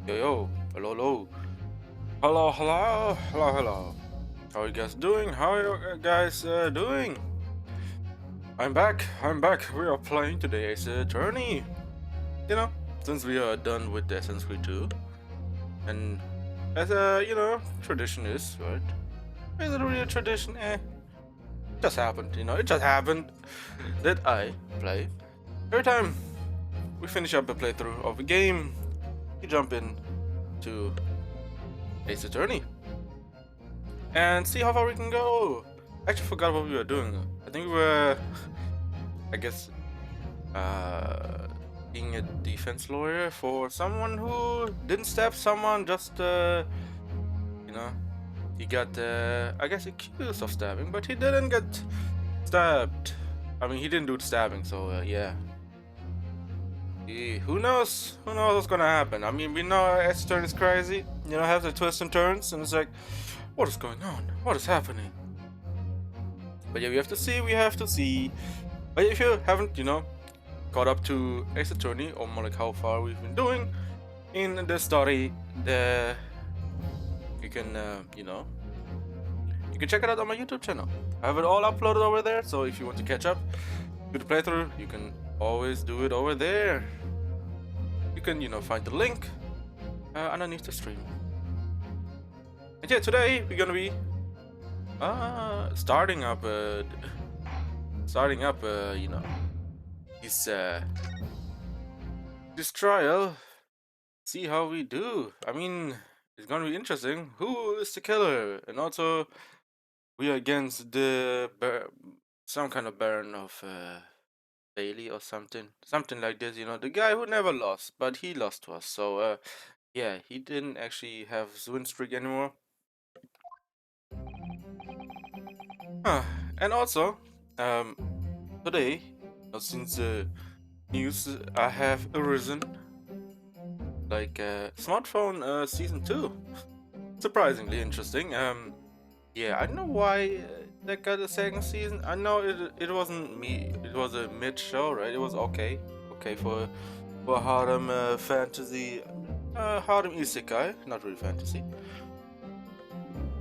Yo, yo, hello, hello, hello, hello, hello, hello. How are you guys doing? How are you guys doing? I'm back. We are playing today's journey. You know, since we are done with the Assassin's Creed 2, and as tradition is, right? Is it really a tradition? It just happened. It just happened that I play every time we finish up a playthrough of a game. You jump in to Ace Attorney and see how far we can go. I actually forgot what we were doing. I think we were, I guess, being a defense lawyer for someone who didn't stab someone, just, he got, I guess, accused of stabbing, but he didn't get stabbed. I mean, he didn't do the stabbing, so, yeah. Who knows? Who knows what's gonna happen? I mean, we know Ace Attorney is crazy, has the twists and turns, and it's like, what is going on? What is happening? But yeah, we have to see. But if you haven't, caught up to Ace Attorney, or more like how far we've been doing in the story, you can, you can check it out on my YouTube channel. I have it all uploaded over there, so if you want to catch up to the playthrough, you can always do it over there. You can, find the link underneath the stream. And yeah, today we're gonna be starting up this trial. See how we do. I mean, it's gonna be interesting. Who is the killer? And also, we are against the some kind of Baron of Bailey or something like this. The guy who never lost, but he lost to us. So yeah, he didn't actually have his win streak anymore. And also, today, since the news have arisen, like smartphone season 2, surprisingly interesting. Yeah, I don't know why that got a second season. I know it wasn't me. It was a mid show, right? It was okay for harem fantasy, harem isekai, not really fantasy.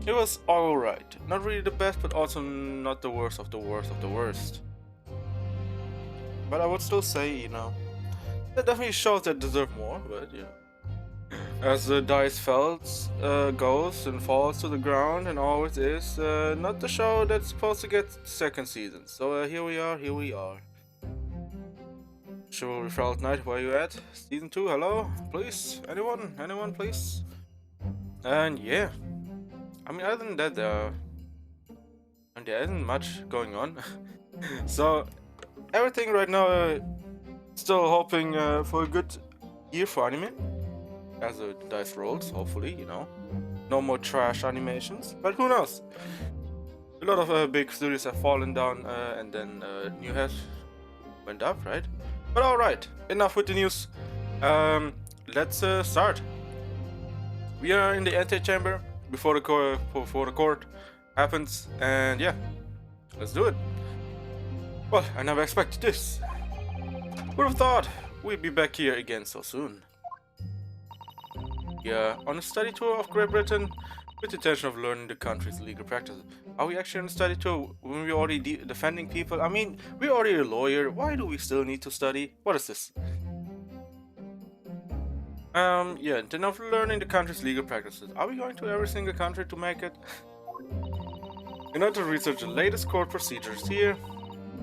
It was alright. Not really the best, but also not the worst of the worst of the worst. But I would still say, that definitely shows that deserve more, but as the dice goes and falls to the ground and always is, not the show that's supposed to get second season. So here we are. Chivalry Felt Night, where you at? Season 2, hello? Please? Anyone please? And yeah. I mean, other than that, there isn't much going on. So, everything right now, still hoping for a good year for anime. As the dice rolls, hopefully, No more trash animations, but who knows? A lot of big studios have fallen down, and then new heads went up, right? But alright, enough with the news. Let's start. We are in the antechamber before the court happens, and yeah, let's do it. Well, I never expected this. Would have thought we'd be back here again so soon. Yeah, on a study tour of Great Britain with the intention of learning the country's legal practices. Are we actually on a study tour when we're already defending people? I mean, we're already a lawyer. Why do we still need to study? What is this? Yeah, instead of learning the country's legal practices, are we going to every single country to make it? In order to research the latest court procedures here,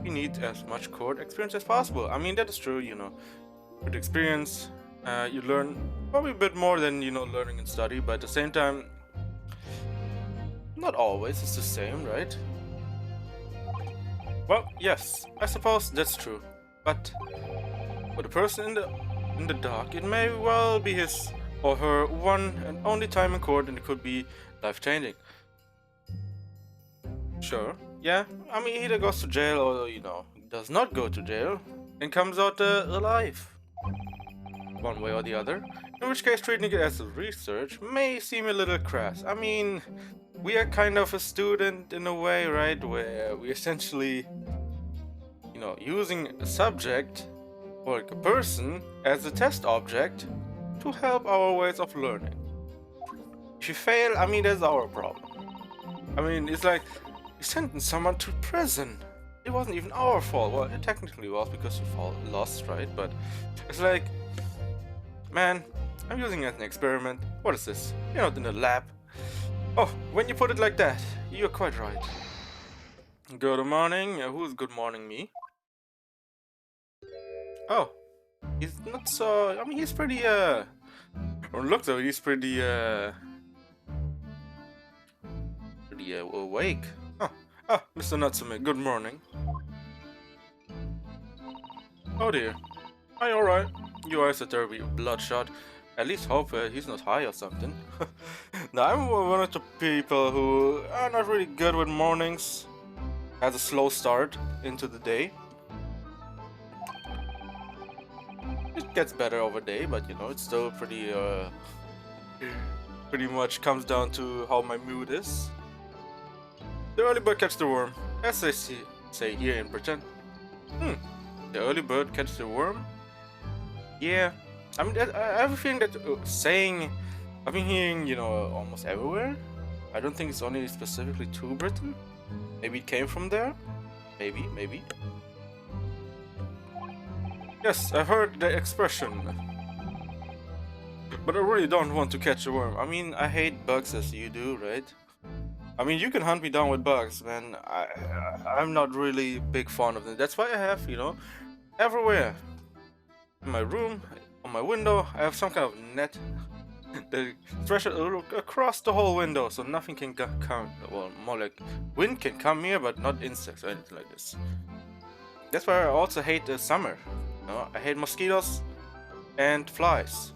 we need as much court experience as possible. I mean, that is true, With experience, you learn probably a bit more than, learning and study, but at the same time, not always it's the same, right? Well, yes, I suppose that's true, but for the person in the dark, it may well be his or her one and only time in court, and it could be life-changing. Sure, yeah, I mean, he either goes to jail or, does not go to jail and comes out alive. One way or the other, in which case treating it as research may seem a little crass. I mean, we are kind of a student in a way, right, where we essentially, using a subject or a person as a test object to help our ways of learning. If you fail, I mean, that's our problem. I mean, it's like you sentenced someone to prison. It wasn't even our fault. Well, it technically was because you lost, right? But it's like, man, I'm using it as an experiment. What is this? You're not in the lab. Oh, when you put it like that, you're quite right. Good morning. Who's good morning me? Oh, he's not so. I mean, he's pretty. Look though, he's pretty. Pretty awake. Oh, Mr. Natsume. Good morning. Oh dear. Are you alright? Your eyes are terribly bloodshot. At least hope he's not high or something. Now, I'm one of the people who are not really good with mornings. Has a slow start into the day. It gets better over day, but you know, it's still pretty pretty much comes down to how my mood is. The early bird catches the worm, as they say here in Britain. The early bird catches the worm? Yeah, I mean, I have a feeling that saying I've been hearing, you know, almost everywhere. I don't think it's only specifically to Britain. Maybe it came from there? Maybe. Yes, I've heard the expression. But I really don't want to catch a worm. I mean, I hate bugs as you do, right? I mean, you can hunt me down with bugs, man. I'm not really big fan of them. That's why I have, you know, everywhere. In my room, on my window, I have some kind of net that stretches across the whole window, so nothing can come. Well, more like wind can come here, but not insects or anything like this. That's why I also hate the summer. You know, I hate mosquitoes and flies.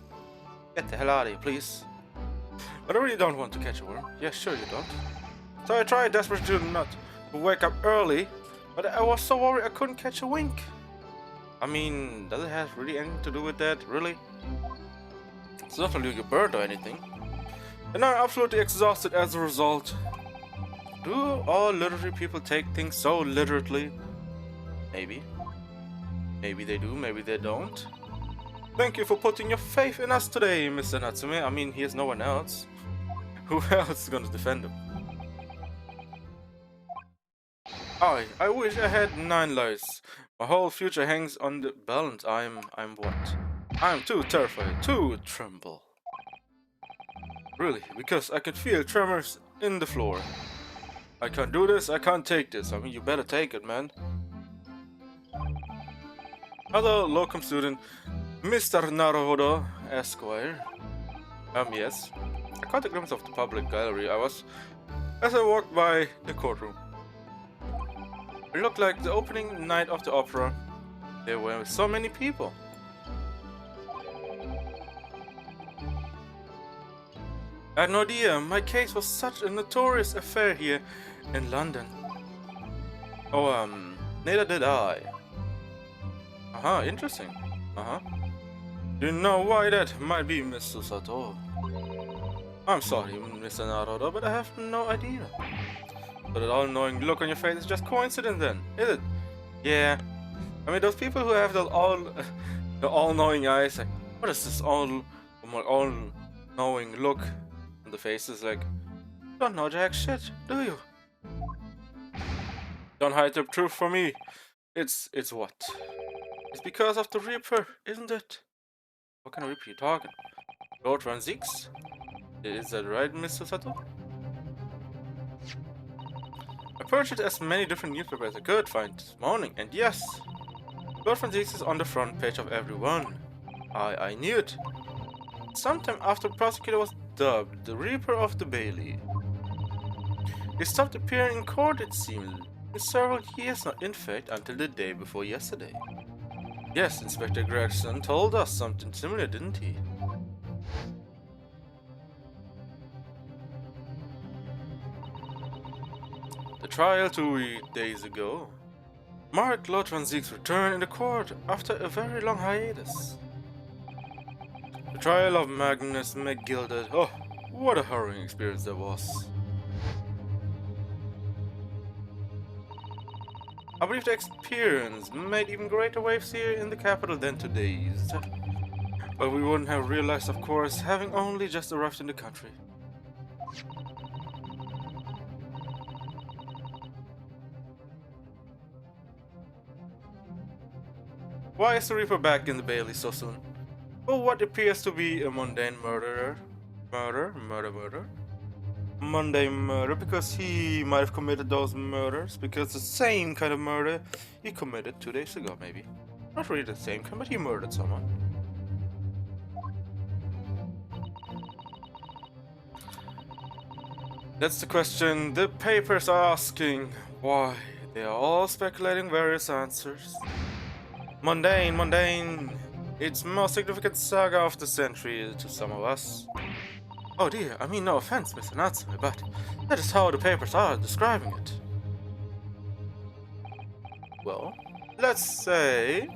Get the hell out of here, please. But I really don't want to catch a worm. Yeah, sure you don't. So I tried desperately not to wake up early, but I was so worried I couldn't catch a wink. I mean, does it have really anything to do with that? Really? It's not like a bird or anything. And I'm absolutely exhausted as a result. Do all literary people take things so literally? Maybe. Maybe they do, maybe they don't. Thank you for putting your faith in us today, Mr. Natsume. I mean, here's no one else. Who else is gonna defend him? I wish I had 9 lives. My whole future hangs on the balance. I'm what? I'm too terrified, too tremble. Really, because I can feel tremors in the floor. I can't do this, I can't take this. I mean, you better take it, man. Other locum student, Mr. Naruhodo, Esquire. Yes. I caught a glimpse of the public gallery as I walked by the courtroom. It looked like the opening night of the opera. There were so many people. I had no idea my case was such a notorious affair here in London. Oh, neither did I. Interesting. Do you know why that might be, Mr. Sato? I'm sorry, Mr. Naruto, but I have no idea. So that all-knowing look on your face is just coincidence then, is it? Yeah. I mean, those people who have the all-knowing eyes, like, what is this all-knowing look on the faces? Like, don't know jack shit, do you? Don't hide the truth from me. It's what? It's because of the Reaper, isn't it? What kind of Reaper are you talking? Lord Van Zix? Is that right, Mr. Sato? I purchased as many different newspapers as I could find this morning, and yes, Lord Van Zix is on the front page of every one. I knew it. Sometime after the prosecutor was dubbed the Reaper of the Bailey. He stopped appearing in court, it seemed, in several years now, in fact, until the day before yesterday. Yes, Inspector Gregson told us something similar, didn't he? The trial 2 days ago marked Lord Van Ziek's return in the court after a very long hiatus. The trial of Magnus McGilded. Oh, what a harrowing experience that was. I believe the experience made even greater waves here in the capital than today's. But we wouldn't have realized, of course, having only just arrived in the country. Why is the Reaper back in the Bailey so soon? For what appears to be a mundane mundane murder because he might have committed those murders because the same kind of murder he committed 2 days ago, maybe. Not really the same kind, but he murdered someone. That's the question the papers are asking. Why? They are all speculating various answers. Mundane. It's the most significant saga of the century to some of us. Oh dear, I mean no offense, Mr. Natsume, but that is how the papers are describing it. Well, let's say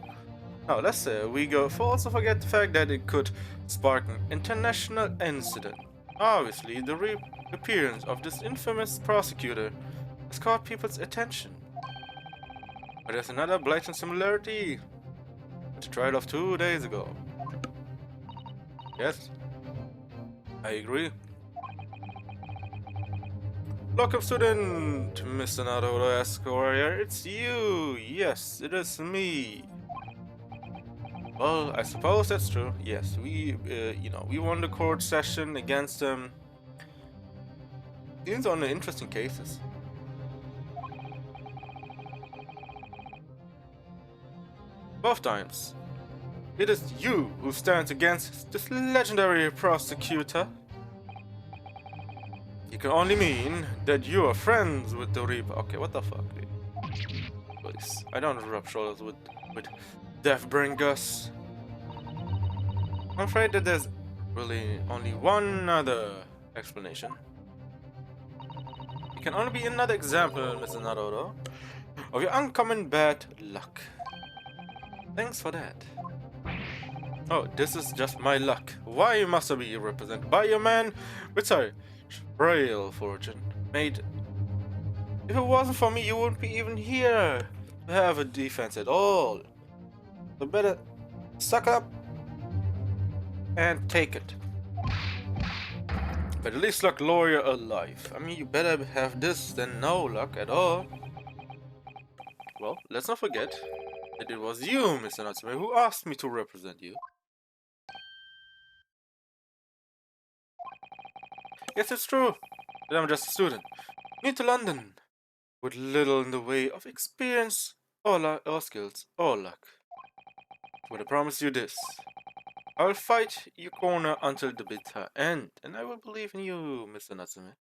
we go for also forget the fact that it could spark an international incident. Obviously, the reappearance of this infamous prosecutor has caught people's attention. But there's another blatant similarity with the trial of 2 days ago. Yes, I agree. Welcome, student, Mr. Naruto Esquire. It's you. Yes, it is me. Well, I suppose that's true. Yes, we won the court session against seems on the interesting cases. Both times. It is you who stands against this legendary prosecutor. It can only mean that you are friends with the Reaper. Okay, what the fuck, dude? Please, I don't rub shoulders with Deathbringers. I'm afraid that there's really only one other explanation. It can only be another example, Mr. Naruto, of your uncommon bad luck. Thanks for that. Oh, this is just my luck. Why must I be represented by a man with such frail fortune? Mate, if it wasn't for me, you wouldn't be even here to have a defense at all. So better suck up and take it. But at least luck lawyer alive. I mean, you better have this than no luck at all. Well, let's not forget that it was you, Mr. Natsume, who asked me to represent you. Yes, it's true that I'm just a student, new to London, with little in the way of experience or skills or luck. But I promise you this. I will fight your corner until the bitter end, and I will believe in you, Mr. Natsume.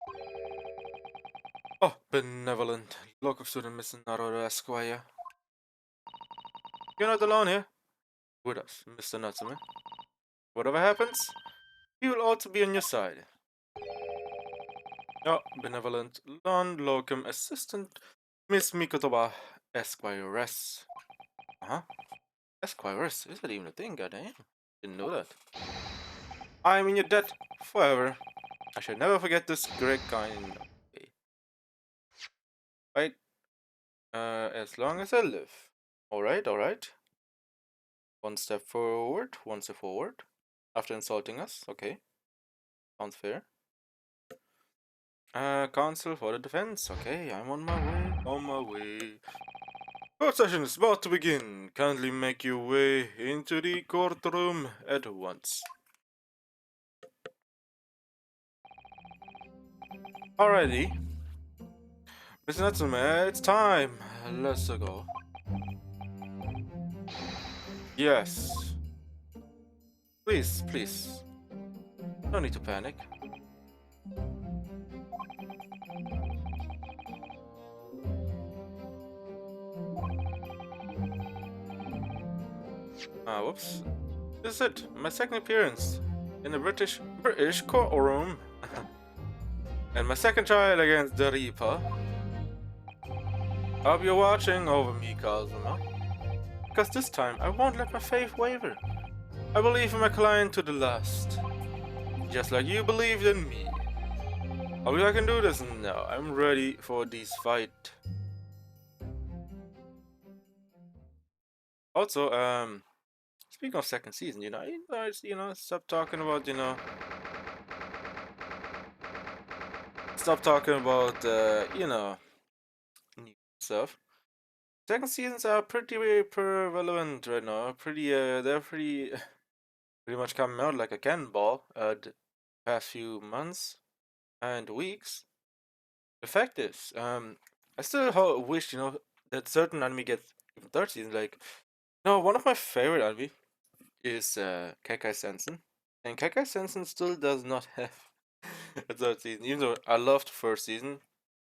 Oh, benevolent local student, Mr. Naruto Esquire. You're not alone here. With us, Mr. Natsume. Whatever happens, we will also be on your side. Oh, benevolent non-locum assistant, Miss Mikotoba Esquiress. Uh-huh. Esquiress? Is that even a thing? Goddamn. Didn't know that. I'm in your debt forever. I should never forget this great kind. Okay. Right. As long as I live. Alright. One step forward. After insulting us. Okay. Sounds fair. Counsel for the defense. Okay, I'm on my way. Court session is about to begin. Kindly make your way into the courtroom at once. Alrighty. Mr. Natsume, it's time. Let's go. Yes. Please. No need to panic. Whoops. This is it. My second appearance in the British courtroom. And my second trial against the Reaper. I hope you're watching over me, Kazuma. Because this time, I won't let my faith waver. I believe in my client to the last. Just like you believed in me. I believe I can do this now. I'm ready for this fight. Also, speaking of second season, stop talking about, stop talking about, new stuff. Second seasons are pretty relevant right now. They're pretty, pretty much coming out like a cannonball the past few months and weeks. The fact is, I still wish, that certain anime gets even third season. Like, no, one of my favorite anime is Kekai Sensen, and Kekai Sensen still does not have a third season. Even though I loved first season,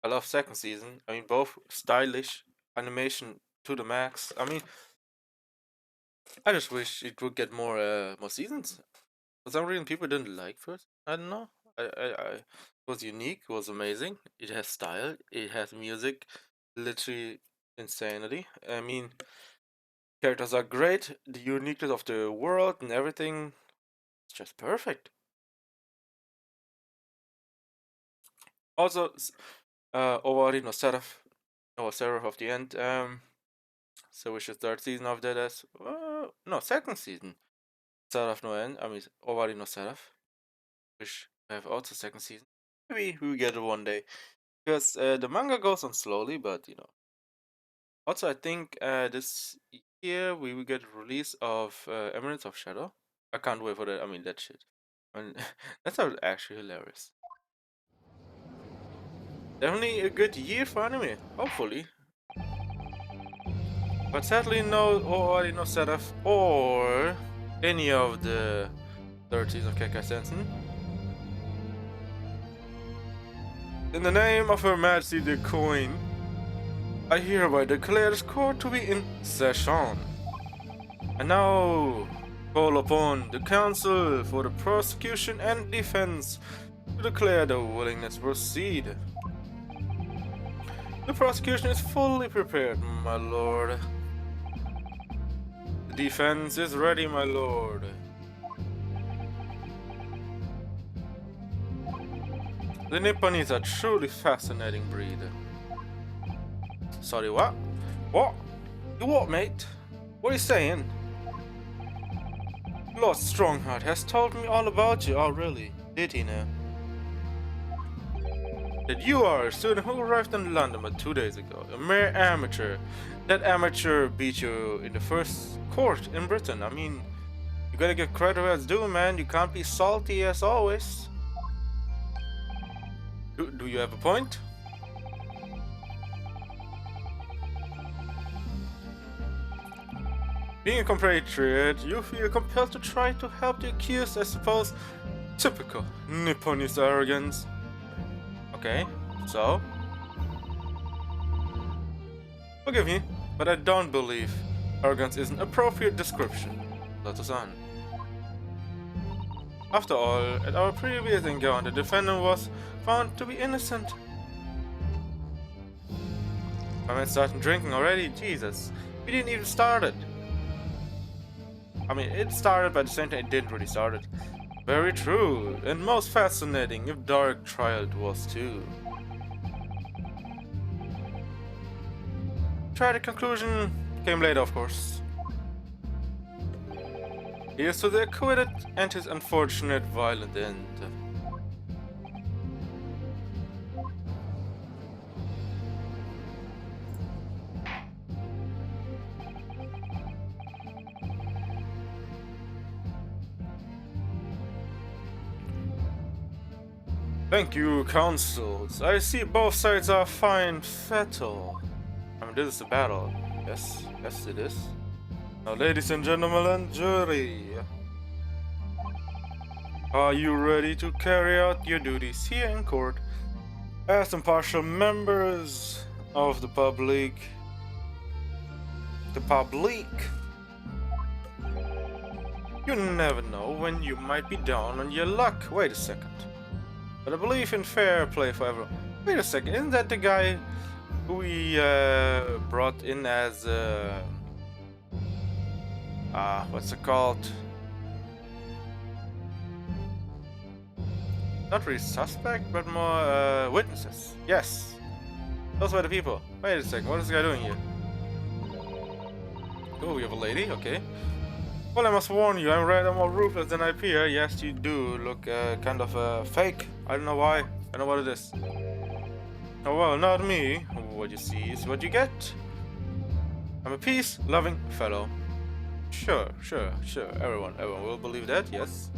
I love second season. I mean, both stylish animation to the max. I mean, I just wish it would get more seasons. For some reason, people didn't like first. I don't know. It was unique. It was amazing. It has style. It has music. Literally insanity. I mean, characters are great. The uniqueness of the world and everything. It's just perfect. Also, Owari no Seraph, or Seraph of the End. So we should third season of that as no, second season. Seraph no End. I mean, Owari no Seraph. Which have also second season. Maybe we will get it one day. Because the manga goes on slowly, but Also, I think this year we will get a release of Emeralds of Shadow. I can't wait for that. I mean, that shit. I mean, that's actually hilarious. Definitely a good year for anime, hopefully. But sadly, already no setup or any of the 13 of Kekai Sensen. In the name of Her Majesty the Queen, I hereby declare this court to be in session. And now call upon the counsel for the prosecution and defense to declare their willingness to proceed. The prosecution is fully prepared, my lord. The defense is ready, my lord. The Nippon is a truly fascinating breed. Sorry, what? What? You what, mate? What are you saying? Lord Strongheart has told me all about you. Oh, really? Did he now? That you are a student who arrived in London but 2 days ago. A mere amateur. That amateur beat you in the first court in Britain. I mean, you gotta give credit where it's due, man. You can't be salty as always. Do you have a point? Being a compatriot, you feel compelled to try to help the accused, I suppose. Typical Nipponese arrogance. Okay, so? Forgive me, but I don't believe arrogance is an appropriate description. Let us on. After all, at our previous encounter, the defendant was found to be innocent. My man started drinking already? Jesus. We didn't even start it. I mean, it started, but at the same time it didn't really start it. Very true, and most fascinating, if dark trial it was too. Tragic conclusion came later, of course. Here's to the acquitted and his unfortunate violent end. Thank you, counsels. I see both sides are fine fatal. I mean, this is a battle. Yes, yes it is. Now, ladies and gentlemen and jury, are you ready to carry out your duties here in court as impartial members of the public? The public? You never know when you might be down on your luck. Wait a second. But I believe in fair play for everyone. Wait a second, isn't that the guy who we brought in as what's it called? Not really suspect, but more witnesses. Yes, those were the people. Wait a second, what is this guy doing here? Oh, we have a lady, okay. Well, I must warn you, I'm rather more ruthless than I appear. Yes, you do look kind of fake. I don't know why. I don't know what it is. Oh well, not me. What you see is what you get. I'm a peace-loving fellow. Sure. Everyone will believe that, yes.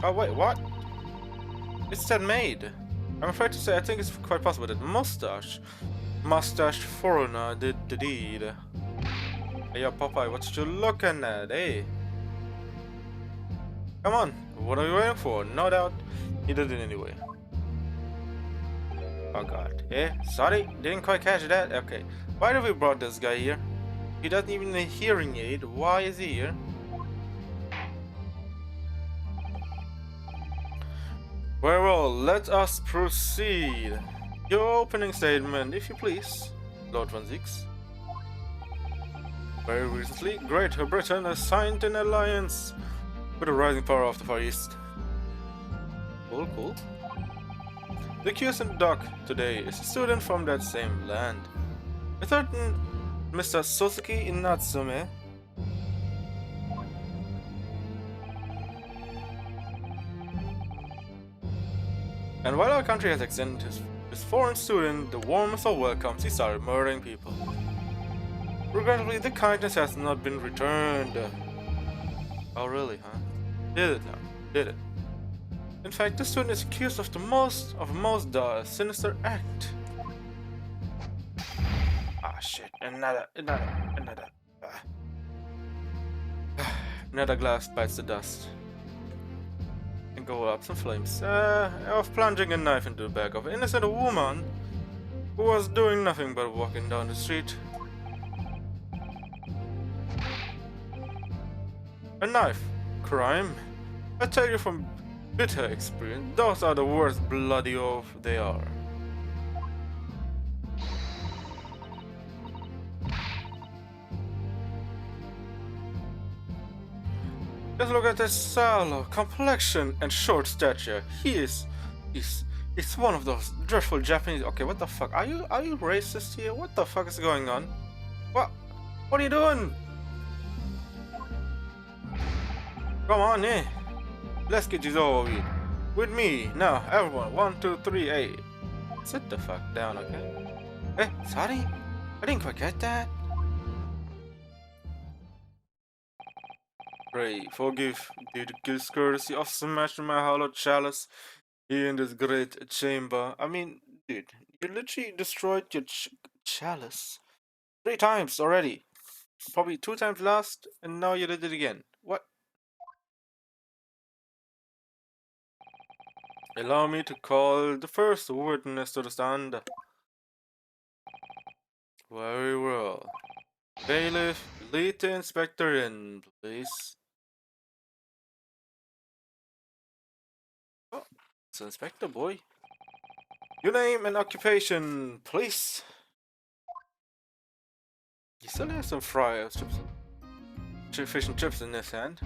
Oh wait, what? It's that maid. I'm afraid to say I think it's quite possible that mustached foreigner did the deed. Hey, yo, Popeye, what you looking at, eh? Come on, what are you waiting for? No doubt he did it anyway. Oh god. Eh? Sorry? Didn't quite catch that? Okay. Why did we brought this guy here? He doesn't even need a hearing aid. Why is he here? Very well, let us proceed. Your opening statement, if you please, Lord Van Zieks. Very recently, Great Britain has signed an alliance with the rising power of the Far East. Cool. The accused in the dock today is a student from that same land. A certain Mr. Suzuki Natsume. And while our country has extended his foreign student the warmest of welcomes, he started murdering people. Regrettably, the kindness has not been returned. Oh really, huh? Did it now? Did it? In fact, the student is accused of the most sinister act. Ah shit, another. Another glass bites the dust. And go up some flames. Of plunging a knife into the back of an innocent woman who was doing nothing but walking down the street. A knife. Crime? I tell you from bitter experience, those are the worst bloody oath they are. Just look at his sallow complexion and short stature. He's one of those dreadful Japanese. Okay, what the fuck? Are you racist here? What the fuck is going on? What are you doing? Come on, eh? Let's get this over with me now, everyone. 1, 2, 3, 8. Sit the fuck down, okay? Eh, sorry, I didn't quite get that. Pray, forgive the discourtesy of smashing my hollow chalice here in this great chamber. I mean, dude, you literally destroyed your chalice 3 times already. Probably 2 times last, and now you did it again. What? Allow me to call the first witness to the stand. Very well. Bailiff, lead the inspector in, please. Oh, it's Inspector Boy. Your name and occupation, please. He still has some fryers, fish and chips in his hand.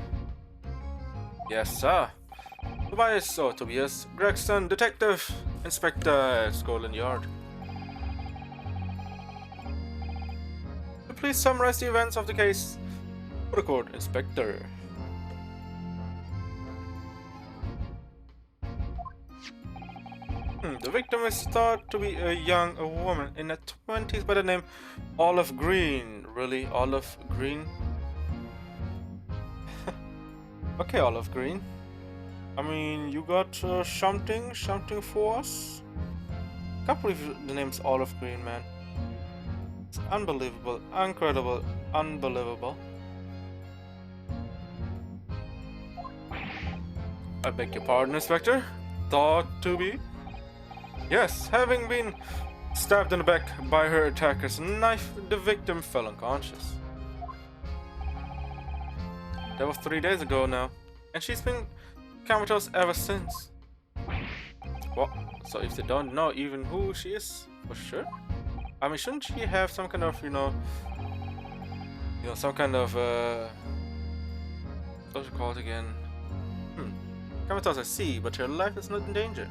Yes, sir. Tobias Gregson, Detective Inspector, Scotland Yard. Please summarize the events of the case for the court, Inspector. The victim is thought to be a young woman in her 20s by the name Olive Green. Really? Olive Green? Okay, Olive Green. I mean, you got something for us? Can't believe the name's Olive Green, man. It's unbelievable, incredible, unbelievable. I beg your pardon, Inspector? Thought to be? Yes, having been stabbed in the back by her attacker's knife, the victim fell unconscious. That was 3 days ago now, and she's been comatose ever since. What? So if they don't know even who she is, for sure? I mean, shouldn't she have some kind of, some kind of, what's it called again? Comatose I see, but her life is not in danger.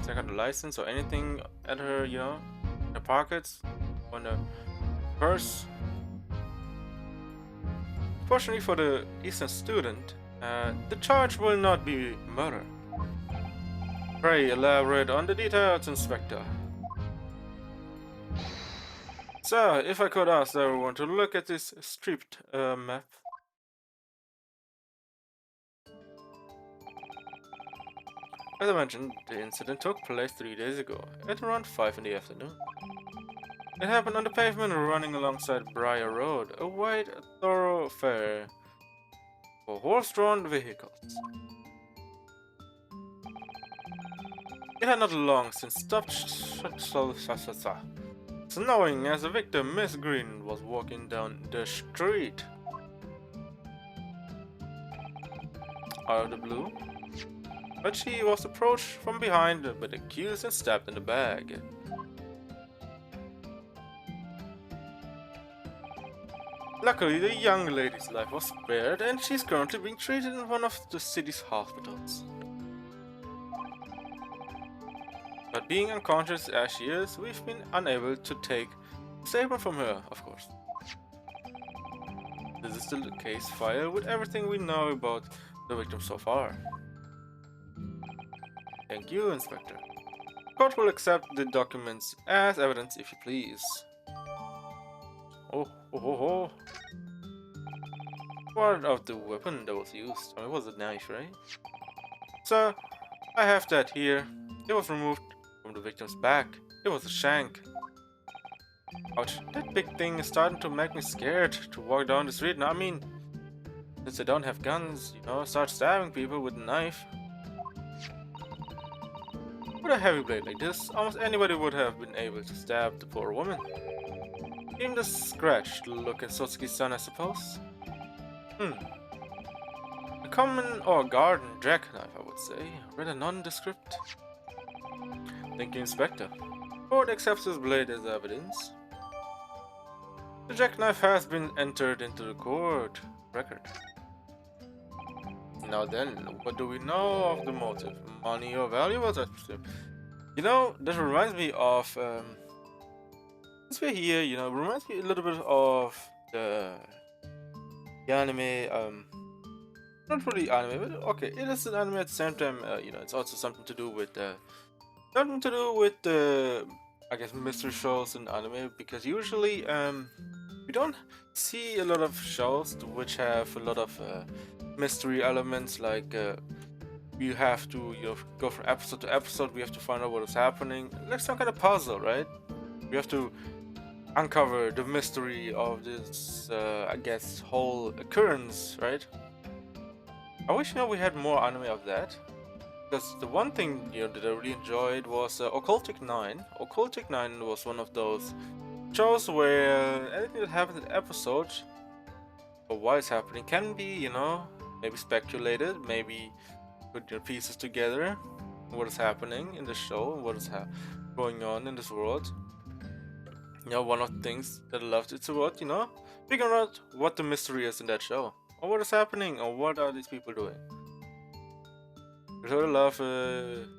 Second a license or anything at her, you know, in her pockets, on her purse. Fortunately for the Eastern student, the charge will not be murder. Pray elaborate on the details, Inspector. So, if I could ask everyone to look at this stripped map. As I mentioned, the incident took place 3 days ago, at around 5 in the afternoon. It happened on the pavement running alongside Briar Road, a wide thoroughfare for horse-drawn vehicles. It had not long since stopped snowing as the victim, Miss Green, was walking down the street. Out of the blue, but she was approached from behind by the accused and stabbed in the back. Luckily, the young lady's life was spared, and she's currently being treated in one of the city's hospitals. But being unconscious as she is, we've been unable to take a statement from her, of course. This is still the case file with everything we know about the victim so far. Thank you, Inspector. Court will accept the documents as evidence if you please. Oh. What of the weapon that was used? It was a knife, right? Sir, I have that here. It was removed from the victim's back. It was a shank. Ouch, that big thing is starting to make me scared to walk down the street. Now, I mean, since they don't have guns, you know, start stabbing people with a knife. With a heavy blade like this, almost anybody would have been able to stab the poor woman. Even the scratched look at Sotsuki's son, I suppose. A common or garden jackknife, I would say. Rather nondescript. Thank you, Inspector. Court accepts this blade as evidence. The jackknife has been entered into the court record. Now then, what do we know of the motive? Money or valuables, I presume. You know, that reminds me of, since we're here, you know, it reminds me a little bit of the anime, not really anime, but okay, it is an anime at the same time, you know, it's also something to do with, I guess, mystery shows in anime, because usually, we don't see a lot of shows which have a lot of, mystery elements, like, you have to, you know, go from episode to episode, we have to find out what is happening, like some kind of puzzle, right? We have to uncover the mystery of this, I guess, whole occurrence, right? I wish, you know, we had more anime of that. Because the one thing, you know, that I really enjoyed was Occultic 9. Occultic 9 was one of those shows where anything that happens in the episode, or why it's happening, can be, you know, maybe speculated, maybe put your pieces together, what is happening in the show, what is going on in this world. You know, one of the things that I loved it's about, you know, figuring out what the mystery is in that show, or what is happening, or what are these people doing. I really love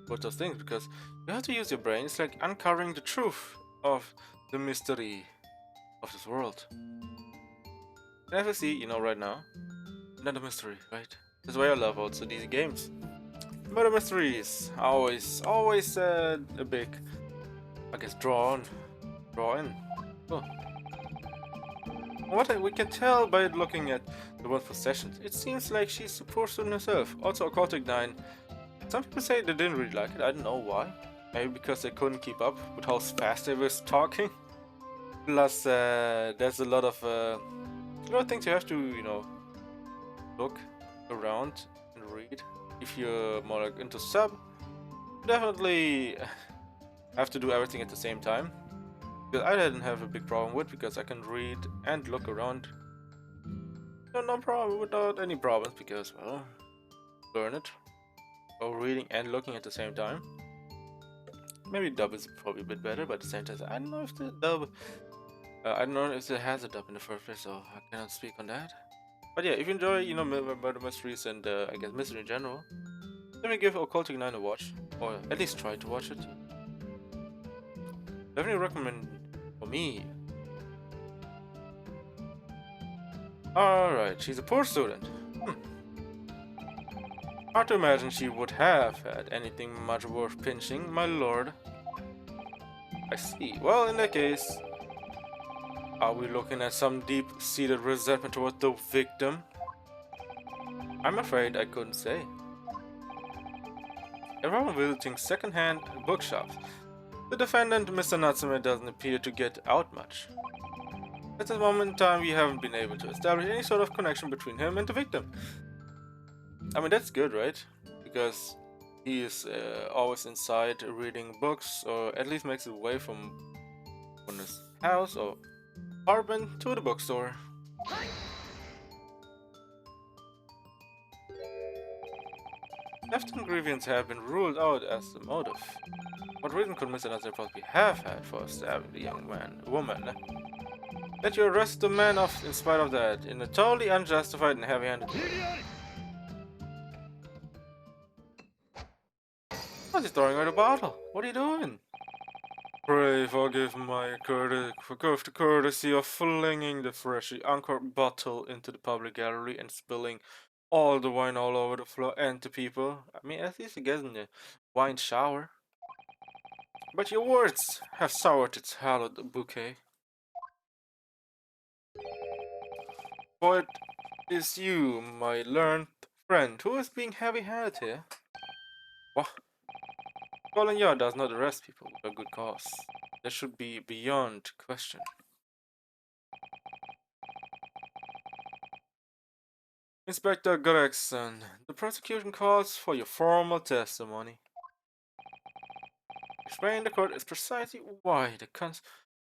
both those things, because you have to use your brain. It's like uncovering the truth of the mystery of this world. And as I see, you know, right now, another mystery, right? That's why I love also these games. Murder mysteries, always a big, I guess, draw in. Oh. What we can tell by looking at the woman's possessions, it seems like she's a person herself. Also, Occultic 9. Some people say they didn't really like it. I don't know why. Maybe because they couldn't keep up with how fast they were talking. Plus, there's a lot of things you have to, you know, look around and read. If you're more like into sub, you definitely have to do everything at the same time. Because I didn't have a big problem with, because I can read and look around. No problem, without any problems, because, well, learn it. Or reading and looking at the same time. Maybe dub is probably a bit better, but at the same time, I don't know if the dub, I don't know if it has a dub in the first place, so I cannot speak on that. But yeah, if you enjoy, you know, murder mysteries and I guess mystery in general, let me give Occultic 9 a watch, or at least try to watch it. Definitely recommend for me. Alright, she's a poor student. Hard to imagine she would have had anything much worth pinching, my lord. I see. Well, in that case, are we looking at some deep-seated resentment toward the victim? I'm afraid I couldn't say. Everyone visiting second-hand bookshops, the defendant, Mr. Natsume, doesn't appear to get out much. At this moment in time, we haven't been able to establish any sort of connection between him and the victim. I mean, that's good, right? Because he is always inside reading books, or at least makes his way from his house or apartment to the bookstore. Theft and grievance have been ruled out as the motive. What reason could Mr. Natsume possibly have had for stabbing the young woman? That you arrest the man off in spite of that, in a totally unjustified and heavy-handed way. Why is he throwing away the bottle? What are you doing? Pray forgive the courtesy of flinging the freshly uncorked bottle into the public gallery and spilling all the wine all over the floor and the people. I mean, at least he gets in the wine shower. But your words have soured its hallowed bouquet. For it is you, my learned friend, who is being heavy-handed here. What? Scotland Yard does not arrest people with a good cause. That should be beyond question. Inspector Gregson, the prosecution calls for your formal testimony. Explain the court is precisely why the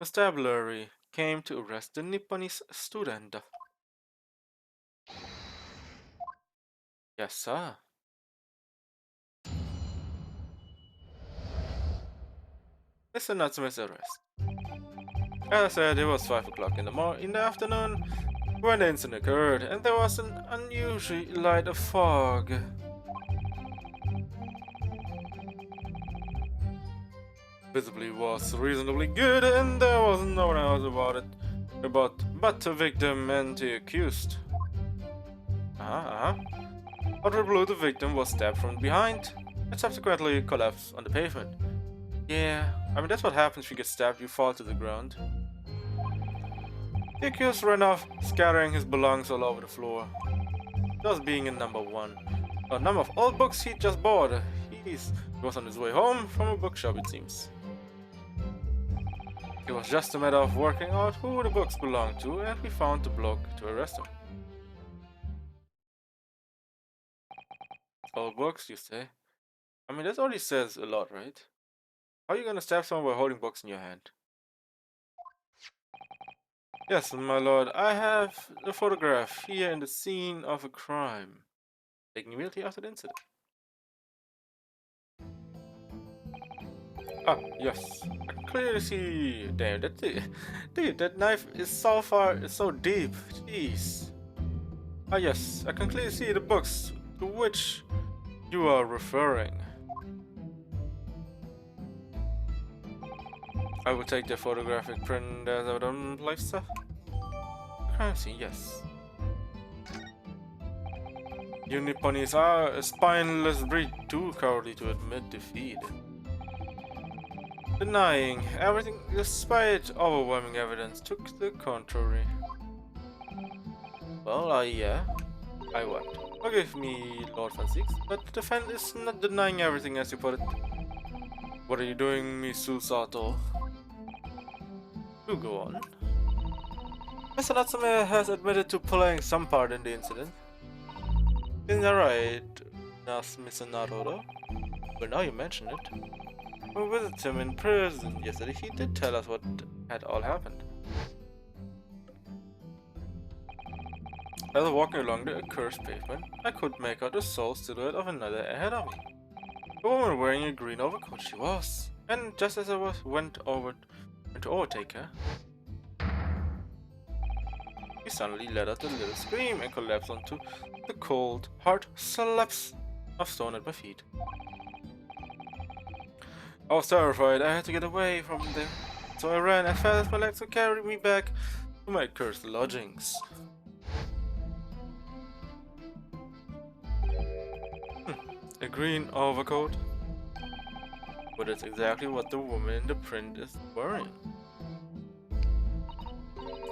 constabulary came to arrest the Nipponese student. Yes, sir. Mr. Natsume's arrest. As I said, it was 5 o'clock in the afternoon when the incident occurred, and there was an unusually light fog. Visibly was reasonably good, and there was no one else but the victim and the accused. Out of the blue, the victim was stabbed from behind and subsequently collapsed on the pavement. Yeah, I mean that's what happens if you get stabbed, you fall to the ground. The accused ran off, scattering his belongings all over the floor. Thus being a number one. A number of old books he just bought. He was on his way home from a bookshop, it seems. It was just a matter of working out who the books belonged to, and we found the bloke to arrest him. Old books, you say? I mean, that already says a lot, right? How are you gonna stab someone by holding books in your hand? Yes, my lord, I have the photograph here in the scene of a crime, taken immediately after the incident. Ah, yes, I can clearly see. Damn, that knife is so deep. Jeez. Ah, yes, I can clearly see the books to which you are referring. I will take the photographic print as I don't like stuff. Crime scene, yes. You Nipponese are a spineless breed, too cowardly to admit defeat. Denying everything despite overwhelming evidence took the contrary. Well, yeah, I what? Forgive me, Lord Francis, but the defense is not denying everything as you put it. What are you doing, Misu Sato? Do go on. Mr. Natsume has admitted to playing some part in the incident. Isn't that right, Mr. Naruto? But now you mention it. When we visited him in prison yesterday, he did tell us what had all happened. As I was walking along the accursed pavement, I could make out the sole silhouette of another ahead of me. A woman wearing a green overcoat she was, and just as I went to overtake her, he suddenly let out a little scream and collapsed onto the cold, hard slabs of stone at my feet. I was terrified. I had to get away from there. so I ran as fast as my legs could carry me back to my cursed lodgings. A green overcoat? But it's exactly what the woman in the print is wearing.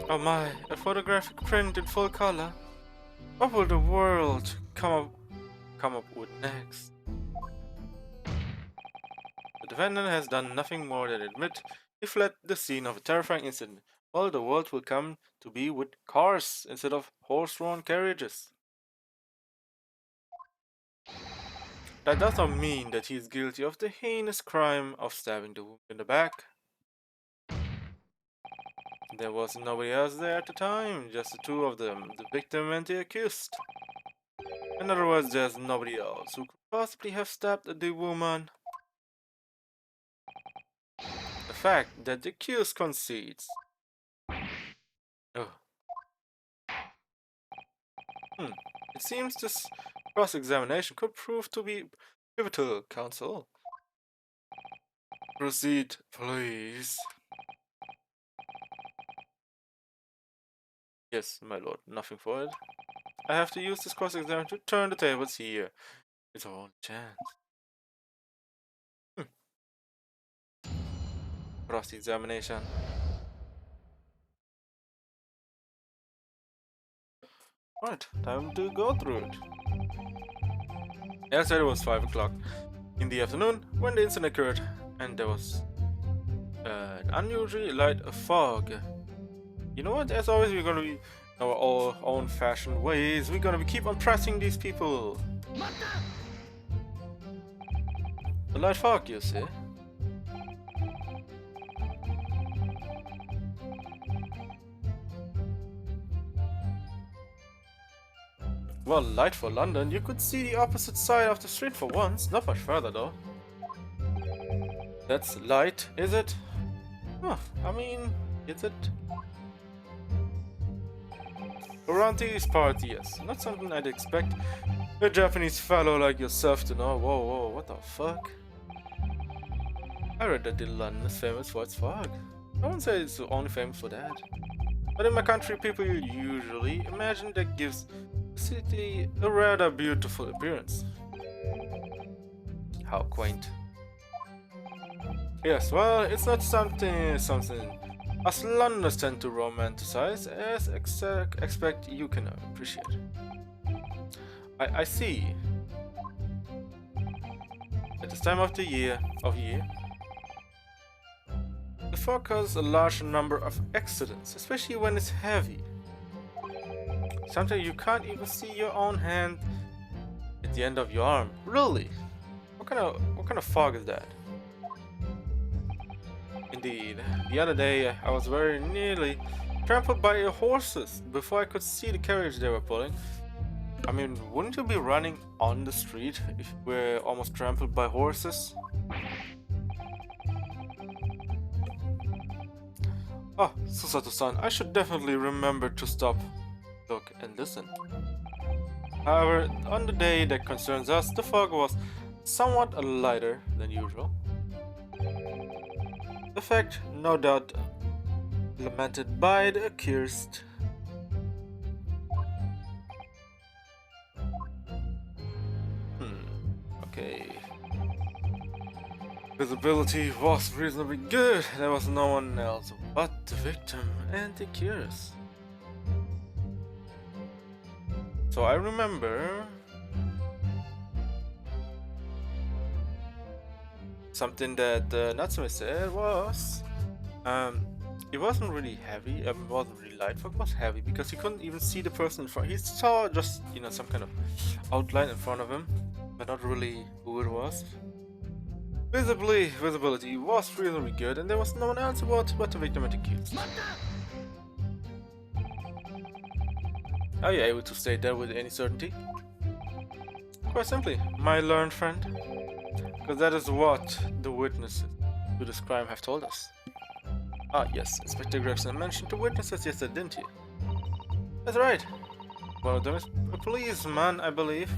Oh my, a photographic print in full color. What will the world come up with next? The defendant has done nothing more than admit he fled the scene of a terrifying incident. Well, the world will come to be with cars instead of horse-drawn carriages. That does not mean that he is guilty of the heinous crime of stabbing the woman in the back. There was nobody else there at the time, just the two of them, the victim and the accused. In other words, there's nobody else who could possibly have stabbed the woman. The fact that the accused concedes. Oh. It seems this cross-examination could prove to be pivotal, counsel. Proceed, please. Yes, my lord, nothing for it. I have to use this cross-examination to turn the tables here. It's our only chance. Cross-examination. Right, time to go through it. As said, it was 5 o'clock in the afternoon when the incident occurred, and there was an unusually light fog. You know what? As always, we're gonna be our own-fashioned ways. We're gonna keep on pressing these people. The light fog, you see. Well, light for London. You could see the opposite side of the street for once. Not much further though. That's light, is it? Huh, I mean, is it? Around these parts, yes. Not something I'd expect a Japanese fellow like yourself to know. Whoa, whoa, what the fuck? I read that London is famous for its fog. I wouldn't say it's only famous for that. But in my country, people usually imagine that gives the city a rather beautiful appearance. How quaint. Yes, well, it's not something us Londoners tend to romanticize, as expect you can appreciate. I see. At this time of the year, the fog causes a large number of accidents, especially when it's heavy. Sometimes you can't even see your own hand at the end of your arm. Really? What kind of fog is that? Indeed. The other day, I was very nearly trampled by horses before I could see the carriage they were pulling. I mean, wouldn't you be running on the street if you were almost trampled by horses? Ah, Susato-san, I should definitely remember to stop, look, and listen. However, on the day that concerns us, the fog was somewhat lighter than usual. The fact, no doubt, lamented by the accused. Okay. Visibility was reasonably good. There was no one else but the victim and the accused. So I remember something that Natsume said was, it wasn't really heavy, it wasn't really light, it was heavy because he couldn't even see the person in front. He saw just, you know, some kind of outline in front of him, but not really who it was. Visibility was reasonably good, and there was no one else but the victim and the accused. Are you able to state that with any certainty? Quite simply, my learned friend. Because that is what the witnesses to this crime have told us. Ah, yes, Inspector Gregson mentioned the witnesses yesterday, didn't he? That's right. One of them is a policeman, I believe,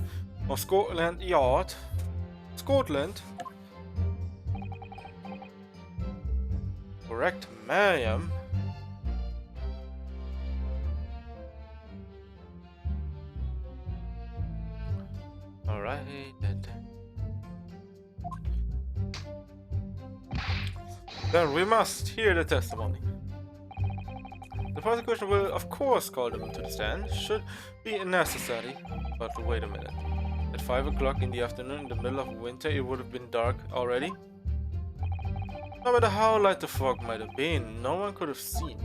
on Scotland Yard. Scotland? correct, ma'am. Alright, then we must hear the testimony. The prosecution will, of course, call them to the stand, should be necessary. But wait a minute. At 5 o'clock in the afternoon, in the middle of winter, it would have been dark already? No matter how light the fog might have been, no one could have seen.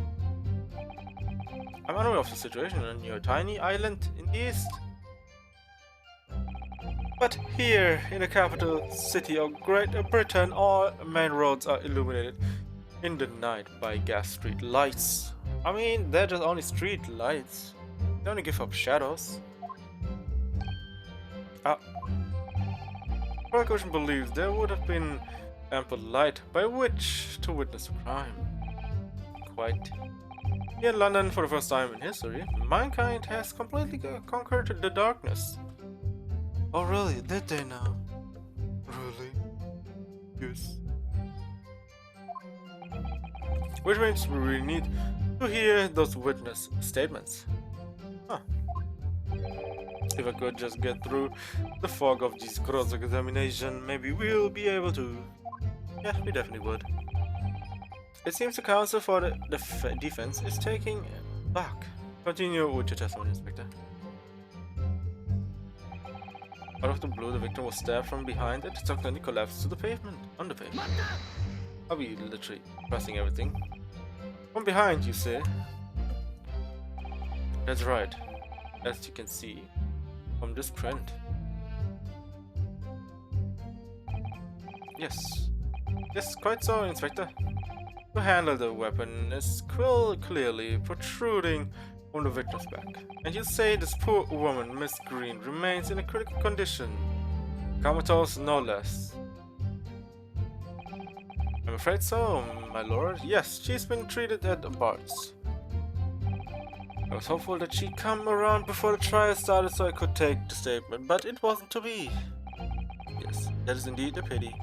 I'm unaware of the situation on your tiny island in the east. But here, in the capital city of Great Britain, all main roads are illuminated in the night by gas street lights. I mean, they're just only street lights. They only give up shadows. Prosecution believes there would have been ample light by which to witness the crime. Quite. Here in London, for the first time in history, mankind has completely conquered the darkness. Oh really? Did they now? Really? Yes. Which means we really need to hear those witness statements. Huh. If I could just get through the fog of this cross-examination, maybe we'll be able to. Yeah, we definitely would. It seems the counsel for the defense is taking back. Continue with your testimony, Inspector. Out of the blue, the victim was stabbed from behind and subsequently collapsed to the pavement, on the pavement. I'll be literally pressing everything. From behind, you say? That's right. As you can see from this print. Yes. Yes, quite so, Inspector. The handle of the weapon is clearly protruding from the victim's back. And you say this poor woman, Miss Green, remains in a critical condition. Comatose, no less. I'm afraid so, my lord. Yes, she's been treated at Bart's. I was hopeful that she'd come around before the trial started so I could take the statement, but it wasn't to be. Yes, that is indeed a pity.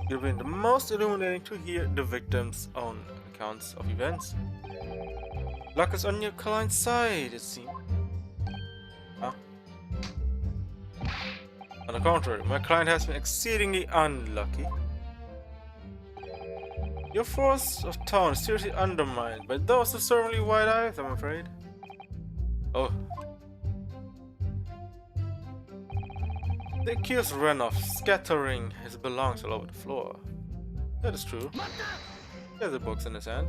It would have been the most illuminating to hear the victim's own accounts of events. Luck is on your client's side, it seems. Huh? On the contrary, my client has been exceedingly unlucky. Your force of tone is seriously undermined by those with certainly wide eyes, I'm afraid. Oh. The accused ran off, scattering his belongings all over the floor. That is true. He has the books in his hand.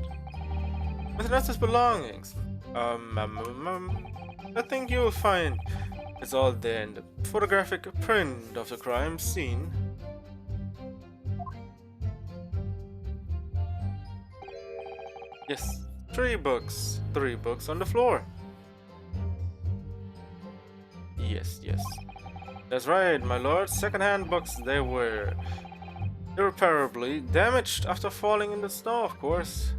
But that's his belongings. I think you will find it's all there in the photographic print of the crime scene. Yes, 3 books. 3 books on the floor. Yes, yes. That's right, my lord. Second-hand books, they were irreparably damaged after falling in the snow, of course.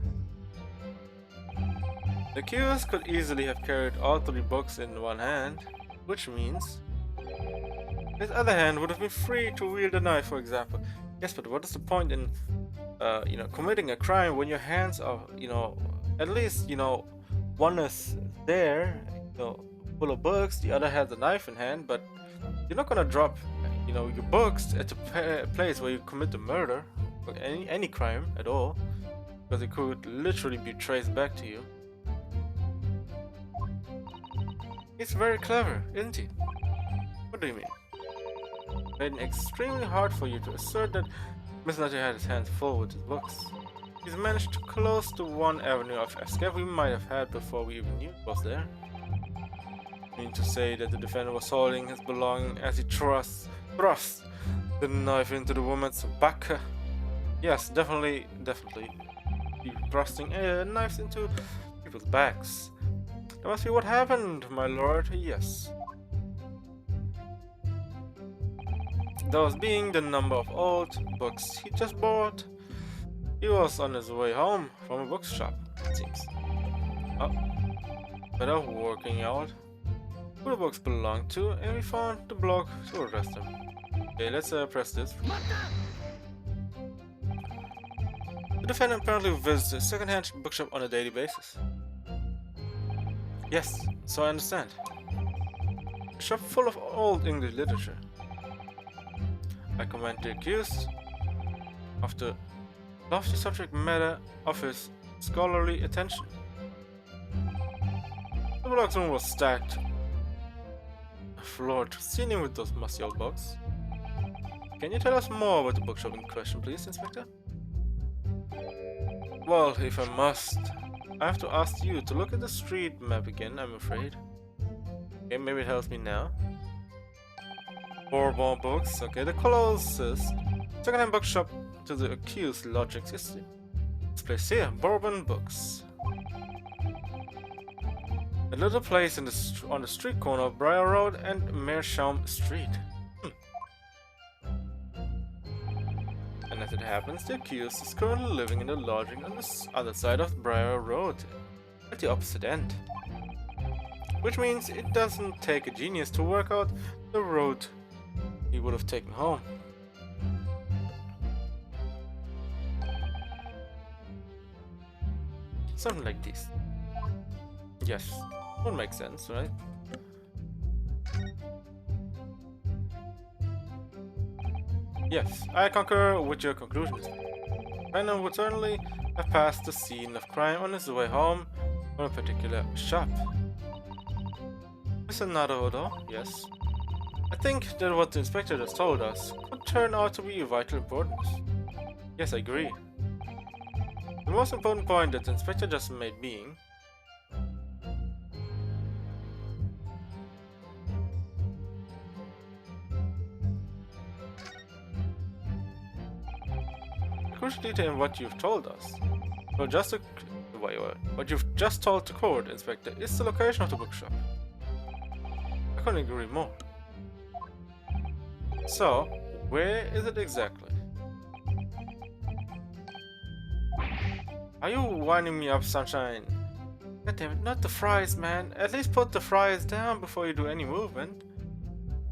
The accused could easily have carried all 3 books in one hand, which means his other hand would have been free to wield a knife, for example. Yes, but what is the point in, committing a crime when your hands are, at least, one is there, full of books, the other has a knife in hand, but you're not gonna drop, your books at the place where you commit the murder, or any crime at all, because it could literally be traced back to you. It's very clever, isn't he? What do you mean? Made it extremely hard for you to assert that Mr. Nutter had his hands full with his books. He's managed to close the one avenue of escape we might have had before we even knew it was there. I mean to say that the defendant was holding his belongings as he thrust the knife into the woman's back. Yes, definitely. He thrusting knives into people's backs. That must be what happened, my lord. Yes. Those being the number of old books he just bought. He was on his way home from a bookshop, it seems. Oh, better working out who the books belong to, and we found the block to arrest him. Okay, let's press this. The defendant apparently visits a second-hand bookshop on a daily basis. Yes, so I understand. A shop full of old English literature. I commend the accused of the lofty subject matter of his scholarly attention. The book's room was stacked, floored to ceiling with those musty old books. Can you tell us more about the bookshop in question, please, Inspector? Well, if I must, I have to ask you to look at the street map again, I'm afraid. Okay, maybe it helps me now. Bourbon books, okay, the closest second-hand bookshop to the accused lodging existing. This place here, Bourbon Books. A little place in on the street corner of Briar Road and Meerschaum Street. And as it happens, the accused is currently living in a lodging on the other side of Briar Road, at the opposite end. Which means it doesn't take a genius to work out the road he would have taken home. Something like this. Yes, would make sense, right? Yes, I concur with your conclusions. Brandon would certainly have passed the scene of crime on his way home from a particular shop. Mr. Naruto, yes. I think that what the inspector just told us could turn out to be of vital importance. Yes, I agree. The most important point that the inspector just made being the crucial detail in what you've told us. So just to, what you've just told the court, Inspector, is the location of the bookshop. I couldn't agree more. So, where is it exactly? Are you winding me up, Sunshine? God damn it, not the fries, man. At least put the fries down before you do any movement.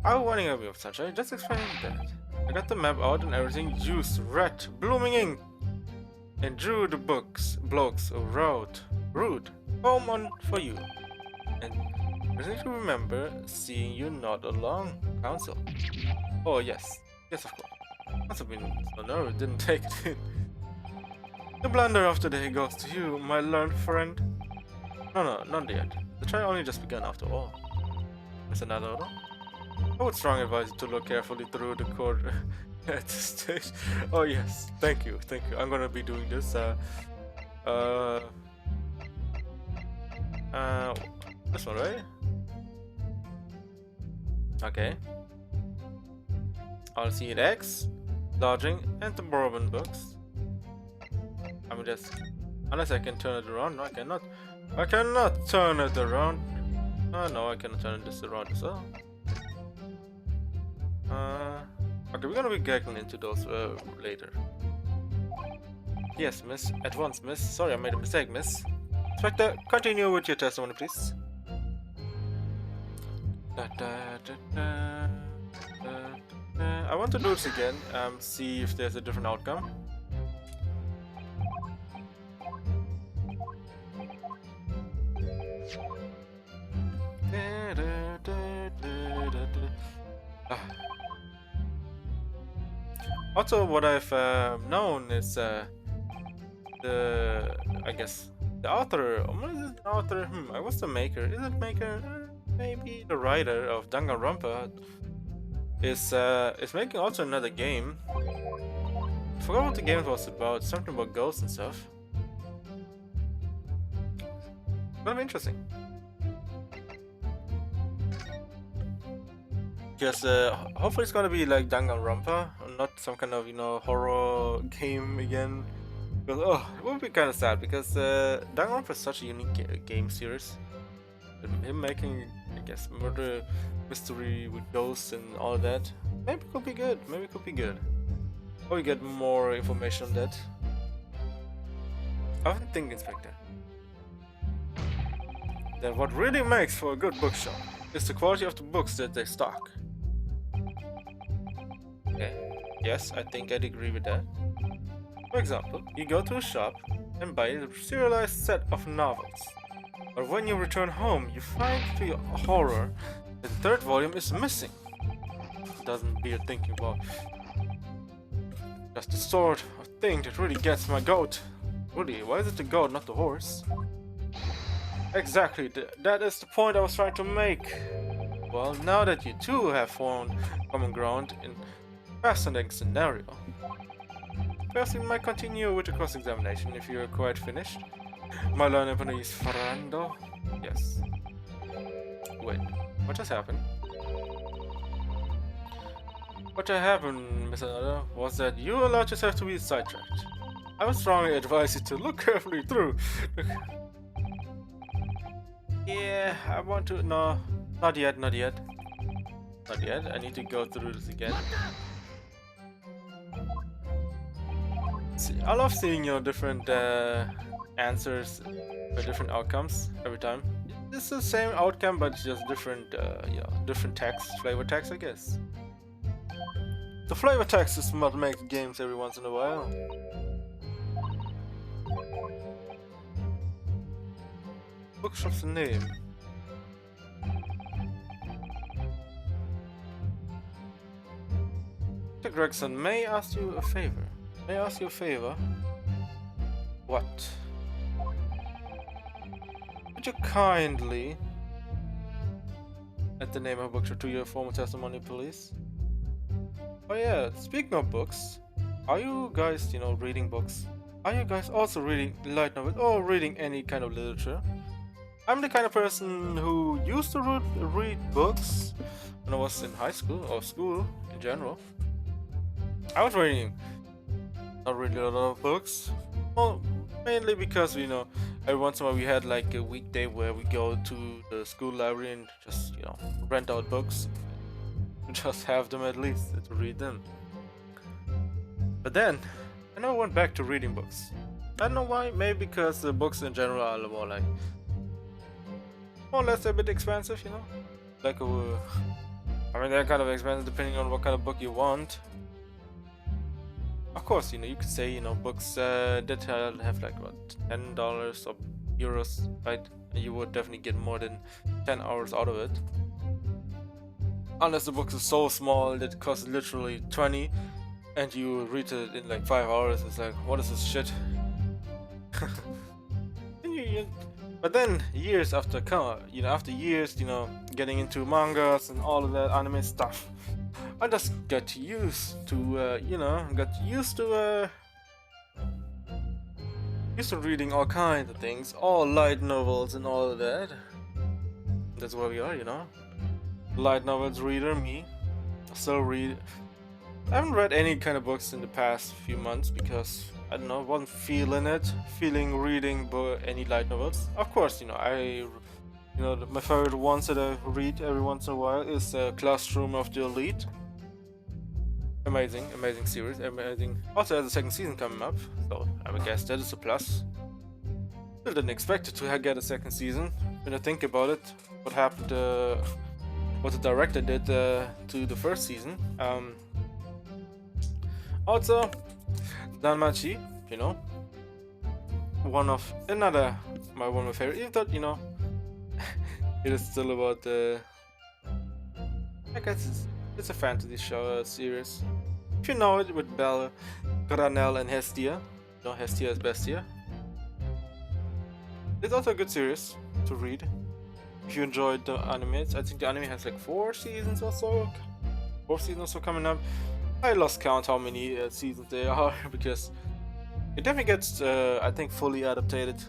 I'm winding up, Sunshine. Just explain that. I got the map out and everything, used red, blooming ink, and drew the blokes wrote, rude, home on for you. And I think you remember seeing you nod along, Council. Oh yes, yes of course. Must have been so nervous, didn't take it in. The blunder of the day goes to you, my learned friend. No, not yet. The trial only just begun after all. Mr. Naruto? I would strongly advise you to look carefully through the court at this stage. Oh yes, thank you. I'm gonna be doing this. This one, right? Okay. I'll see it X, lodging, and the Bourbon Books. I mean, just unless I can turn it around. No, I cannot. I cannot turn it around. No, I cannot turn this around as well. Okay, we're gonna be getting into those later. Yes, miss. At once, miss. Sorry, I made a mistake, miss. Inspector, continue with your testimony, please. I want to do this again, see if there's a different outcome. Also, what I've known is I guess the author. What is it? Author? What's the maker? Is it maker? Maybe the writer of Danganronpa is making also another game. I forgot what the game was about. Something about ghosts and stuff. Gonna be interesting. Because hopefully it's gonna be like Danganronpa, not some kind of horror game again. Because it would be kind of sad because Danganronpa is such a unique game series. Him making, I guess, murder mystery with ghosts and all that. Maybe it could be good. Maybe it could be good. Or we get more information on that. I often think, Inspector, that what really makes for a good bookshop is the quality of the books that they stock. Okay. Yes, I think I'd agree with that. For example, you go to a shop and buy a serialized set of novels. But when you return home, you find to your horror that the third volume is missing. Doesn't bear thinking about. That's the sort of thing that really gets my goat. Really, why is it the goat, not the horse? Exactly, that is the point I was trying to make. Well, now that you two have found common ground in a fascinating scenario, perhaps we might continue with the cross-examination if you're quite finished. My learning is Ferrando. Yes. Wait, what just happened? What happened, Mr. Nutter, was that you allowed yourself to be sidetracked. I would strongly advise you to look carefully through. Yeah, I want to. No, not yet, not yet. Not yet, I need to go through this again. See, I love seeing your different answers or different outcomes every time. It's the same outcome, but it's just different, different text, flavor text, I guess. The flavor text is what makes games every once in a while. Bookshop's name. Mr. Gregson, may I ask you a favor? May I ask you a favor? What? Would you kindly add the name of bookshop to your formal testimony, please? Oh yeah, speaking of books, are you guys, reading books? Are you guys also reading light novels or reading any kind of literature? I'm the kind of person who used to read books when I was in high school or school in general. I was reading not really a lot of books. Well, mainly because every once in a while we had like a weekday where we go to the school library and just rent out books. Just have them at least to read them. But then I never went back to reading books. I don't know why. Maybe because the books in general are more like more or less a bit expensive, like I mean, they're kind of expensive depending on what kind of book you want. Of course, you could say books that have like what $10 or euros, right? You would definitely get more than 10 hours out of it. Unless the book is so small that it costs literally 20 and you read it in like 5 hours, it's like, what is this shit? But then years after after years, getting into mangas and all of that anime stuff, I just got used to used to reading all kinds of things, all light novels and all of that. That's where we are, light novels reader, me. I still read. I haven't read any kind of books in the past few months because I don't know, wasn't feeling reading any light novels. Of course, my favorite ones that I read every once in a while is Classroom of the Elite. Amazing series, amazing. Also has a second season coming up, so I guess that is a plus. Still didn't expect it to get a second season. When I think about it, what happened, what the director did to the first season. Also, Danmachi, one of my favorite. Even though it is still about I guess it's a fantasy show series. If you know it, with Belle, Granel, and Hestia. Hestia is Bestia. It's also a good series to read. If you enjoyed the anime, I think the anime has like 4 seasons or so. 4 seasons or so coming up. I lost count how many seasons there are because it definitely gets, I think, fully adapted.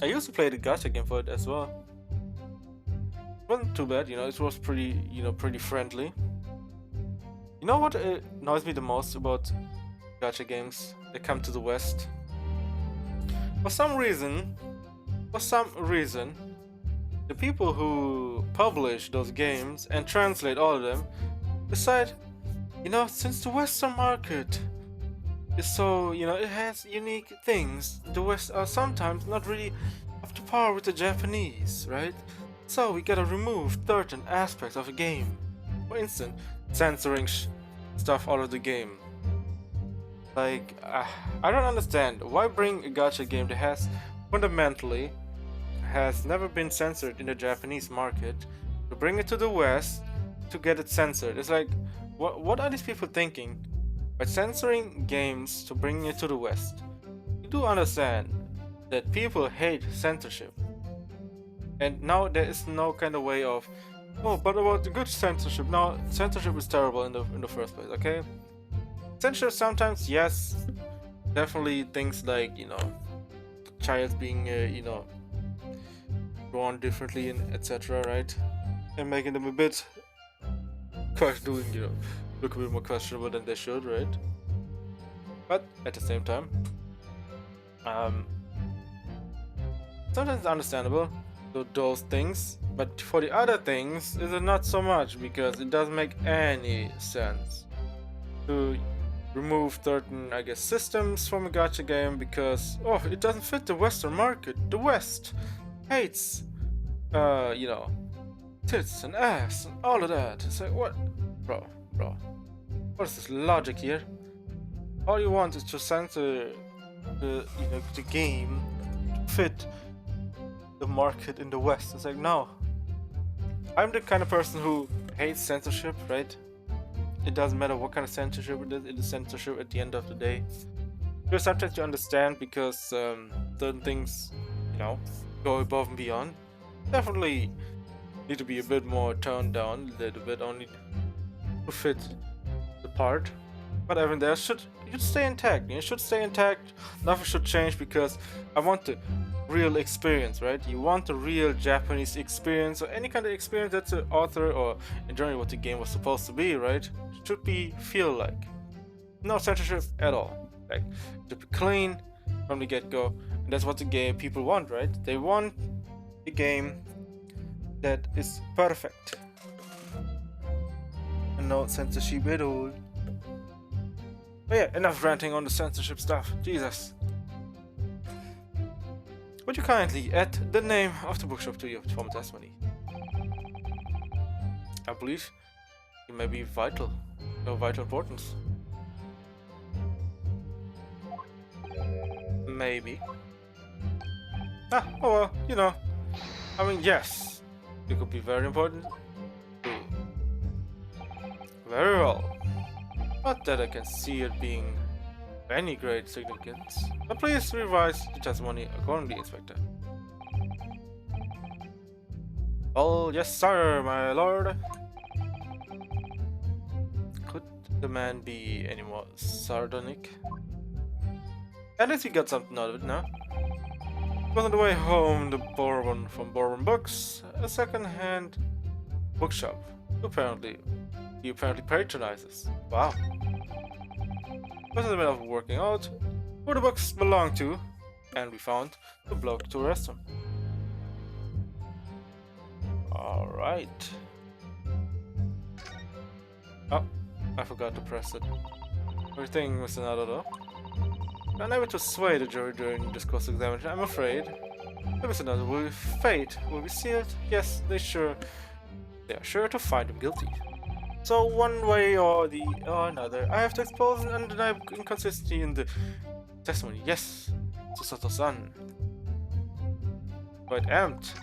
I used to play the gacha game for it as well. It wasn't too bad, it was pretty friendly. You know what annoys me the most about gacha games that come to the West? For some reason, the people who publish those games and translate all of them decide, since the Western market is so, it has unique things, the West are sometimes not really up to par with the Japanese, right? So we gotta remove certain aspects of a game. For instance, censoring stuff out of the game. Like, I don't understand. Why bring a gacha game that has fundamentally has never been censored in the Japanese market to bring it to the West to get it censored? It's like, what are these people thinking by censoring games to bring it to the West? You do understand that people hate censorship, and now there is no kind of way of, oh, but about the good censorship. No, censorship is terrible in the first place. Okay, censorship sometimes, yes, definitely things like, you know, child being drawn differently and etc. Right, and making them a bit doing, you know, look a bit more questionable than they should, right? But at the same time, um, sometimes it's understandable those things, but for the other things, is it not so much, because it doesn't make any sense to remove certain, I guess, systems from a gacha game because, oh, it doesn't fit the Western market. The West hates, you know, tits and ass and all of that. It's like, what, bro, what is this logic here? All you want is to censor the game to fit the market in the West. It's like, no. I'm the kind of person who hates censorship, right? It doesn't matter what kind of censorship it is censorship at the end of the day. Because sometimes you understand because certain things, you know, go above and beyond. Definitely need to be a bit more toned down, a little bit, only to fit the part. But even there should stay intact. You should stay intact. Nothing should change because I want the real experience, right? You want the real Japanese experience or any kind of experience that the author or enjoying what the game was supposed to be, right? Should be feel like. No censorship at all. Like, to be clean from the get-go, and that's what the game people want, right? They want a game that is perfect and no censorship at all. But yeah, enough ranting on the censorship stuff. Jesus. Would you kindly add the name of the bookshop to your form testimony? I believe it may be vital. No vital importance. Maybe. Oh well, you know. I mean, yes, it could be very important. Very well. Not that I can see it being of any great significance. But please revise the testimony accordingly, Inspector. Oh, yes, sir, my lord. Could the man be any more sardonic? At least he got something out of it now. But on the way home, from Bourbon Books, a second-hand bookshop. He apparently patronizes. Wow. Was in the middle of working out who the books belong to, and we found the bloke to arrest him. Alright. Oh, I forgot to press it. Everything was another though. Unable to sway the jury during this cross-examination, I'm afraid. There was another fate will be sealed. Yes, they are sure to find him guilty. So one way or another, I have to expose an undeniable inconsistency in the testimony. Yes, Susato-san. Quite amped.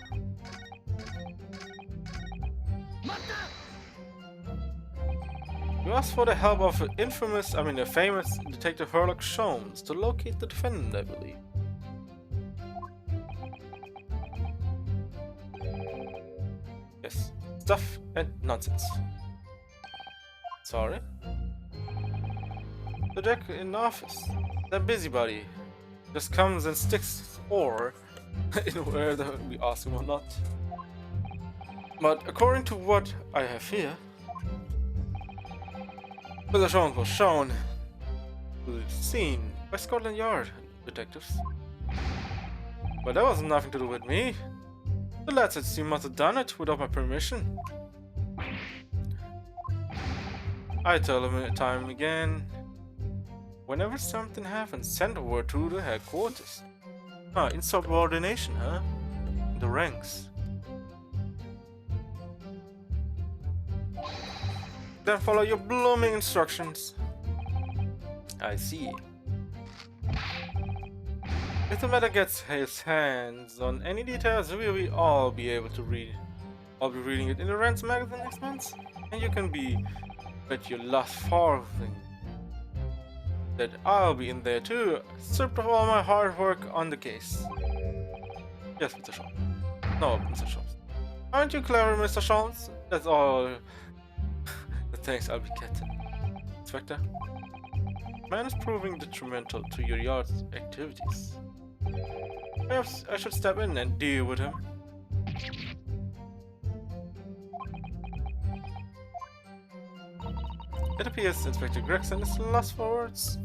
You asked for the help of the famous detective Sherlock Holmes to locate the defendant, I believe. Yes, stuff and nonsense. Sorry? The Jack in the office. That busybody just comes and sticks or in whether we ask him or not. But according to what I have here, Mr. Jones was shown to the scene by Scotland Yard detectives. But that was nothing to do with me. The lad said you must have done it without my permission. I tell him time and again, whenever something happens, send a word to the headquarters. Insubordination, huh? In the ranks. Then follow your blooming instructions. I see. If the meta gets his hands on any details, we will all be able to read. I'll be reading it in the Rants magazine next month, and you can bet your last farthing that I'll be in there too, stripped of all my hard work on the case. Yes, Mr. Shaw. No, Mr. Shaw. Aren't you clever, Mr. Shawns? That's all the thanks I'll be getting. Inspector, man is proving detrimental to your yard's activities. Perhaps I should step in and deal with him. It appears Inspector Gregson is lost for words.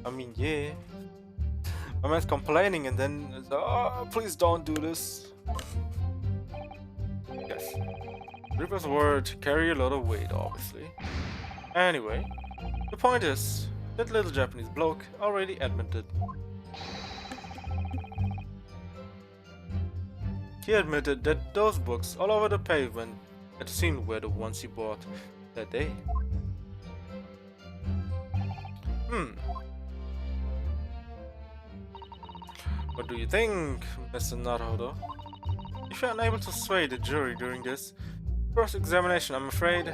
I mean, yeah. My man's complaining and then, oh, please don't do this. Yes. Reaper's word carry a lot of weight, obviously. Anyway, the point is, that little Japanese bloke already admitted. He admitted that those books all over the pavement at the scene were the ones he bought that day. What do you think, Mr. Naruto? If you're unable to sway the jury during this cross-examination, I'm afraid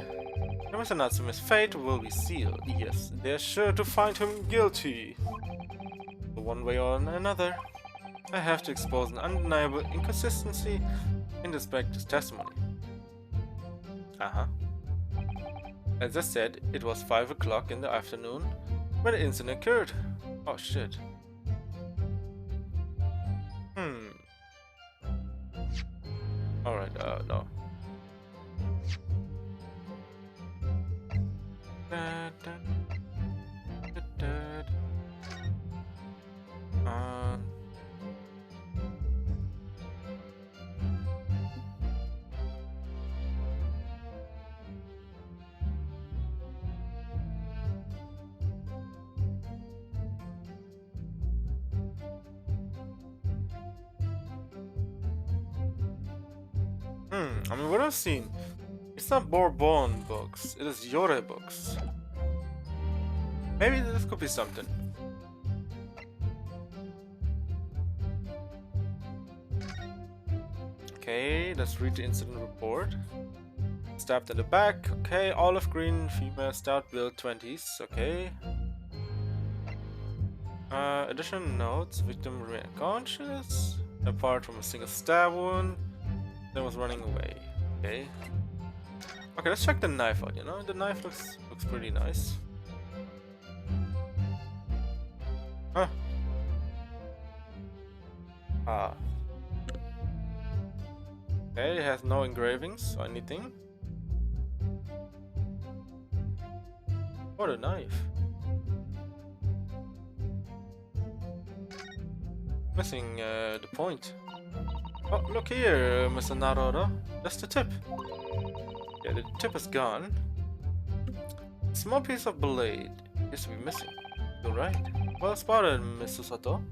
Mr. Natsume's fate will be sealed. Yes, they're sure to find him guilty. One way or another, I have to expose an undeniable inconsistency in the Spectre's testimony. As I said, it was 5 o'clock in the afternoon when the incident occurred. Oh shit. Alright, no. I mean, what I've seen, it's not Bourbon books, it is Yore books. Maybe this could be something. Okay, let's read the incident report. Stabbed in the back, okay, olive green, female, stout build, 20s, okay. Additional notes, victim remained unconscious, apart from a single stab wound. Then was running away. Okay. Okay, let's check the knife out, you know? The knife looks pretty nice. Huh. Okay, it has no engravings or anything. What a knife. Missing the point. Oh, look here, Mr. Naruto. That's the tip. Yeah, the tip is gone. A small piece of blade used to be missing. You're right. Well spotted, Mr. Sato.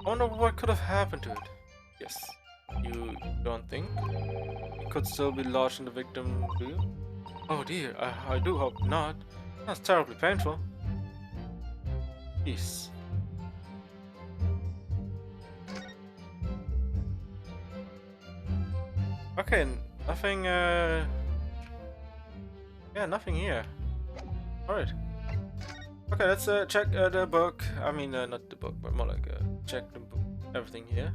I wonder what could have happened to it. Yes. You don't think it could still be lodged in the victim, do you? Oh dear, I do hope not. That's terribly painful. Peace. Okay, nothing, yeah, nothing here. Alright. Okay, let's check the book. I mean, not the book, but more like check the book, everything here.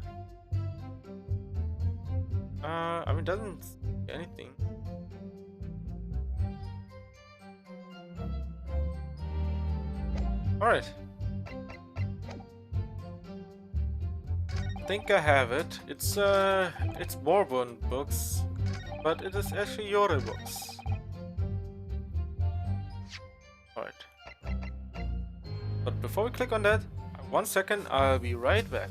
I mean, doesn't say anything. Alright. I think I have it. It's Bourbon books, but it is actually Yore books. Alright. But before we click on that, 1 second, I'll be right back.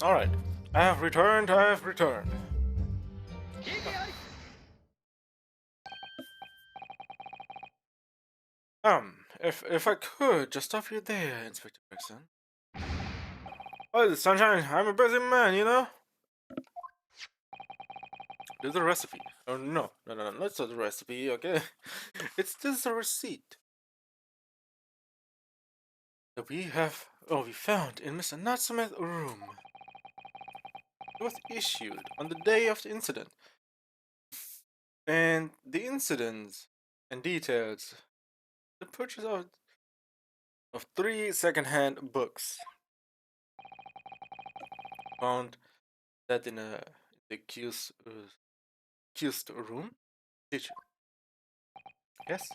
Alright. I have returned, I have returned. If I could just stop you there, Inspector Gregson. Oh, Sunshine, I'm a busy man, you know? There's a recipe. Oh, no, that's not the recipe, okay? This is a receipt that we found in Mr. Natsume's room. It was issued on the day of the incident. And the incidents and details, the purchase of 3 second-hand books. Found that in the accused room. Did you? Yes.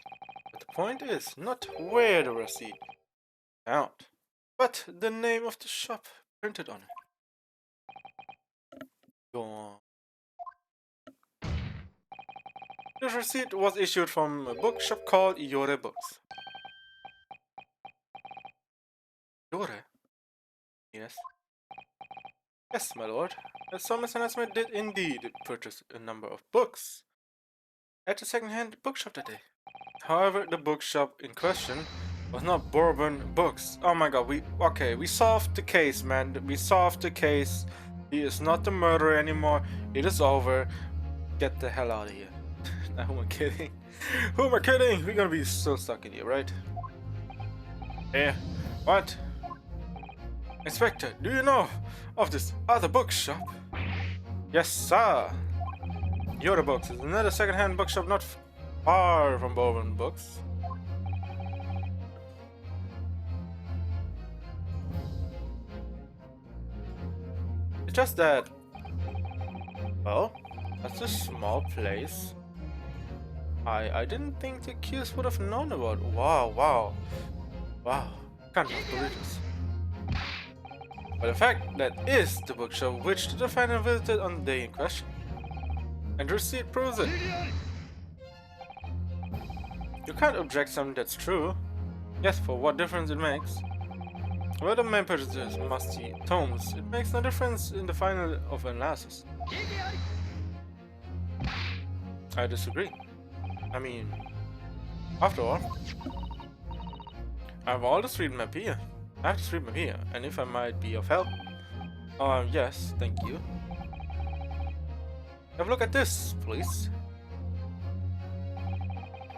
But the point is not where the receipt found, but the name of the shop printed on it. Go on. This receipt was issued from a bookshop called Yore Books. Yore? Yes. Yes, my lord. So Mr. Nesmith did indeed purchase a number of books at a second-hand bookshop that day. However, the bookshop in question was not Bourbon Books. Oh my god, we solved the case, man. We solved the case. He is not the murderer anymore. It is over. Get the hell out of here. Nah, who am I kidding? Who am I kidding? We're gonna be so stuck in here, right? Yeah. What? Inspector, do you know of this other bookshop? Yes, sir. Yoda Books is another second-hand bookshop not far from Bourbon Books. It's just that, well, that's a small place. I didn't think the accused would have known about. Wow. Can't believe this. But in fact, that is the bookshop which the defendant visited on the day in question. And the receipt proves it. You can't object something that's true. Yes, for what difference it makes. Whether man purchases musty tomes, it makes no difference in the final of analysis. I disagree. I mean, after all, I have all the street map here. I have the street map here, and if I might be of help, yes, thank you. Have a look at this, please.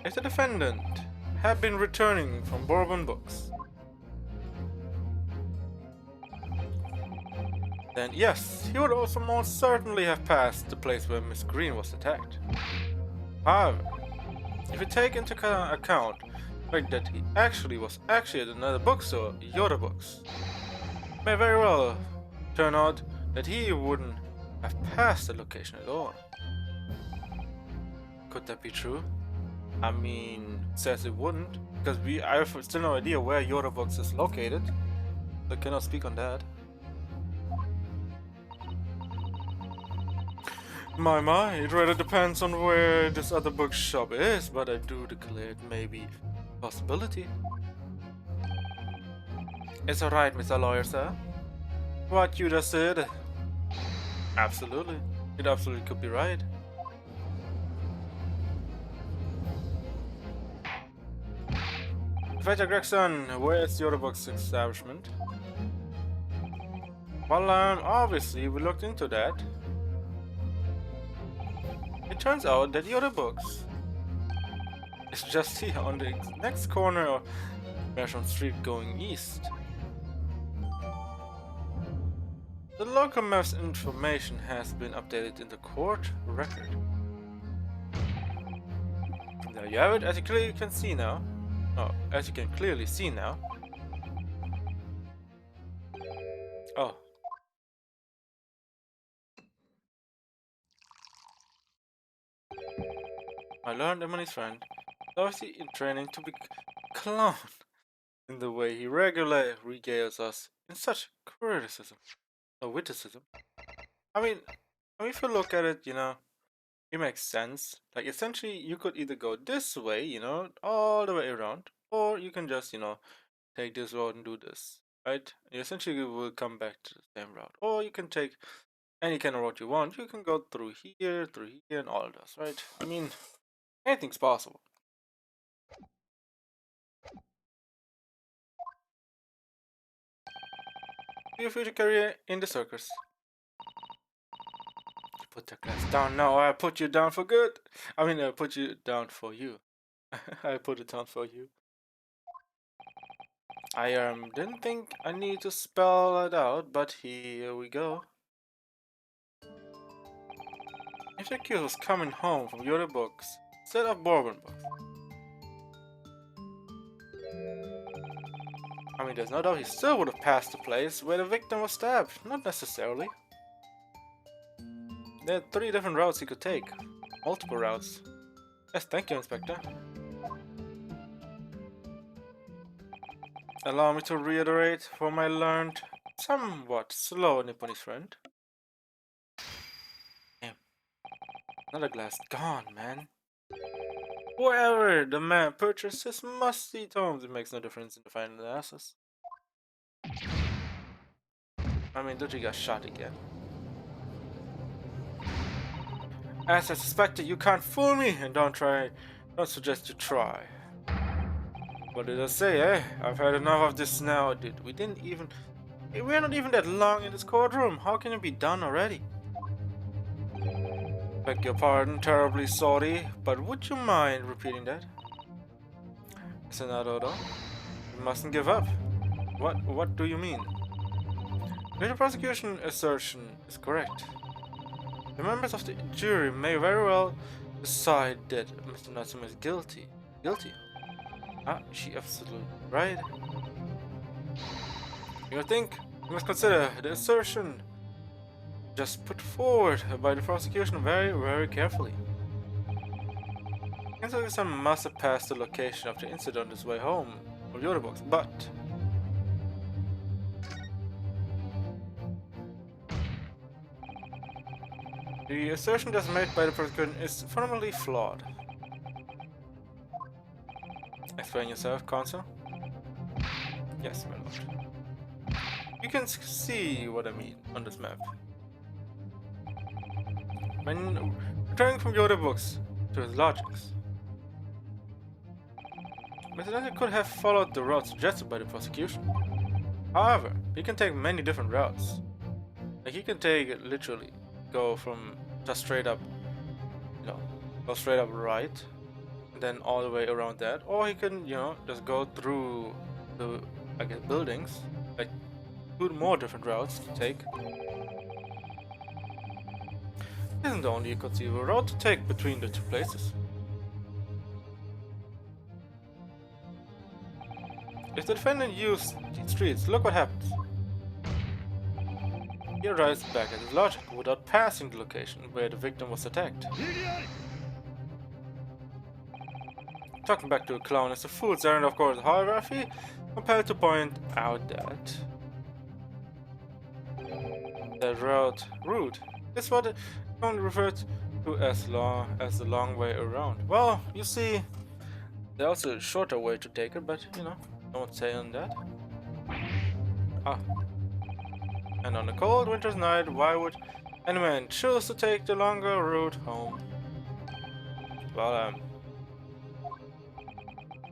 If the defendant had been returning from Bourbon Books, then yes, he would also most certainly have passed the place where Miss Green was attacked. However, if you take into account the fact that he was actually at another bookstore, Yoda Books, it may very well turn out that he wouldn't have passed the location at all. Could that be true? I mean, it says it wouldn't, because I have still no idea where Yoda Books is located. I cannot speak on that. My, it rather depends on where this other bookshop is, but I do declare it may be a possibility. It's alright, Mr. Lawyer, sir. What you just said. Absolutely. It absolutely could be right. Inspector Gregson, where is the other book's establishment? Well, obviously we looked into that. It turns out that the other books is just here on the next corner of Mershon Street going east. The local map's information has been updated in the court record. There you have it, as you clearly can see now. Oh, as you can clearly see now. Oh. I learned Emily's friend is obviously in training to be clown in the way he regularly regales us in such criticism or witticism. I mean, if you look at it, it makes sense. Like, essentially, you could either go this way, all the way around, or you can just, take this road and do this. right? You essentially will come back to the same route. Or you can take any kind of route you want. You can go through here, and all of this, right? I mean, anything's possible. Your future career in the circus. You put the glass down now. I put you down for good. I mean, I put you down for you. I put it down for you. I didn't think I need to spell it out, but here we go. If the kid was coming home from your books instead of bourbon books, I mean, there's no doubt he still would have passed the place where the victim was stabbed. Not necessarily. There are 3 different routes he could take. Multiple routes. Yes, thank you, Inspector. Allow me to reiterate from my learned, somewhat slow Nipponese friend. Damn. Another glass gone, man. Whoever the man purchased his musty tomes, it makes no difference in the final analysis. I mean, Duchy got shot again. As I suspected, you can't fool me, and don't suggest you try. What did I say, eh? I've had enough of this now, dude. We're not even that long in this courtroom. How can it be done already? Beg your pardon, terribly sorry, but would you mind repeating that? Senator, you mustn't give up. What do you mean? The prosecution assertion is correct. The members of the jury may very well decide that Mr. Natsume is guilty. Guilty? Ah, she absolutely right. You think you must consider the assertion just put forward by the prosecution very, very carefully. Inspector must have passed the location of the incident on his way home from the other box, but the assertion that's made by the prosecution is fundamentally flawed. Explain yourself, Counsel. Yes, my lord. You can see what I mean on this map. When returning from the other books to his lodgings, Mr. Dante could have followed the route suggested by the prosecution. However, he can take many different routes. Like he can take literally go from just straight up, go straight up right, and then all the way around that, or he can, just go through the, buildings, like 2 more different routes to take. Isn't only a conceivable route to take between the 2 places. If the defendant used these streets, look what happens. He arrives back at his lodging without passing the location where the victim was attacked. Talking back to a clown is a fool's errand, of course. However, I feel compelled to point out that the route is what it only referred to as the long way around. Well, you see, there's also a shorter way to take it, but don't say on that. Ah. And on a cold winter's night, why would any man choose to take the longer route home? Well,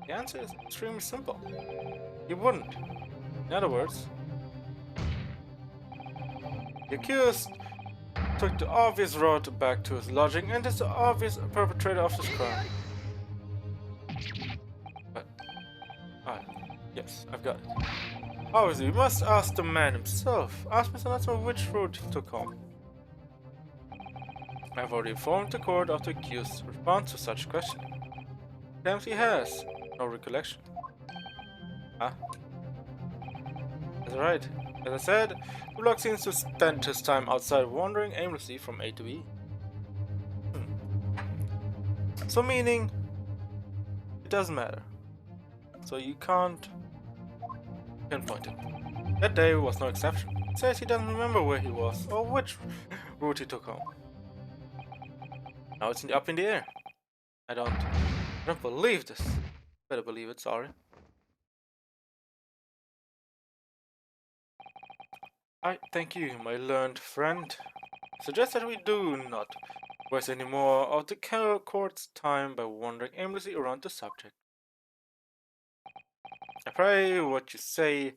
the answer is extremely simple. He wouldn't. In other words, the accused took the obvious route back to his lodging and is the obvious perpetrator of this crime. But, yes, I've got it. Obviously, we must ask the man himself. Ask Mr. Natsume which route he took home. I've already informed the court of the accused's response to such questioning. Claims he has no recollection. Ah. That's right. As I said, the bloke seems to spend his time outside wandering aimlessly from A to B. So meaning, it doesn't matter. So you can't pinpoint it. That day was no exception. He says he doesn't remember where he was or which route he took home. Now it's up in the air. I don't believe this. Better believe it, sorry. I thank you, my learned friend. Suggest that we do not waste any more of the court's time by wandering aimlessly around the subject. I pray what you say,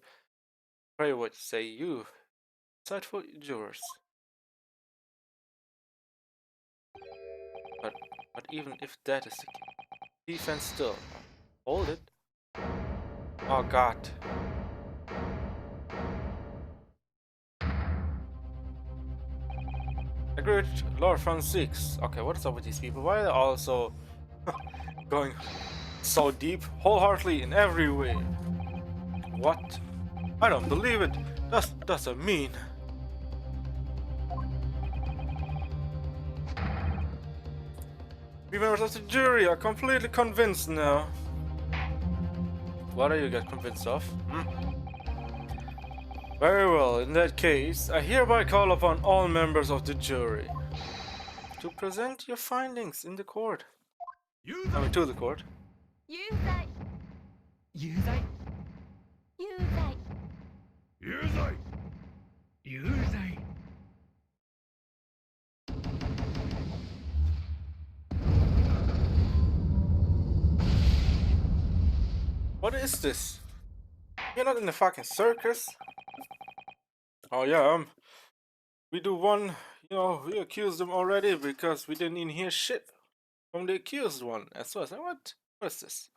you insightful jurors. But but even if that is the case, defense still. Hold it. Oh god. Agreed, Lord from 6. Okay, what is up with these people? Why are they also going so deep, wholeheartedly in every way? What? I don't believe it. That's doesn't mean. We members of the jury are completely convinced now. What are you get convinced of? Very well, in that case, I hereby call upon all members of the jury to present your findings in the court. I mean, to the court. 有罪有罪有罪有罪有罪 What is this? You're not in the fucking circus. Oh yeah, we do one, we accused them already because we didn't even hear shit from the accused one. And so I said, what? What is this?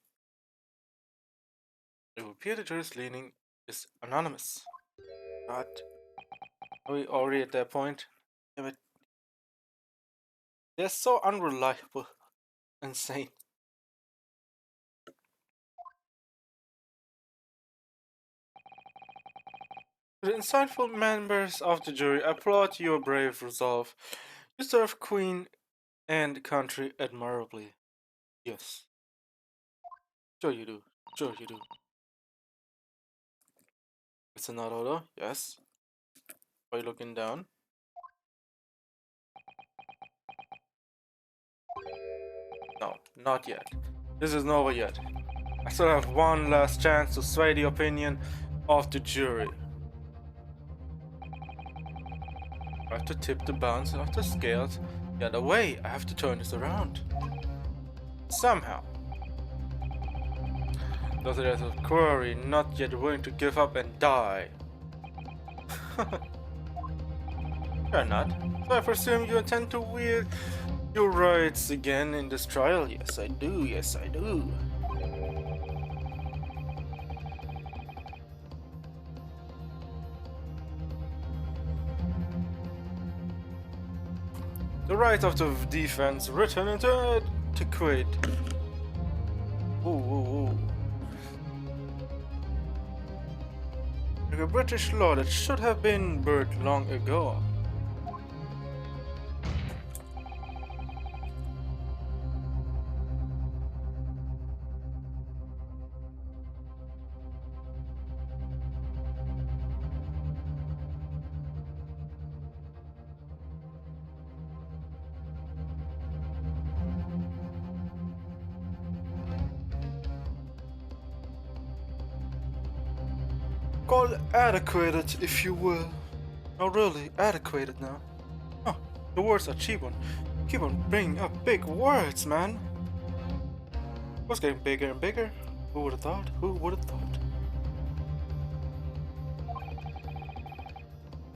It would appear the jury's leaning is anonymous. But are we already at that point? Damn it. They're so unreliable. Insane. The insightful members of the jury applaud your brave resolve. You serve Queen and country admirably. Yes. Sure you do. Sure you do. It's an order, yes. Are you looking down? No, not yet. This isn't over yet. I still have one last chance to sway the opinion of the jury. I have to tip the balance of the scales the other way. I have to turn this around. Somehow. Those are the query not yet willing to give up and die. You're not. So I presume you intend to wield your rights again in this trial? Yes, I do. Yes, I do. The right of the defense written into antiquate. Ooh, ooh, ooh. Like a British law that should have been birthed long ago. Call it adequated, if you will. Oh, really, adequated now. Huh, the words are cheap one. Keep on bringing up big words, man. What's getting bigger and bigger? Who would have thought? Who would have thought?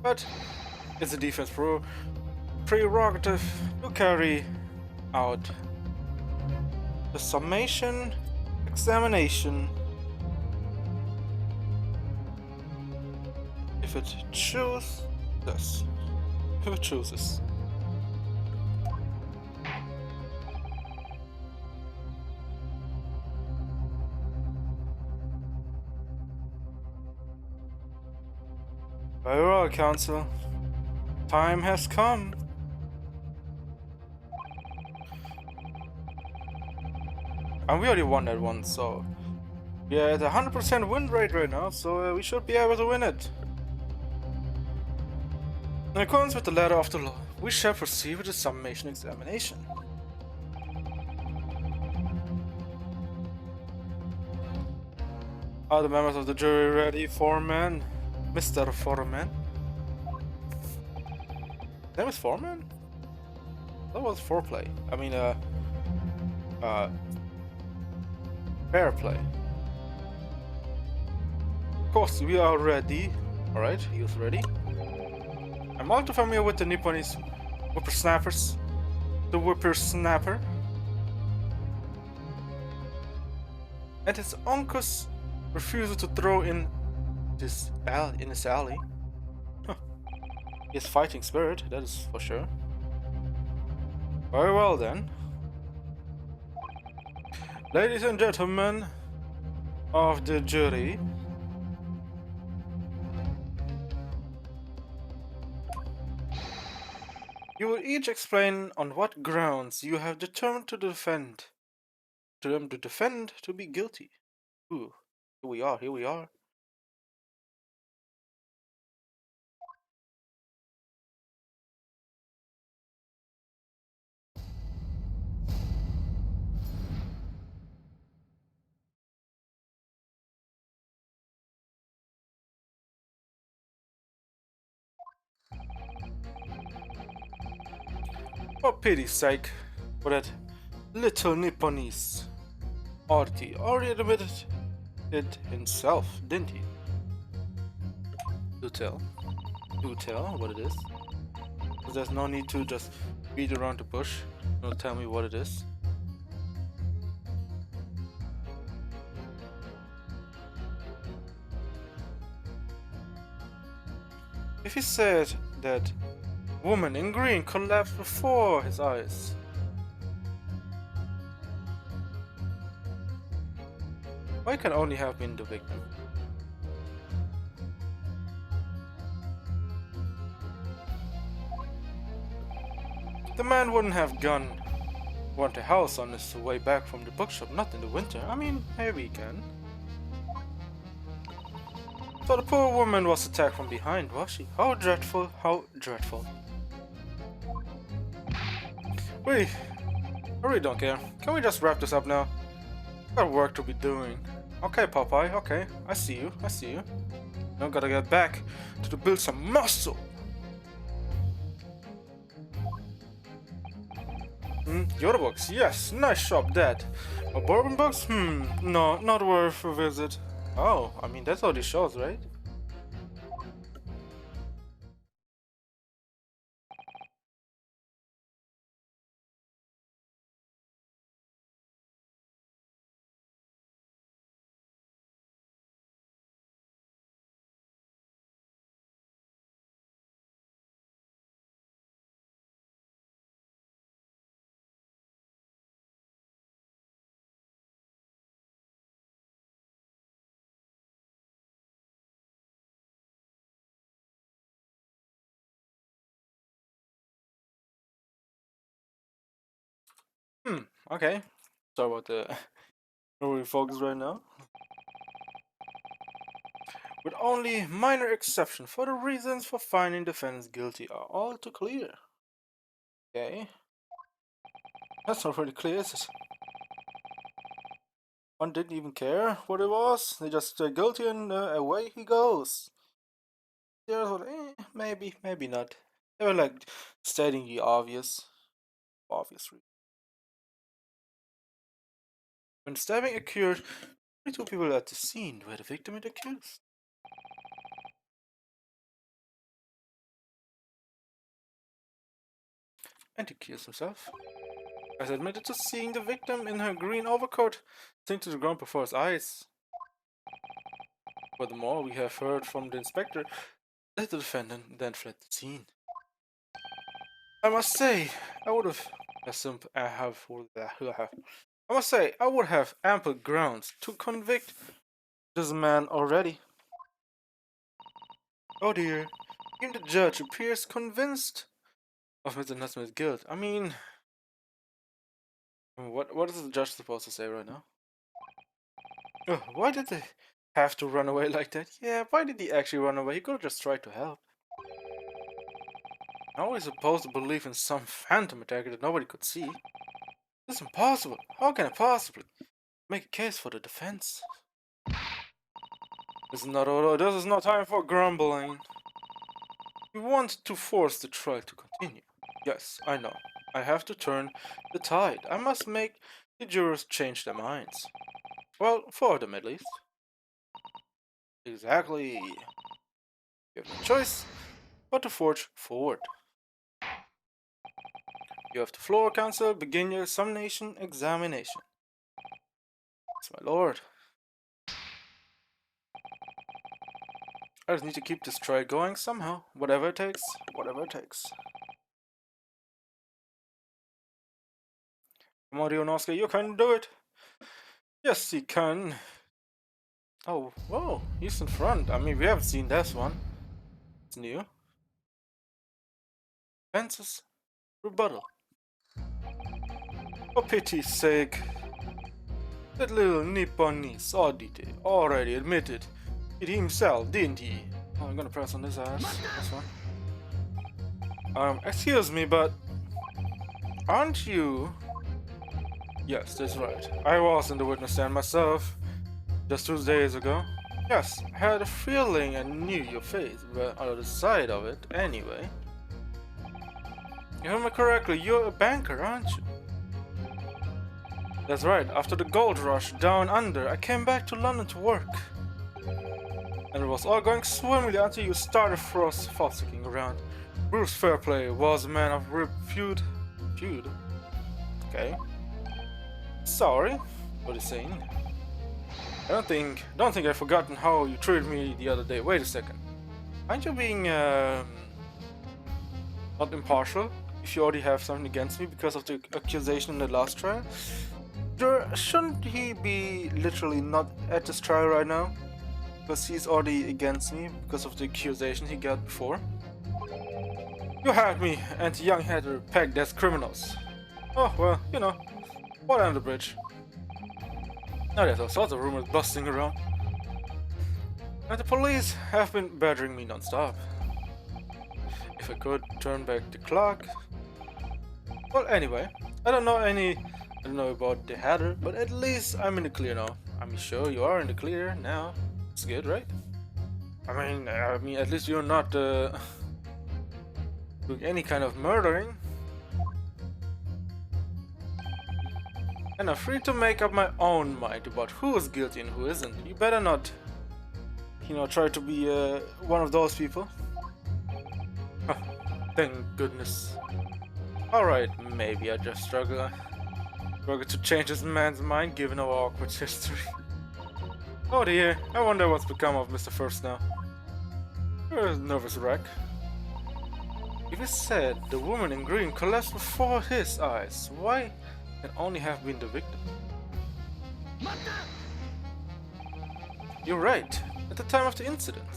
But it's a defense prerogative to carry out the summation examination if it chooses. If it chooses. Very well, Council. Time has come. And we already won that one, so we are at 100% win rate right now, so we should be able to win it. In accordance with the letter of the law, we shall proceed with the summation examination. Are the members of the jury ready, Foreman? Mr. Foreman? Name is Foreman? That was foreplay. I mean, fair play. Of course, we are ready. Alright, he was ready. I'm all too familiar with the Nipponese whippersnappers. The whippersnapper. And his uncle's refusal to throw in this alley. Huh. He has fighting spirit, that is for sure. Very well then. Ladies and gentlemen of the jury, you will each explain on what grounds you have determined to defend to be guilty. Ooh, here we are. For pity's sake, for that little Nipponese. Artie already admitted it himself, didn't he? Do tell. Do tell what it is. There's no need to just beat around the bush. Don't tell me what it is. If he said that woman in green collapsed before his eyes, why can only have been the victim? The man wouldn't have want a house on his way back from the bookshop, not in the winter. I mean, maybe he can. So the poor woman was attacked from behind, was she? How dreadful, how dreadful. I really don't care. Can we just wrap this up now? Got work to be doing. Okay, Popeye, okay. I see you. Now gotta get back to build some muscle. Yoda books, yes, nice shop, Dad. A bourbon books? No, not worth a visit. Oh, I mean, that's all these shows, right? Okay. Sorry about the refocus right now. With only minor exception for the reasons for finding defendants guilty are all too clear. Okay. That's not really clear, is it? One didn't even care what it was. They just guilty and away he goes. The others were maybe, maybe not. They were like stating the obvious. Obvious reason. When stabbing occurred, only two people at the scene were the victim and the accused. And the accused himself has admitted to seeing the victim in her green overcoat sink to the ground before his eyes. Furthermore, we have heard from the inspector that the defendant then fled the scene. I must say, I would have ample grounds to convict this man already. Oh dear, even the judge appears convinced of Mr. Nutsmith's guilt. I mean, what is the judge supposed to say right now? Why did they have to run away like that? Yeah, why did he actually run away? He could have just tried to help. How is he supposed to believe in some phantom attacker that nobody could see? This is impossible. How can I possibly make a case for the defense? This is no time for grumbling. We want to force the trial to continue. Continue. Yes, I know. I have to turn the tide. I must make the jurors change their minds. Well, for them at least. Exactly. You have no choice but to forge forward. You have the floor council begin your examination. Yes, my lord. I just need to keep this trial going somehow. Whatever it takes. Whatever it takes. Come on, Rionosuke, you can do it. Yes, he can. Oh, whoa, he's in front. I mean, we haven't seen this one. It's new. Fences rebuttal. For pity's sake. That little Nipponese oddity already admitted it himself, didn't he? Oh, I'm gonna press on this ass. This one. Excuse me, but aren't you? Yes, that's right. I was in the witness stand myself just 2 days ago. Yes, I had a feeling I knew your face, but on the side of it, anyway. If I remember correctly, you're a banker, aren't you? That's right, after the gold rush down under, I came back to London to work. And it was all going swimmingly until you started fossicking around. Bruce Fairplay was a man of repute. Feud? Okay. Sorry, what are you saying? I don't think I've forgotten how you treated me the other day. Wait a second. Aren't you being, not impartial? If you already have something against me because of the accusation in the last trial? Shouldn't he be literally not at this trial right now? Because he's already against me because of the accusation he got before? You had me and the young hatter pegged as criminals. Oh, well, you know, water under the bridge. Now there's all sorts of rumors busting around. And the police have been badgering me non-stop. If I could turn back the clock. Well, anyway, I don't know about the hatter, but at least I'm in the clear now. I'm sure you are in the clear now. It's good, right? I mean, at least you're not doing any kind of murdering. And I'm free to make up my own mind about who is guilty and who isn't. You better not, try to be one of those people. Huh, thank goodness. Alright, maybe I just struggle to change this man's mind given our awkward history. Oh dear, I wonder what's become of Mr. First now. You're a nervous wreck. If he said the woman in green collapsed before his eyes, why can only have been the victim? You're right, at the time of the incident.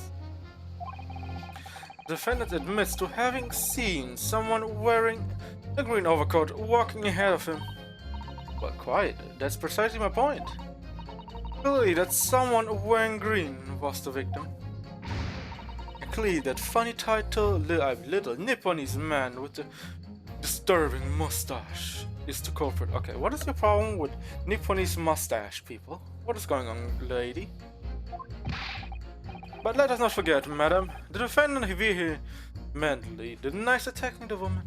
The defendant admits to having seen someone wearing a green overcoat walking ahead of him. Well, quite, that's precisely my point. Clearly that someone wearing green was the victim. And clearly that funny title, little Nipponese man with the disturbing mustache is the culprit. Okay, what is your problem with Nipponese mustache, people? What is going on, lady? But let us not forget, madam, the defendant vehemently denies attacking the woman.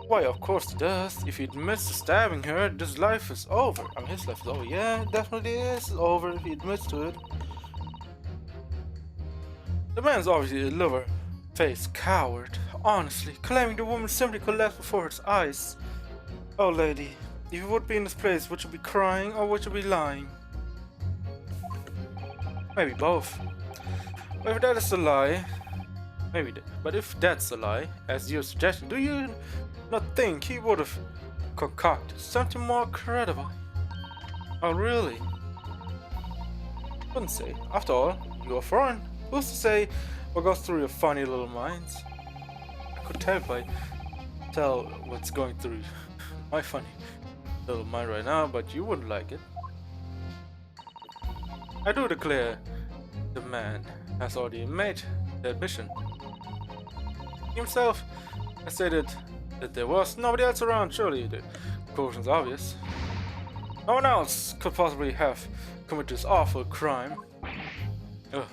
Why, of course he does. If he admits to stabbing her, his life is over. I mean, his life is over. Yeah, it definitely is over if he admits to it. The man's obviously a liver-faced coward, honestly, claiming the woman simply collapsed before his eyes. Oh, lady, if you would be in this place, would you be crying or would you be lying? Maybe both. But if that is a lie, but if that's a lie, as you're suggesting, do you not think he would have concocted something more credible? Oh, really? Wouldn't say. After all, you're foreign. Who's to say what goes through your funny little minds? I could tell what's going through my funny little mind right now, but you wouldn't like it. I do declare the man has already made the admission. Himself has stated that there was nobody else around. Surely the conclusion's obvious. No one else could possibly have committed this awful crime. Ugh.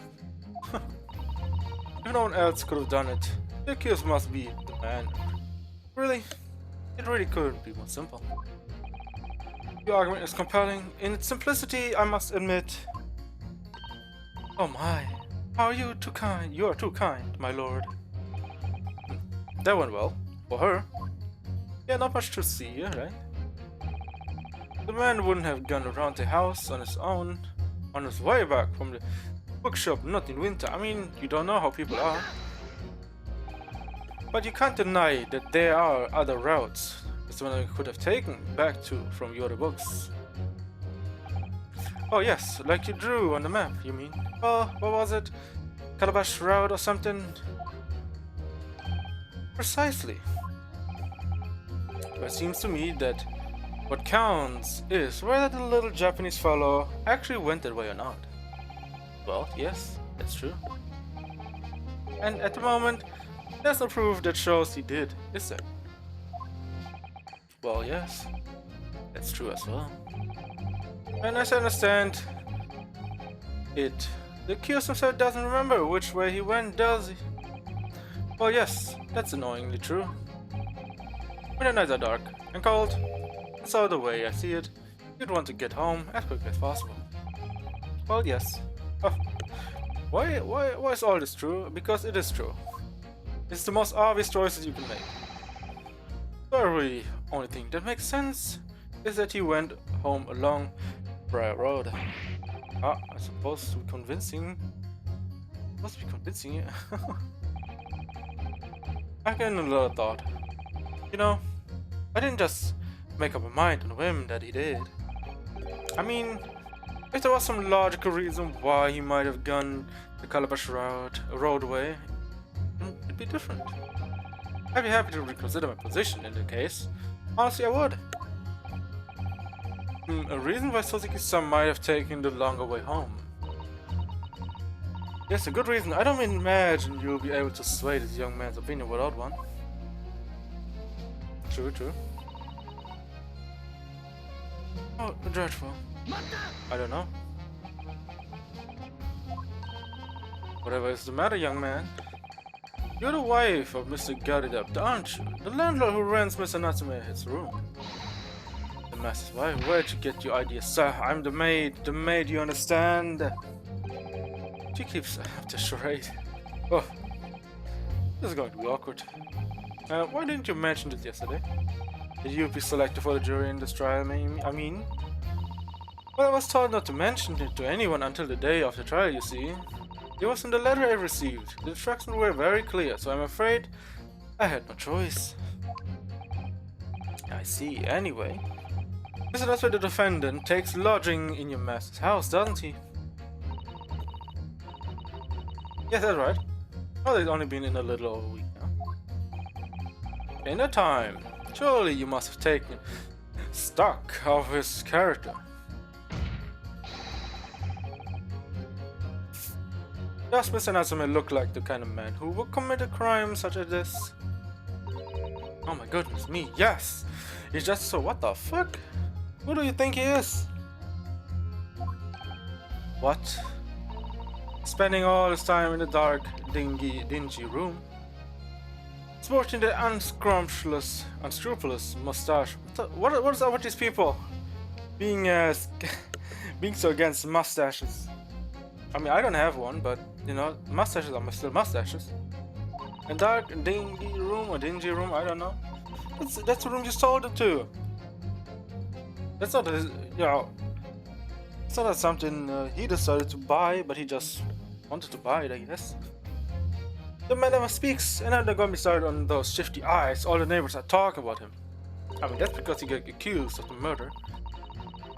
If no one else could have done it, The accused must be the man. Really? It really couldn't be more simple. The argument is compelling. In its simplicity, I must admit. Oh my. How are you too kind? You are too kind, my lord. That went well. For her. Yeah, not much to see here, right? The man wouldn't have gone around the house on his own, on his way back from the bookshop, not in winter. I mean, you don't know how people are. But you can't deny that there are other routes this one could have taken back to from your books. Oh yes, like you drew on the map, you mean? Oh, what was it? Calabash Route or something? Precisely. But it seems to me that what counts is whether the little Japanese fellow actually went that way or not. Well, yes, that's true. And at the moment, there's no proof that shows he did, is there? Well, yes, that's true as well. And as I understand it, the accused himself doesn't remember which way he went, does he? Well, yes, that's annoyingly true. When the nights are dark and cold, and so the way I see it, you'd want to get home as quickly as possible. Well, yes. Oh. Why is all this true? Because it is true. It's the most obvious choices you can make. The really only thing that makes sense is that he went home along Briar Road. Ah, I suppose to be convincing. Must be convincing, yeah. I got another thought. You know, I didn't just make up my mind on a whim that he did. I mean, if there was some logical reason why he might have gone the Calabash roadway, it'd be different. I'd be happy to reconsider my position in the case. Honestly, I would. A reason why Suzuki-san might have taken the longer way home. Yes, a good reason. I don't imagine you'll be able to sway this young man's opinion without one. True, true. Oh, dreadful. I don't know. Whatever is the matter, young man? You're the wife of Mr. Garidapt, aren't you? The landlord who rents Mr. Natsume his room. The master's wife? Where'd you get your ideas, sir? I'm the maid, you understand? She keeps up the charade. Oh, this is going to be awkward. Why didn't you mention this yesterday? Did you be selected for the jury in this trial, I mean? Well, I was told not to mention it to anyone until the day of the trial, you see. It was in the letter I received. The instructions were very clear, so I'm afraid I had no choice. I see. Anyway, so that's why the defendant takes lodging in your master's house, doesn't he? Yes, that's right. Well, they've only been in a little over a week now. In that time, surely you must have taken stock of his character. Does Mr. Natsume look like the kind of man who would commit a crime such as this? Oh my goodness me, yes! He's just so what the fuck? Who do you think he is? What? Spending all his time in the dark, dingy room? Sporting the unscrupulous mustache. What is up with these people? Being so against mustaches. I mean, I don't have one, but you know, mustaches are still mustaches. A dark, dingy room, I don't know. That's the room you sold it to. That's not, it's not something he decided to buy, but he just wanted to buy it, I guess. The man never speaks, and now they're gonna be started on those shifty eyes. All the neighbors are talking about him. I mean, that's because he got accused of the murder.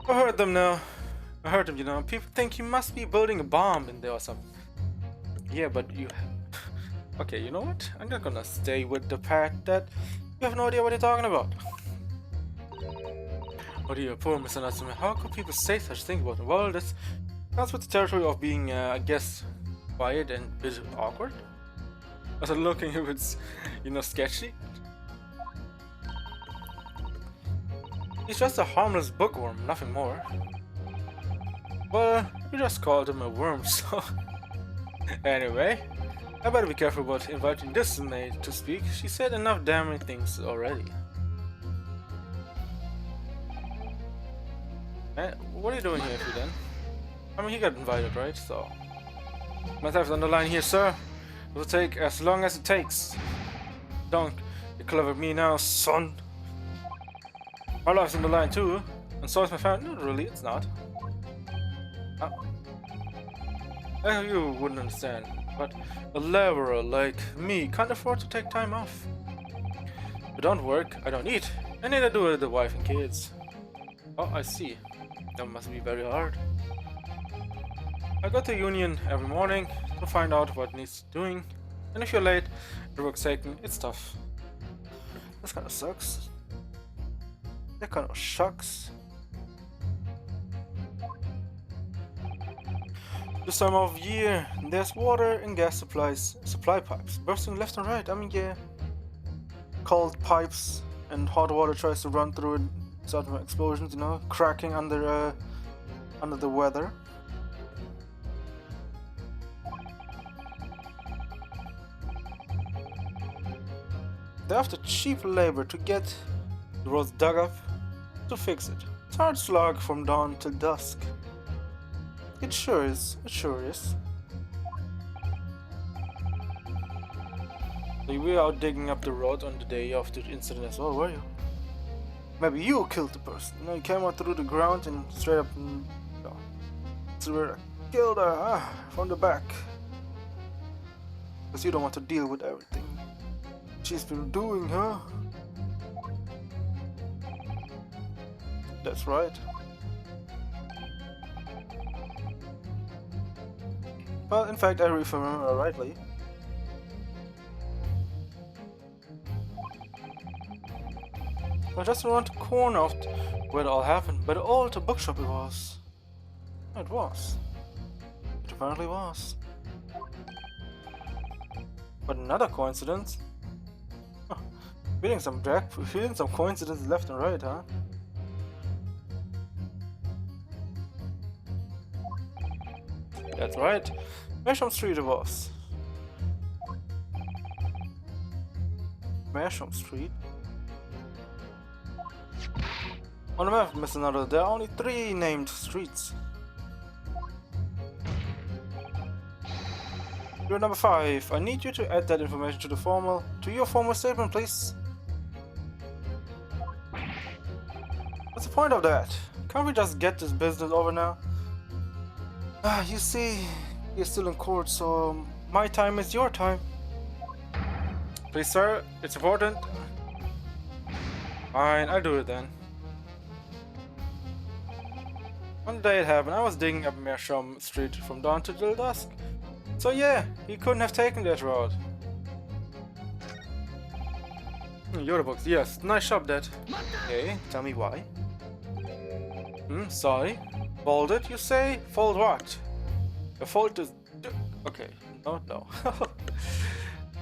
I heard them now. I heard him, you know. People think he must be building a bomb in there or something. Yeah, but you... Okay, you know what? I'm not gonna stay with the fact that you have no idea what you're talking about. Oh dear, poor Mr. Natsume. How could people say such things about him? Well, this comes with the territory of being, I guess, quiet and a bit awkward. Also looking if it's, you know, sketchy. He's just a harmless bookworm, nothing more. Well, we just called him a worm, so... Anyway, I better be careful about inviting this maid to speak. She said enough damning things already. What are you doing here, if you then? I mean, he got invited, right? So. Must have it on the line here, sir. It will take as long as it takes. Don't get clever with me now, son. My life's on the line too. And so is my family. No, really, it's not. You wouldn't understand. But a laborer like me can't afford to take time off. If I don't work, I don't eat. And neither do the wife and kids. Oh, I see. That must be very hard. I go to union every morning to find out what needs doing. And if you're late, the work's taken, it's tough. This kinda sucks. That kinda sucks. This time of year, there's water and gas supply pipes bursting left and right. I mean, yeah, cold pipes and hot water tries to run through it, sort of explosions, you know, cracking under the weather. They have the cheap labor to get the roads dug up to fix it. It's hard slog from dawn till dusk. It sure is. It sure is. So you were out digging up the road on the day of the incident as well, were you? Maybe you killed the person. You know, you came out through the ground and straight up and killed her from the back. Because you don't want to deal with everything she's been doing, huh? That's right. Well, in fact, if I remember rightly, I just around the corner of where it all happened, but the old bookshop it was. It was. It apparently was. But another coincidence. Huh. Feeling some coincidences left and right, huh? That's right. Masham Street it was. Masham Street. On the map, Mr. Nutter, there are only 3 named streets. You're number 5. I need you to add that information to your formal statement, please. What's the point of that? Can't we just get this business over now? You see, you're still in court, so my time is your time. Please, sir, it's important. Fine, I'll do it then. On the day it happened, I was digging up Meerschaum Street from dawn till dusk. So yeah, he couldn't have taken that road. Your books, yes, nice shop that. Okay, tell me why. Sorry. Folded, you say? Fold what? A fold is... Okay, no.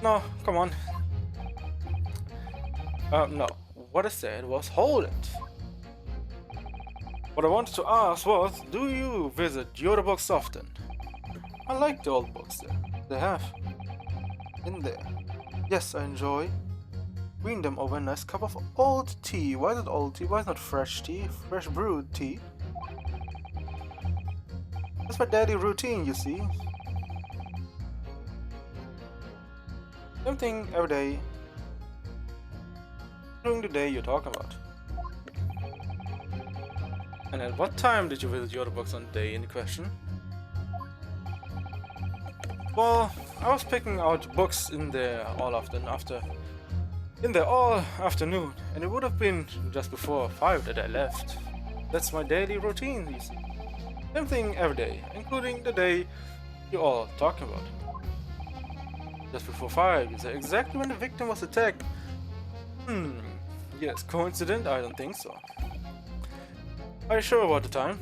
No, come on. No. What I said was hold it. What I wanted to ask was, do you visit your books often? I like the old books there. They have. In there. Yes, I enjoy reading them over a nice cup of old tea. Why is it old tea? Why is it not fresh tea? Fresh brewed tea? That's my daily routine, you see. Same thing every day. During the day you're talking about. And at what time did you visit your books on the day in question? Well, I was picking out books in there all afternoon, and it would have been just before 5 that I left. That's my daily routine, you see. Same thing every day, including the day you're all talking about. Just before 5, you say exactly when the victim was attacked. Yes, coincident? I don't think so. Are you sure about the time?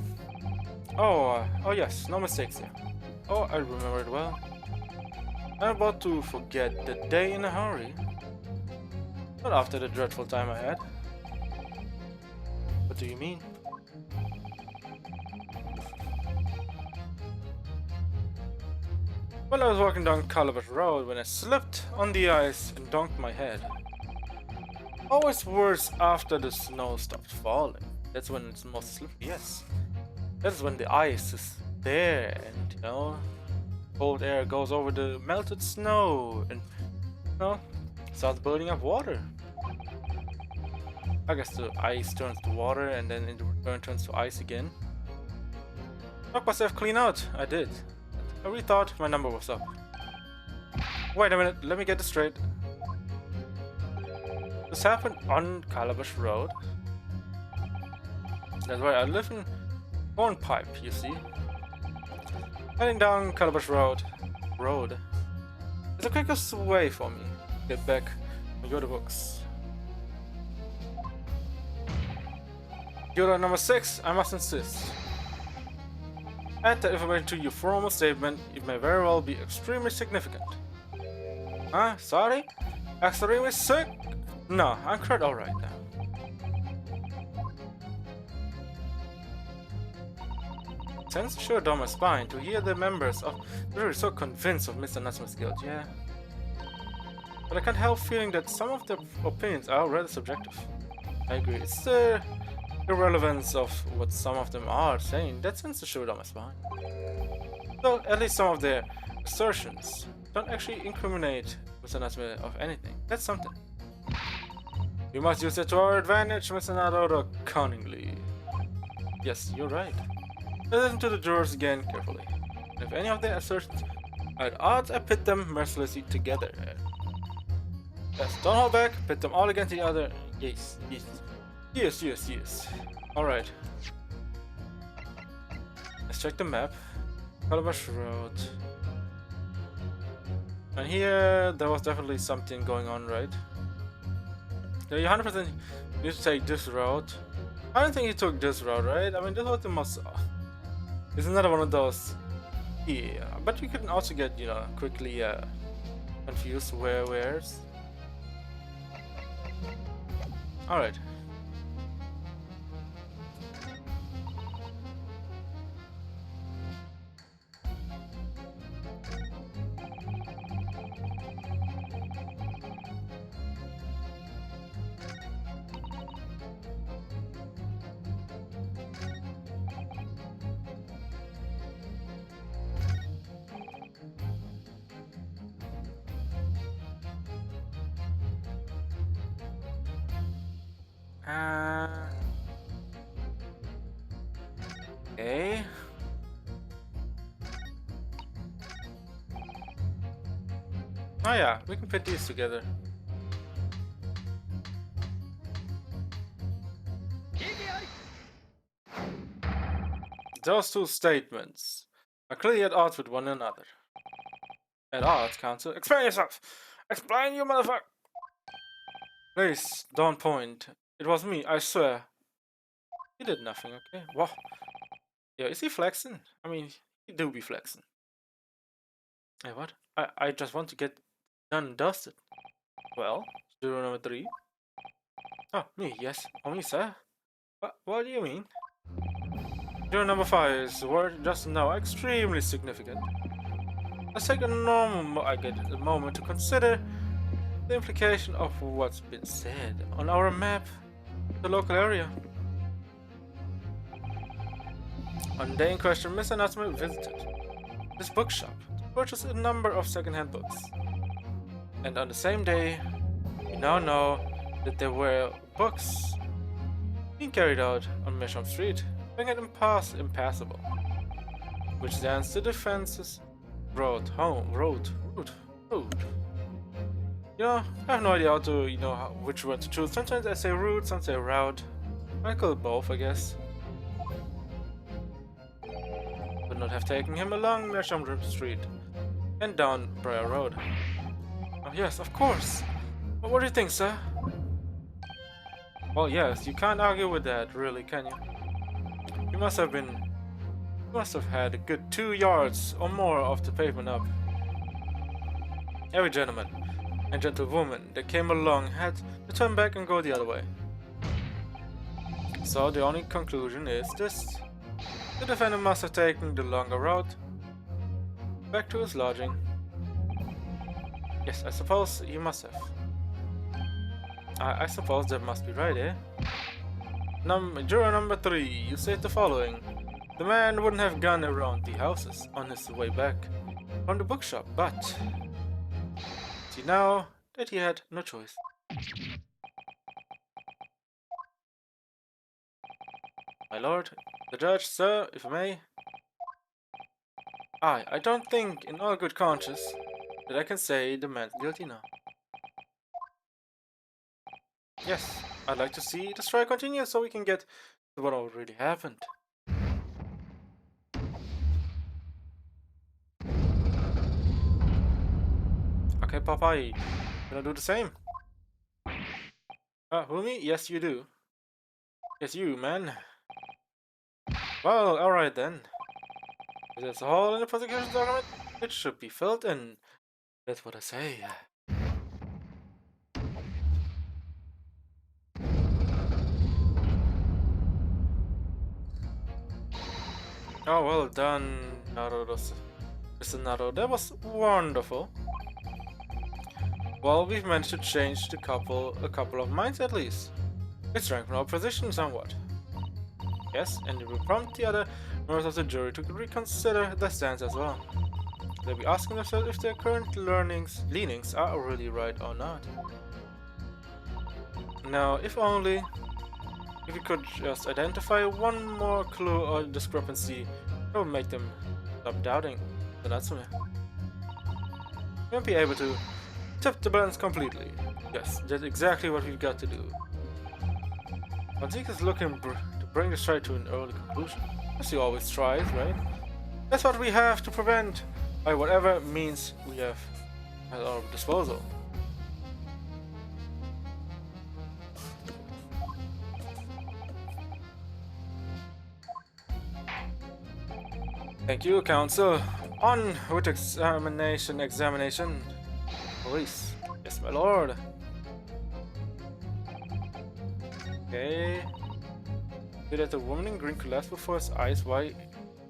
Oh yes, no mistakes there. Oh, I remember it well. I'm about to forget the day in a hurry. Not after the dreadful time I had. What do you mean? Well, I was walking down Calabash Road when I slipped on the ice and dunked my head. Always worse after the snow stopped falling. That's when it's most slippery, yes. That's when the ice is there and, you know, cold air goes over the melted snow and, you know, starts building up water. I guess the ice turns to water and then in return turns to ice again. Knock myself clean out. I did. I really thought my number was up. Wait a minute, let me get this straight. This happened on Calabash Road. That's why I live in Hornpipe, you see. Heading down Calabash Road. It's the quickest way for me to get back and go to books. Yoda number 6, I must insist. Add that information to your formal statement, it may very well be extremely significant. Huh? Sorry? Extremely sick? No, I'm quite alright now. Sends sure down my spine to hear the members of the jury so convinced of Mr. Natsume's guilt, yeah. But I can't help feeling that some of their opinions are rather subjective. I agree, it's the irrelevance of what some of them are saying that sends a shiver down my spine. So at least some of their assertions don't actually incriminate Mr. Natsume of anything. That's something. We must use it to our advantage, Mr. Nadoro, cunningly. Yes, you're right. Listen to the jurors again carefully. And if any of their assertions are at odds, I pit them mercilessly together. Yes, don't hold back, pit them all against the other. Yes. Alright. Let's check the map. Calabash Road. And here, there was definitely something going on, right? Yeah, you 100% need to take this route. I don't think you took this route, right? I mean, this was the most... It's another one of those... Yeah, but you can also get, you know, quickly confused where's. Alright. Okay. Oh yeah, we can put these together. Those two statements are clearly at odds with one another. At odds, Counsel. Explain yourself! Explain, you motherfucker! Please, don't point. It was me, I swear. He did nothing, okay? Wow. Yeah, is he flexing? I mean, he do be flexing. Hey, what? I just want to get done and dusted. Well, juror number 3. Oh, me, yes. Only, sir. What do you mean? Juror number 5 is word just now extremely significant. Let's take a moment to consider the implication of what's been said on our map, the local area. On the day in question, Mr. Natsume visited this bookshop to purchase a number of second-hand books. And on the same day, we now know that there were books being carried out on Mission Street, making it impassable, which stands to defenses road. You know, I have no idea how to, you know, which one to choose. Sometimes I say route, some say route. I call it both, I guess. Would not have taken him along Mershamdrim Street and down Briar Road. Oh yes, of course. But what do you think, sir? Well, yes, you can't argue with that, really, can you? You must have had a good 2 yards or more of the pavement up. Every gentleman and gentlewoman that came along had to turn back and go the other way. So the only conclusion is this. The defendant must have taken the longer route. Back to his lodging. Yes, I suppose you must have. I suppose that must be right, eh? Juror number 3, you said the following. The man wouldn't have gone around the houses on his way back from the bookshop, but see now that he had no choice. My lord, the judge, sir, if I may. I don't think, in all good conscience, that I can say the man's guilty now. Yes, I'd like to see the strike continue so we can get to what really happened. Okay, Popeye, gonna do the same? Who me? Yes, you do. Yes, you, man. Well, alright then. If there's a hole in the prosecution's argument, it should be filled in. That's what I say. Oh, well done, Mr. Naruto. That was wonderful. Well, we've managed to change a couple of minds at least. We strengthened our position somewhat. Yes, and it will prompt the other members of the jury to reconsider their stance as well. They'll be asking themselves if their current leanings are really right or not. Now, if we could just identify one more clue or discrepancy, that would make them stop doubting the Natsume. We won't be able to tip the balance completely. Yes, that's exactly what we've got to do. But Zeke is looking to bring the strike to an early conclusion, as he always tries, right? That's what we have to prevent by whatever means we have at our disposal. Thank you, Counsel. On with examination. Police. Yes, my lord. Okay. Did that the woman in green collapsed before his eyes? Why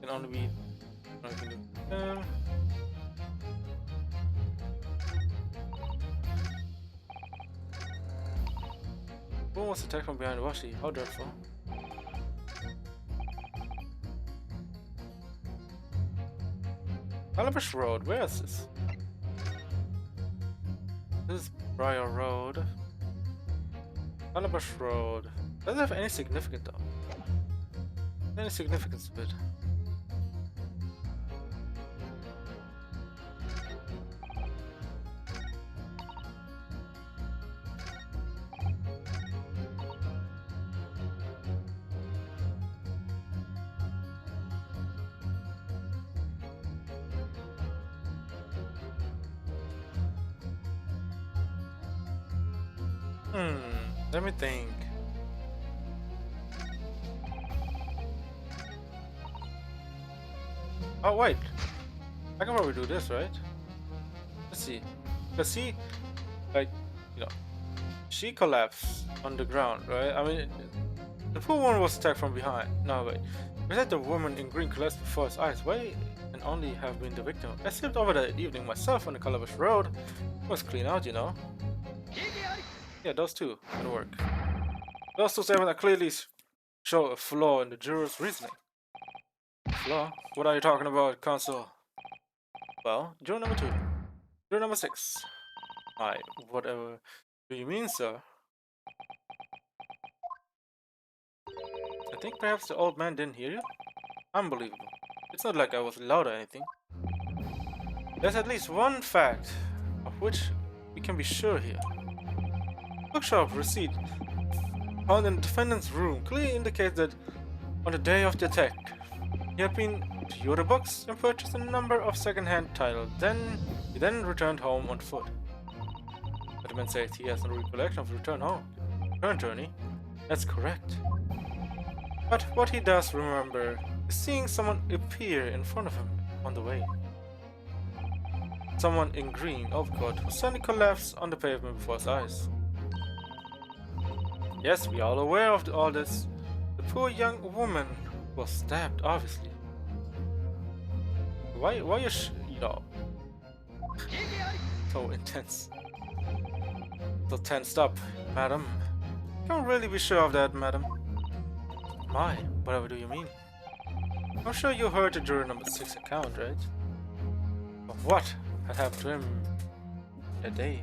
can only be... Who was attacked from behind Washi? How dreadful. Calabash Road, where is this? This is Briar Road. Calabash Road. Doesn't have any significance though. Any significance to it. Let me think. Oh wait, I can probably do this, right? Let's see. Cause see, like, you know, she collapsed on the ground, right? I mean, the poor woman was attacked from behind. No wait, we said the woman in green collapsed before his eyes. Why and only have been the victim? I slept over that evening myself on the Calabash Road. It was clean out, you know. Yeah, those two would work. Those two statements clearly show a flaw in the juror's reasoning. Flaw? What are you talking about, Counsel? Well, juror number 2. Juror number 6. Whatever do you mean, sir? I think perhaps the old man didn't hear you? Unbelievable. It's not like I was loud or anything. There's at least one fact of which we can be sure here. Bookshop receipt found in the defendant's room clearly indicates that on the day of the attack, he had been to Yoda Books and purchased a number of second-hand titles. He then returned home on foot. But the man says he has no recollection of the return journey. That's correct. But what he does remember is seeing someone appear in front of him on the way. Someone in green overcoat who suddenly collapsed on the pavement before his eyes. Yes, we are all aware of all this. The poor young woman was stabbed, obviously. Why No. So intense. So tensed up, madam. Can't really be sure of that, madam. My, whatever do you mean? I'm sure you heard the juror number 6 account, right? Of what had happened to him that day?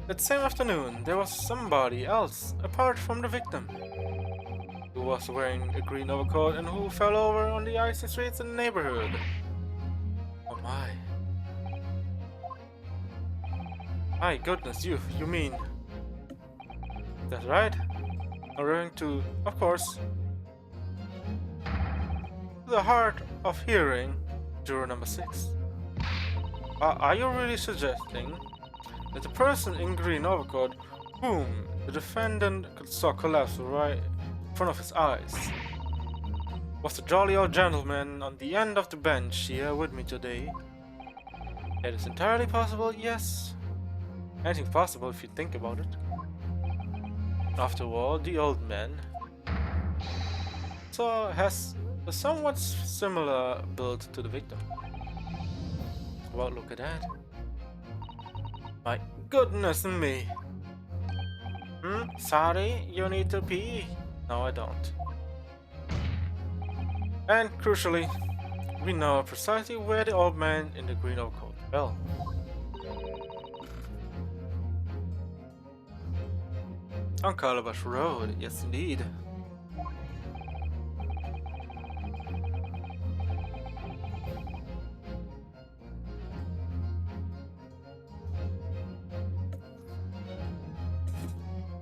That same afternoon, there was somebody else, apart from the victim, who was wearing a green overcoat and who fell over on the icy streets in the neighborhood. Oh my. My goodness, you mean... That's right. I'm referring to, of course, the hard of hearing, juror number 6. Are you really suggesting that the person in green overcoat whom the defendant saw collapse right in front of his eyes was the jolly old gentleman on the end of the bench here with me today? That is entirely possible, yes. Anything's possible if you think about it. After all, the old man has a somewhat similar build to the victim. Well, look at that. My goodness me. Sorry, you need to pee? No, I don't. And crucially, we know precisely where the old man in the green overcoat fell. On Calabash Road, yes indeed.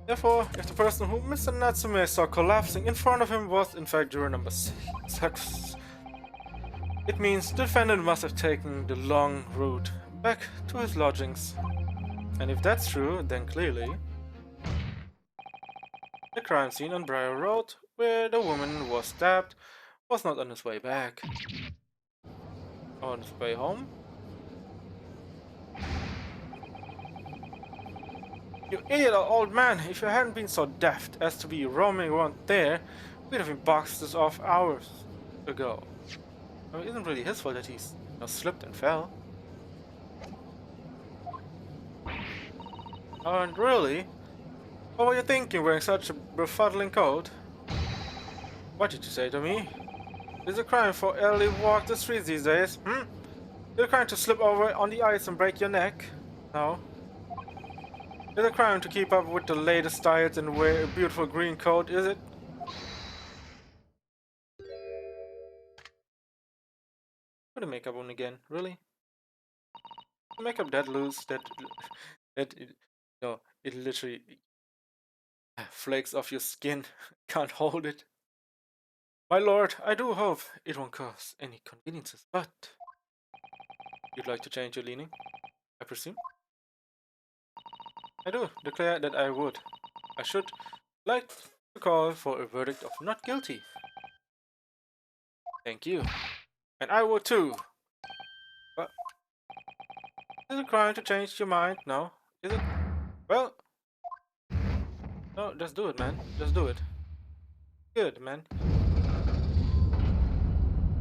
Therefore, if the person who Mr. Natsume saw collapsing in front of him was in fact juror number 6, it means the defendant must have taken the long route back to his lodgings. And if that's true, then clearly the crime scene on Briar Road, where the woman was stabbed, was not on his way back. On his way home? You idiot old man, if you hadn't been so daft as to be roaming around there, we'd have been boxed this off hours ago. I mean, it isn't really his fault that he's slipped and fell. And really? What were you thinking wearing such a befuddling coat? What did you say to me? Is it a crime for elderly walk the streets these days? Is it a crime to slip over on the ice and break your neck? No. Is it a crime to keep up with the latest styles and wear a beautiful green coat, is it? Put the makeup on again, really? The makeup that loose, that it literally flakes off your skin. Can't hold it. My lord, I do hope it won't cause any inconveniences, but... You'd like to change your leaning, I presume? I do declare that I would. I should like to call for a verdict of not guilty. Thank you. And I would too. But... Is it a crime to change your mind? No. Is it? Well... No, just do it, man. Just do it. Good, man.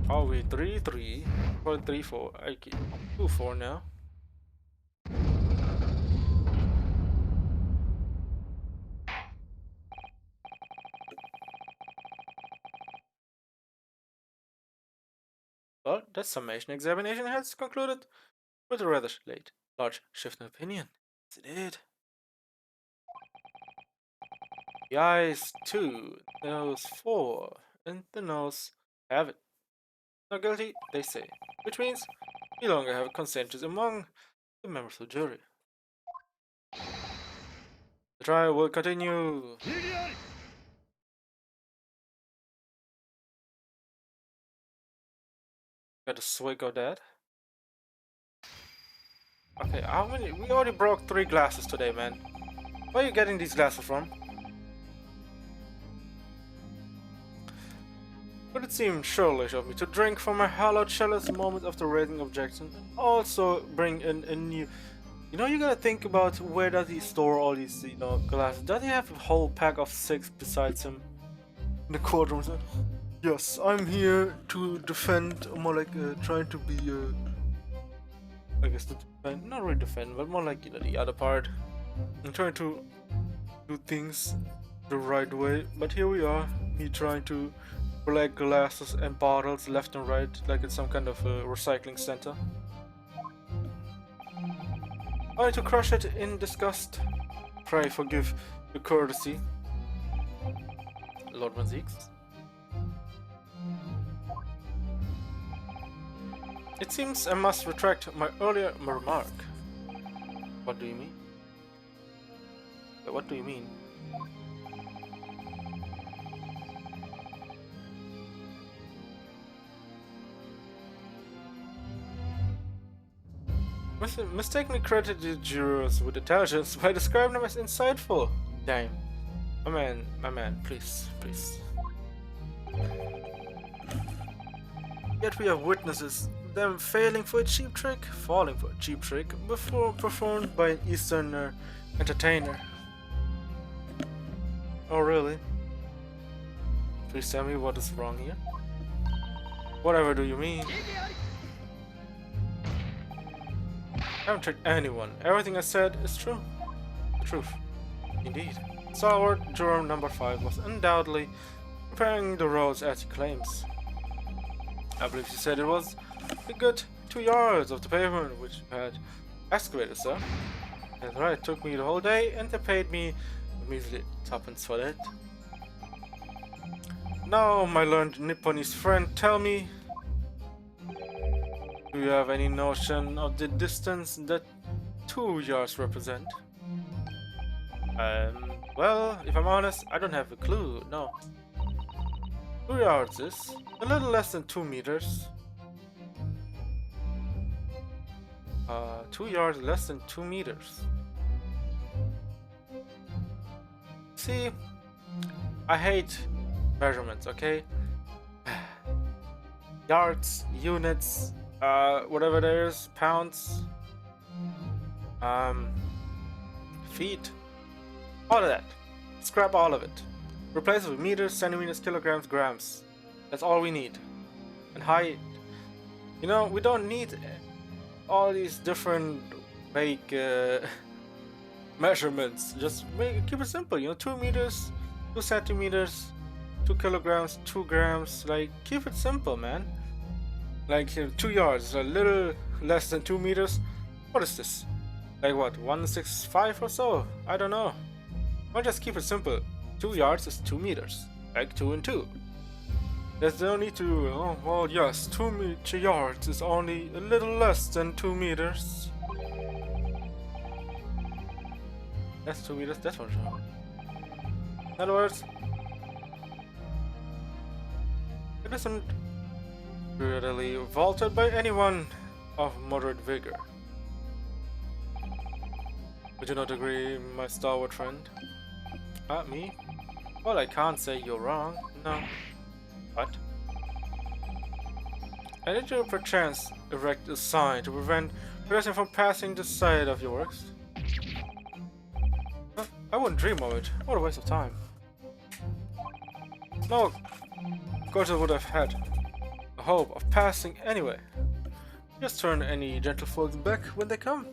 Are we 3-3? Or 3-4? Okay. 2-4 now. Well, that summation examination has concluded with a rather large shift in opinion. Yes, it did. The eyes 2, the nose 4, and the nose have it. Not guilty, they say, which means we no longer have a consensus among the members of the jury. The trial will continue. Got a swig of that. Okay, how many? We already broke 3 glasses today, man. Where are you getting these glasses from? Would it seem churlish of me to drink from my hallowed chalice moment after raising objection, and also bring in a new You know, you gotta think about where does he store all these, glasses? Does he have a whole pack of 6 besides him in the courtroom? So, yes, I'm here to defend, more like trying to be, I guess to defend, not really defend, but more like, the other part. I'm trying to do things the right way, but here we are, me trying to collect glasses and bottles left and right, like it's some kind of a recycling center. I to crush it in disgust. Pray forgive the courtesy, Lord Mazix. It seems I must retract my earlier remark. What do you mean? What do you mean? Mistakenly credited the jurors with intelligence by describing them as insightful. Damn. My man, please. Yet we have witnesses, them falling for a cheap trick before performed by an Easterner entertainer. Oh really? Please tell me what is wrong here. Whatever do you mean? I haven't tricked anyone. Everything I said is true. The truth. Indeed. Stalwart juror number 5 was undoubtedly preparing the roads as he claims. I believe she said it was a good 2 yards of the pavement which had excavated, sir. That's right, it took me the whole day and they paid me a measly tuppence for that. Now, my learned Nipponese friend, tell me, do you have any notion of the distance that 2 yards represent? Well, if I'm honest, I don't have a clue, no. 2 yards is a little less than 2 meters. 2 yards less than 2 meters. See, I hate measurements, okay? Yards, units, whatever there is, pounds, feet, all of that. Scrap all of it. Replace it with meters, centimeters, kilograms, grams. That's all we need. And height. You know, we don't need all these different vague measurements. Just keep it simple. 2 meters, 2 centimeters, 2 kilograms, 2 grams. Like, keep it simple, man. Like 2 yards, a little less than 2 meters. What is this? Like what, 165 or so? I don't know. Why just keep it simple? 2 yards is 2 meters. Like 2 and 2. There's no need to, oh, well, yes, 2 yards is only a little less than 2 meters. That's 2 meters, that's one shot. In other words, it isn't readily vaulted by anyone of moderate vigor. Would you not agree, my stalwart friend? Me? Well, I can't say you're wrong, no. What? And did you perchance erect a sign to prevent pedestrians from passing the side of your works? I wouldn't dream of it. What a waste of time. No, of course I would have had a hope of passing anyway. Just turn any gentlefolks back when they come.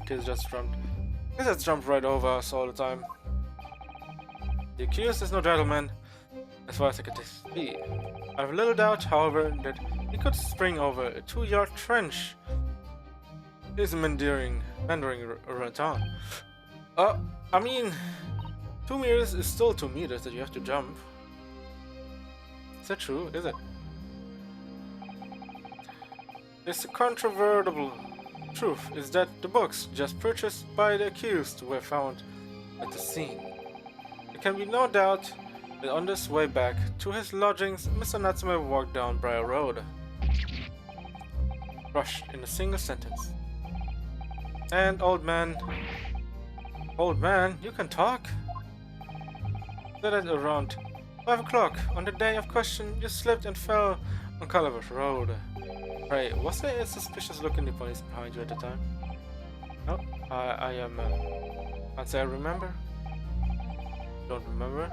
Kids just jumped right over us all the time. The accused is no gentleman, as far as I can see. I have little doubt, however, that he could spring over a 2-yard trench. He's a Mandarin around town. I mean, 2 meters is still 2 meters that you have to jump. Is that true? Is it? It's a controvertible truth is that the books just purchased by the accused were found at the scene. There can be no doubt that on this way back to his lodgings, Mr. Natsume walked down Briar Road. Rushed in a single sentence. And old man, you can talk? That at around 5 o'clock on the day of question, you slipped and fell on Calabash Road. Right, was there a suspicious look in the police behind you at the time? No, I am. Can't say I remember. Don't remember.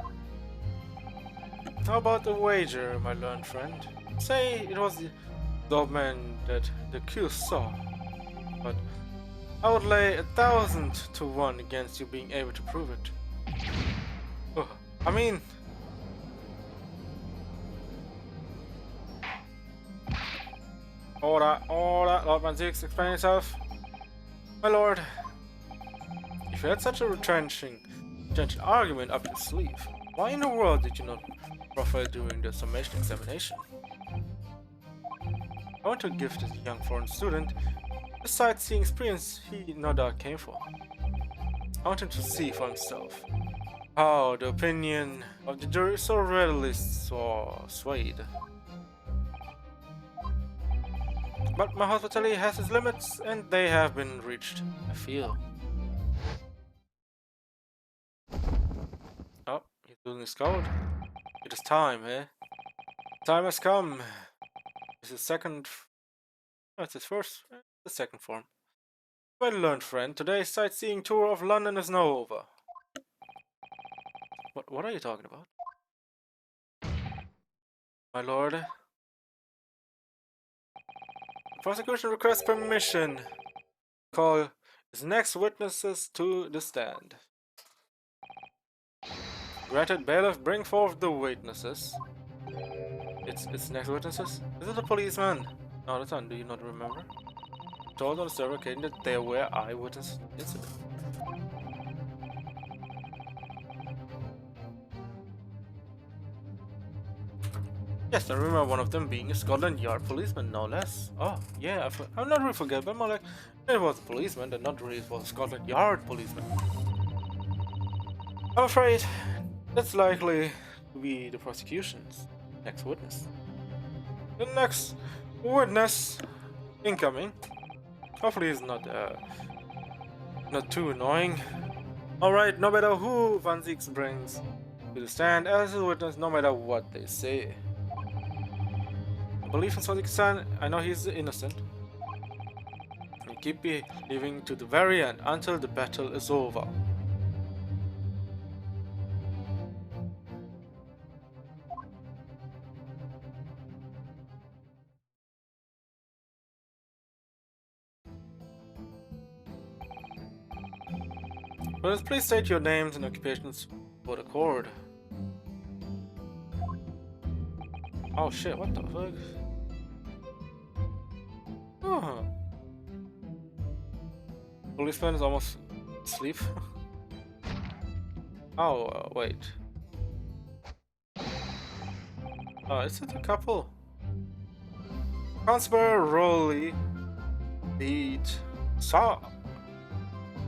How about the wager, my learned friend? Say it was the old man that the accused saw, but I would lay 1,000 to 1 against you being able to prove it. Ugh, I mean, order, Lord Van Zix, explain yourself. My lord, if you had such a retrenching argument up your sleeve, why in the world did you not profile during the summation examination? I want to give this young foreign student the sightseeing experience he no doubt came for. I want him to see for himself how the opinion of the jury so readily swayed. But my hospitality has its limits, and they have been reached, I feel. Oh, he's losing his code. It is time, eh? Time has come. It's his second. No, it's his first. The second form. Well learned, friend. Today's sightseeing tour of London is now over. What are you talking about? My lord. The prosecution requests permission to call his next witnesses to the stand. Granted, bailiff, bring forth the witnesses. It's next witnesses? Is it a policeman? No, that's not. Do you not remember? Told on several occasions that there were eyewitnesses to the incident. Yes, I remember one of them being a Scotland Yard policeman, no less. Oh, yeah, I'm not really forget, but more like it was a policeman, and not really it was a Scotland Yard policeman. I'm afraid that's likely to be the prosecution's next witness. The next witness incoming. Hopefully, he's not too annoying. All right, no matter who Van Zieks brings to the stand as a witness, no matter what they say. I believe in Sadiq-san. I know he's innocent. And keep believing to the very end until the battle is over. Please state your names and occupations for the court. Oh shit, what the fuck? Oh. Policeman is almost asleep. Oh, wait. Oh, is it a couple? Constable Rowley. Beat. Saw.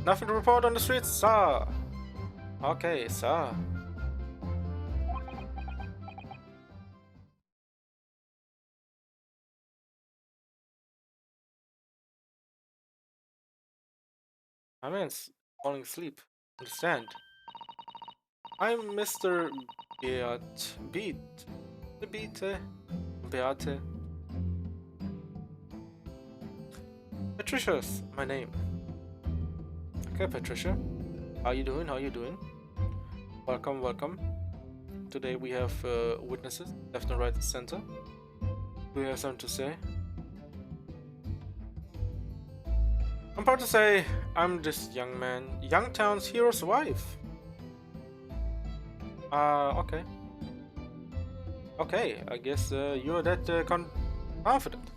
Nothing to report on the streets, sir. Okay, sir. My man's falling asleep. Understand? I'm Mr. Beat. The Beate. Beate. Patricia's my name. Okay, Patricia. How you doing? How you doing? Welcome, welcome. Today we have witnesses, left and right and center. Do you have something to say? I'm proud to say I'm this young man, Youngtown's hero's wife. Okay. Okay, I guess you're that confident.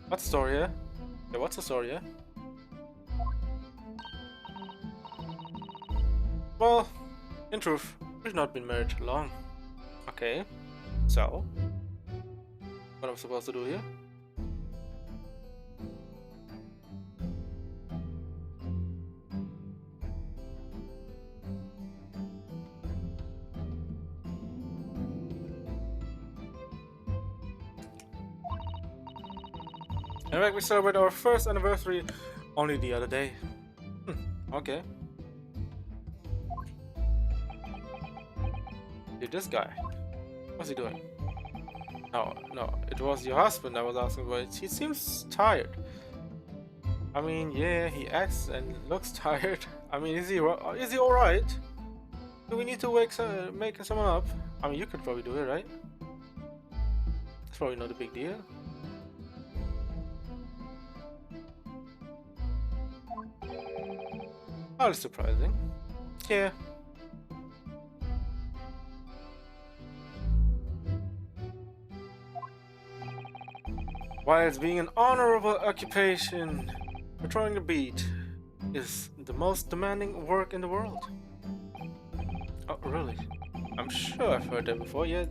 What's the story here? Yeah, what's the story here? Well, in truth, we've not been married long. Okay, so what am I supposed to do here? In fact, we celebrate our first anniversary only the other day. Okay. Dude, this guy. What's he doing? No, it was your husband I was asking about. He seems tired. I mean, yeah, he acts and looks tired. I mean, is he alright? Do we need to make someone up? I mean, you could probably do it, right? It's probably not a big deal. That is surprising. Yeah. Whilst being an honorable occupation, patrolling the beat is the most demanding work in the world. Oh, really? I'm sure I've heard that before, yeah.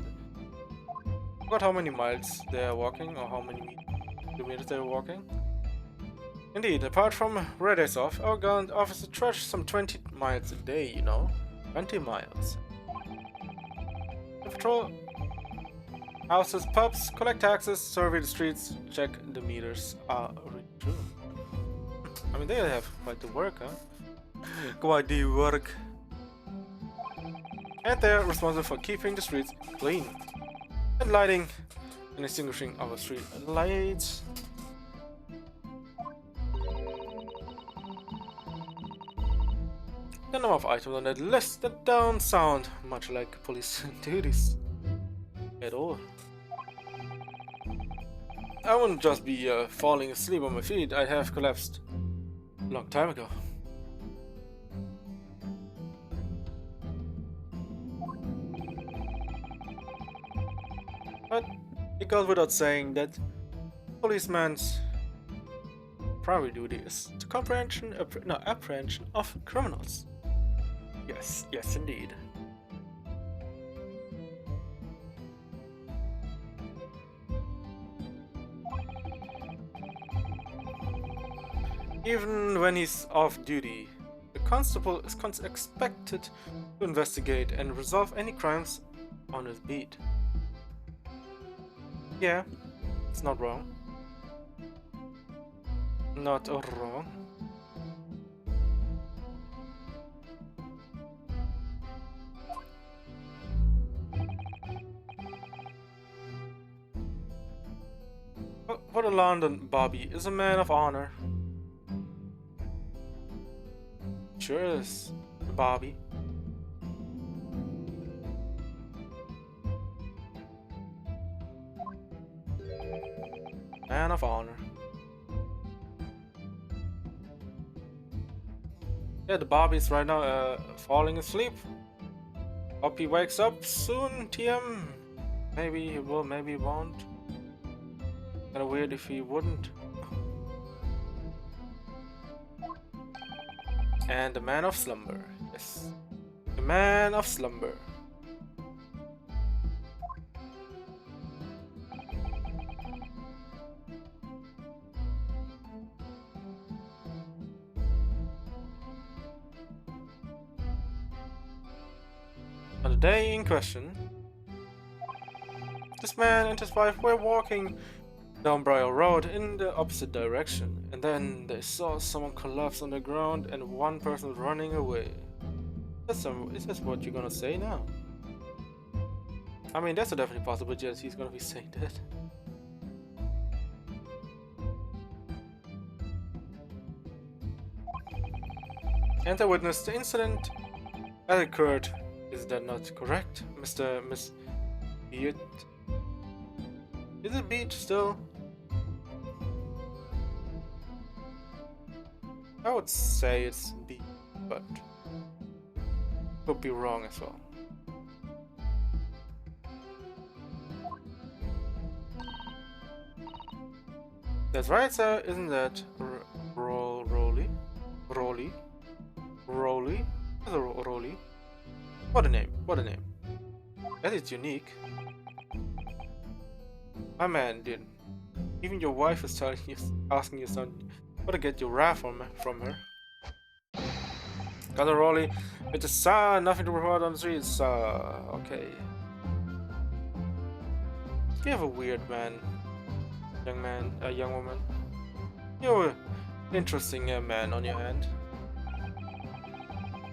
Forgot how many miles they are walking, or how many kilometers they are walking. Indeed, apart from Red Days off, our gallant officer trudges some 20 miles a day, you know. 20 miles. The patrol houses, pubs, collect taxes, survey the streets, check the meters are really true. I mean, they have quite the work, huh? Quite the work. And they're responsible for keeping the streets clean and lighting and extinguishing our street lights. The number of items on that list that don't sound much like police duties at all. I wouldn't just be falling asleep on my feet, I'd have collapsed a long time ago. But it goes without saying that policemen's primary duty is the apprehension of criminals. Yes, indeed. Even when he's off duty, the constable is expected to investigate and resolve any crimes on his beat. Yeah, it's not wrong. Not wrong. What a London Bobby is a man of honor. Sure is, Bobby. Man of honor. Yeah, the Bobby's right now falling asleep. Hope he wakes up soon, TM. Maybe he will, maybe he won't. Kinda weird if he wouldn't. And the man of slumber. Yes. The man of slumber. On the day in question, this man and his wife were walking down Briar Road in the opposite direction, and then they saw someone collapse on the ground and one person running away. Is this what you're gonna say now? I mean, that's a definitely possible chance he's gonna be saying that. And I witnessed the incident that occurred. Is that not correct, Miss Beat? Is it Beat still? I would say it's B, but could be wrong as well. That's right, sir. Isn't that Rolly? Rolly? What a name! What a name! That is unique. My man, dude. Even your wife is telling you, asking your son. Gotta get your wrath from her. Got a Rolly with the sun, nothing to report on the streets. Okay. You have a weird man, young woman. You're an interesting man on your hand.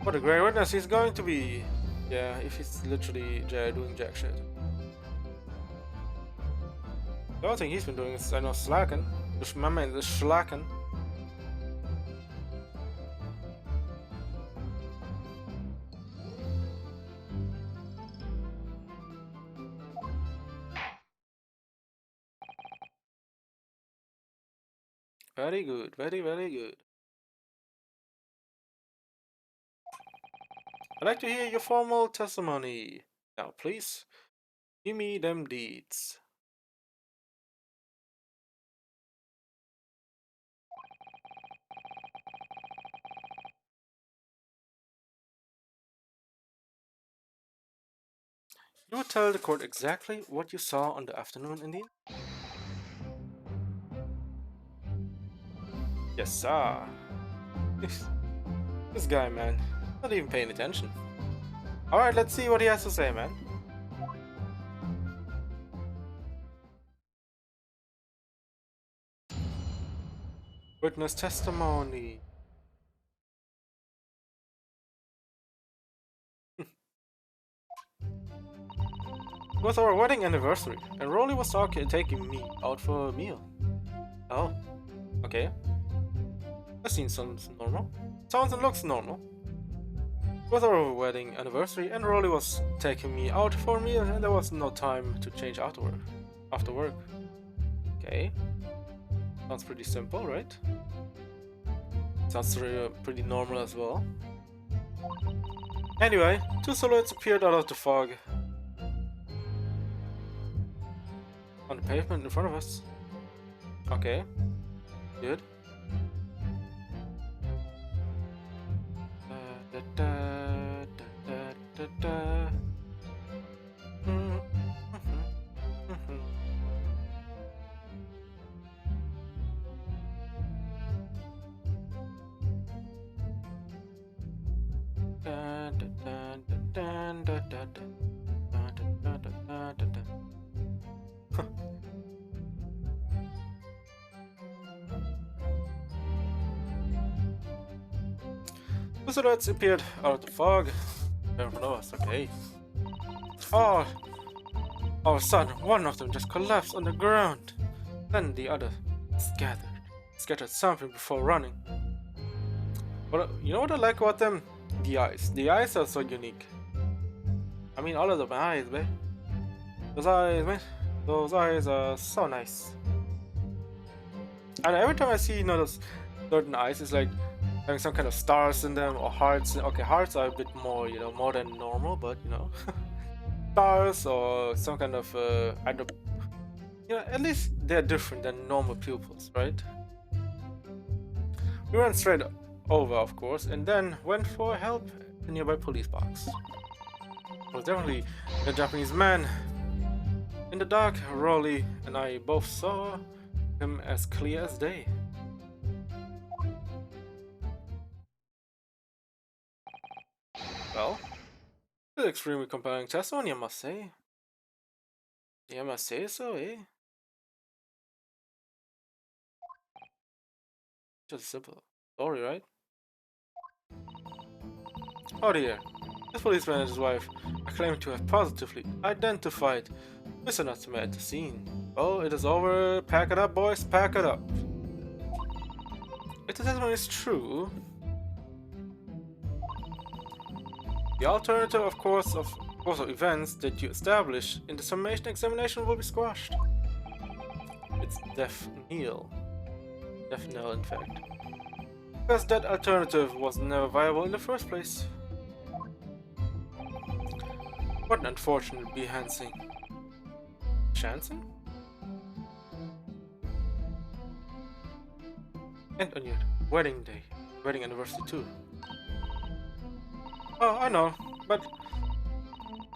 What a great witness he's going to be. Yeah, if he's literally doing jack shit. The other thing he's been doing is, I know, slacking. My man is slacking. Very good, very good. I'd like to hear your formal testimony. Now, please, give me them deeds. You will tell the court exactly what you saw on the afternoon, indeed? Yes, sir. This guy, man, not even paying attention. Alright, let's see what he has to say, man. Witness testimony. It was our wedding anniversary, and Rolly was taking me out for a meal. Oh, okay. That seems normal. Sounds and looks normal. It was our wedding anniversary, and Rolly was taking me out for a meal, and there was no time to change after work. Okay. Sounds pretty simple, right? Sounds pretty normal as well. Anyway, two silhouettes appeared out of the fog on the pavement in front of us. Okay. Good. The silhouettes appeared out of the fog in front of us. Okay. Oh, all of a sudden, one of them just collapsed on the ground. Then the other scattered something before running. But you know what I like about them? The eyes. The eyes are so unique. I mean, all of them eyes, man. Those eyes, man. Those eyes are so nice. And every time I see, you know, those certain eyes, it's like having some kind of stars in them or hearts. Okay, hearts are a bit more, you know, more than normal, but you know, stars or some kind of either, you know, at least they're different than normal pupils, right? We ran straight over, of course, and then went for help at the nearby police box. It was definitely a Japanese man. In the dark, Rolly and I both saw him as clear as day. Well, this is extremely compelling testimony, I must say. Yeah, I must say so, eh? Just a simple story, right? Oh dear. This policeman and his wife are claiming to have positively identified Mr. Natsume at the scene. Oh, it is over. Pack it up, boys. Pack it up. If the testimony is true, the alternative, of course, of events that you establish in the summation examination will be squashed. It's death knell. Death knell, in fact. Because that alternative was never viable in the first place. What an unfortunate behancing. Chancing? And on your wedding day. Wedding anniversary too. Oh, I know, but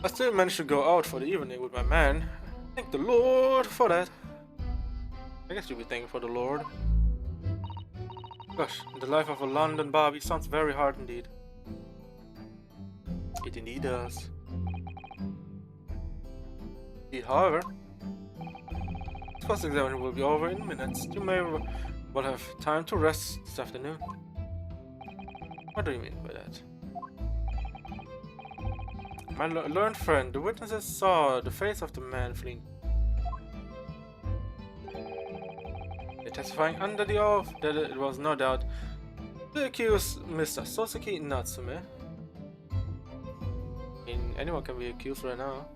I still managed to go out for the evening with my man. Thank the Lord for that. I guess you'll be thankful for the Lord. Gosh, the life of a London Barbie sounds very hard indeed. It indeed does. However, this first exam will be over in minutes. You may well have time to rest this afternoon. What do you mean by that? My learned friend, the witnesses saw the face of the man fleeing. They're testifying under the oath that it was no doubt the accused Mr. Soseki Natsume. I mean, anyone can be accused right now.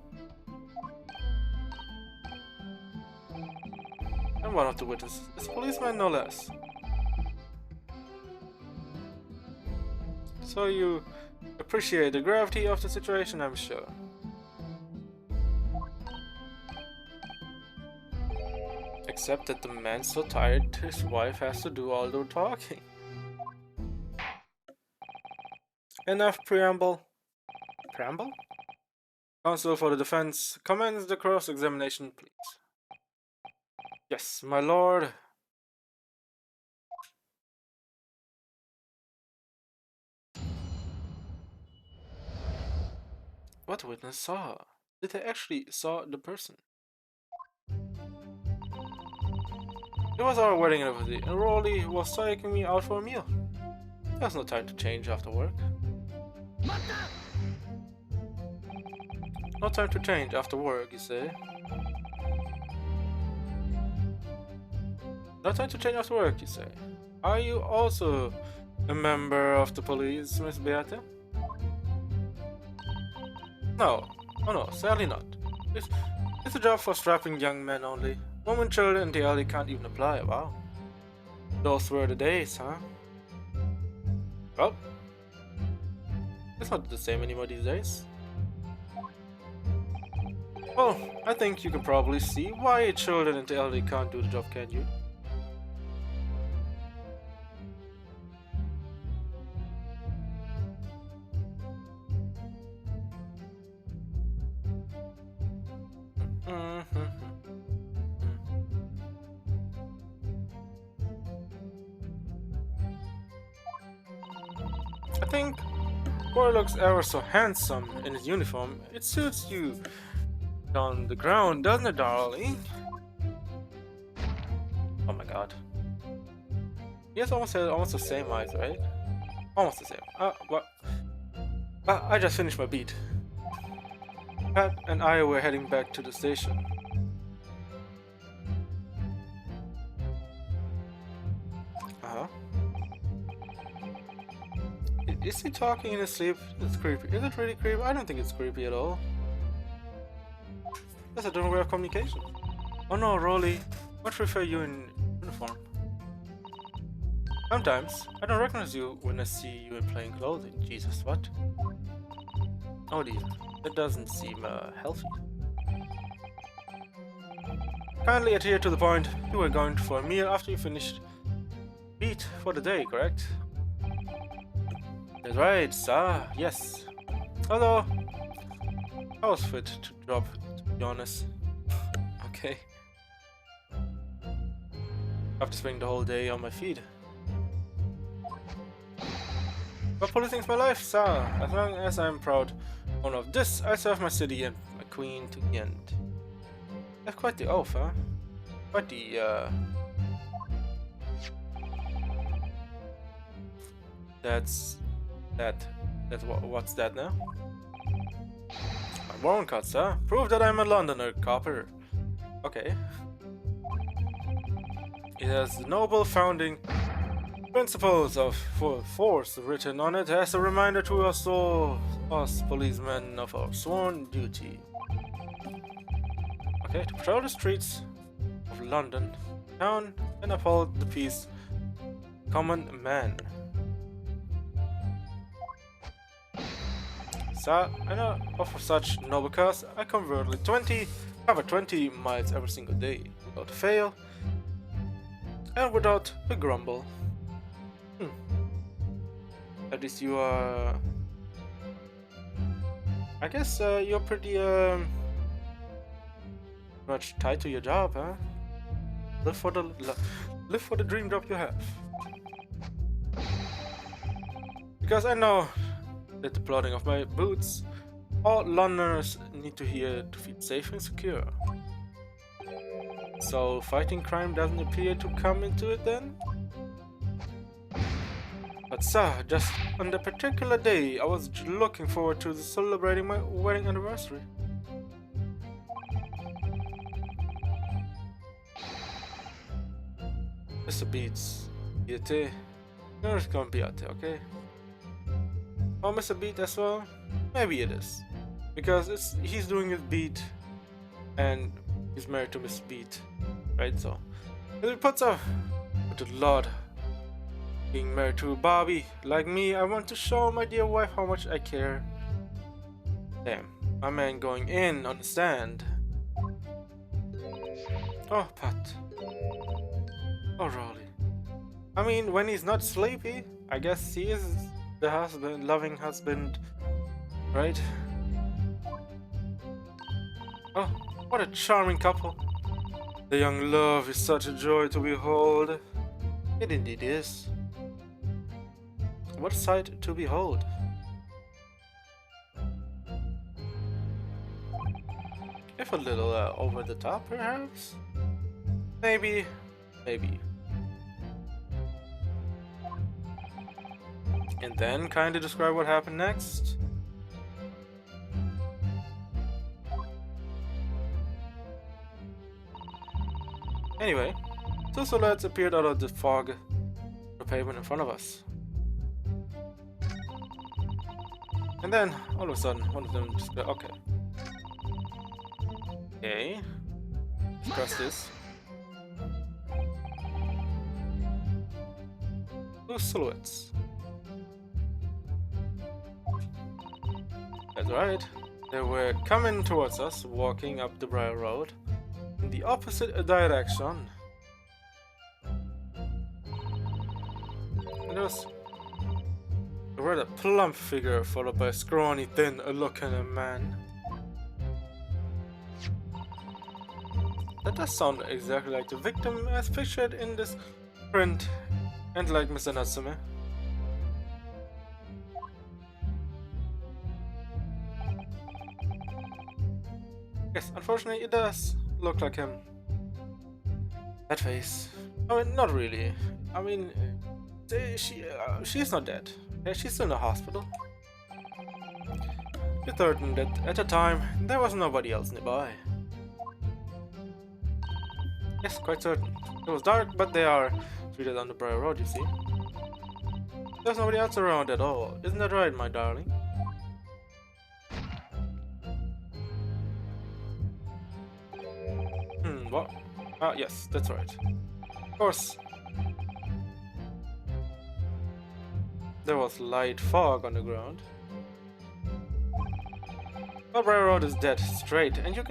And one of the witnesses is a policeman, no less. So you appreciate the gravity of the situation, I'm sure. Except that the man's so tired, his wife has to do all the talking. Enough preamble. Preamble? Counsel for the defense, commence the cross-examination, please. Yes, my lord. What witness saw? Did they actually saw the person? It was our wedding anniversary, and Rolly was taking me out for a meal. There's no time to change after work. No time to change after work, you say? No time to change after work, you say? Are you also a member of the police, Miss Beate? No. Oh no, sadly not. It's a job for strapping young men only. Women, children, and the elderly can't even apply. Wow. Those were the days, huh? Well, it's not the same anymore these days. Well, I think you can probably see why children and the elderly can't do the job, can't you? I think Boy looks ever so handsome in his uniform. It suits you on the ground, doesn't it, darling? Oh my god. He has almost the same eyes, right? Almost the same. What? I just finished my beat. Pat and I were heading back to the station. Uh-huh. Is he talking in his sleep? It's creepy. Is it really creepy? I don't think it's creepy at all. That's a different way of communication. Oh no, Rolly. Much prefer you in uniform. Sometimes, I don't recognize you when I see you in plain clothing. Jesus, what? Oh dear, that doesn't seem healthy. Kindly adhere to the point. You were going for a meal after you finished beat for the day, correct? That's right, sir. Yes. Although, I was fit to drop, to be honest. Okay. After spending the whole day on my feet. But policing's my life, sir. As long as I'm proud owner of this, I serve my city and my queen to the end. That's quite the oath, huh? Quite the, what's that now? My warrant card, sir. Prove that I'm a Londoner, copper. Okay. It has the noble founding principles of full force written on it as a reminder to us policemen of our sworn duty. Okay, to patrol the streets of London town and uphold the peace. Common man. Sir, I know of such noble cause, I cover 20 miles every single day, without fail, and without a grumble. At least you are... I guess you're pretty much tied to your job, huh? Live for the dream job you have. Because I know that the plodding of my boots, all Londoners need to hear to feel safe and secure. So fighting crime doesn't appear to come into it then? But sir, just on the particular day, I was looking forward to celebrating my wedding anniversary. Mr. Beats, Yete. No, it's gonna be Yete, okay? Oh, Mr. Beat as well? Maybe it is. Because he's doing his beat and he's married to Miss Beat, right? So it puts up with the Lord. Being married to Bobby, like me, I want to show my dear wife how much I care. Damn, my man going in on the stand. Oh, Pat. Oh, Raleigh. I mean, when he's not sleepy, I guess he is the husband, loving husband, right? Oh, what a charming couple. The young love is such a joy to behold. It indeed is. What a sight to behold. If a little over the top, perhaps? Maybe. Maybe. And then kindly describe what happened next. Anyway, two silhouettes appeared out of the fog, the pavement in front of us. And then, all of a sudden, one of them just go, okay. Okay. Let's press this. Two silhouettes. That's right. They were coming towards us, walking up the Briar Road in the opposite direction. And there was a rather plump figure followed by a scrawny, thin-looking man. That does sound exactly like the victim as pictured in this print, and like Mr. Natsume. Yes, unfortunately it does look like him. That face. I mean, not really. I mean, she's not dead. Yeah, she's still in the hospital. You're certain that at the time there was nobody else nearby. Yes, quite certain. It was dark, but they are treated on the Briar Road, you see. There's nobody else around at all. Isn't that right, my darling? What? Ah, yes, that's right. Of course. There was light fog on the ground. The Briar Road is dead straight, and you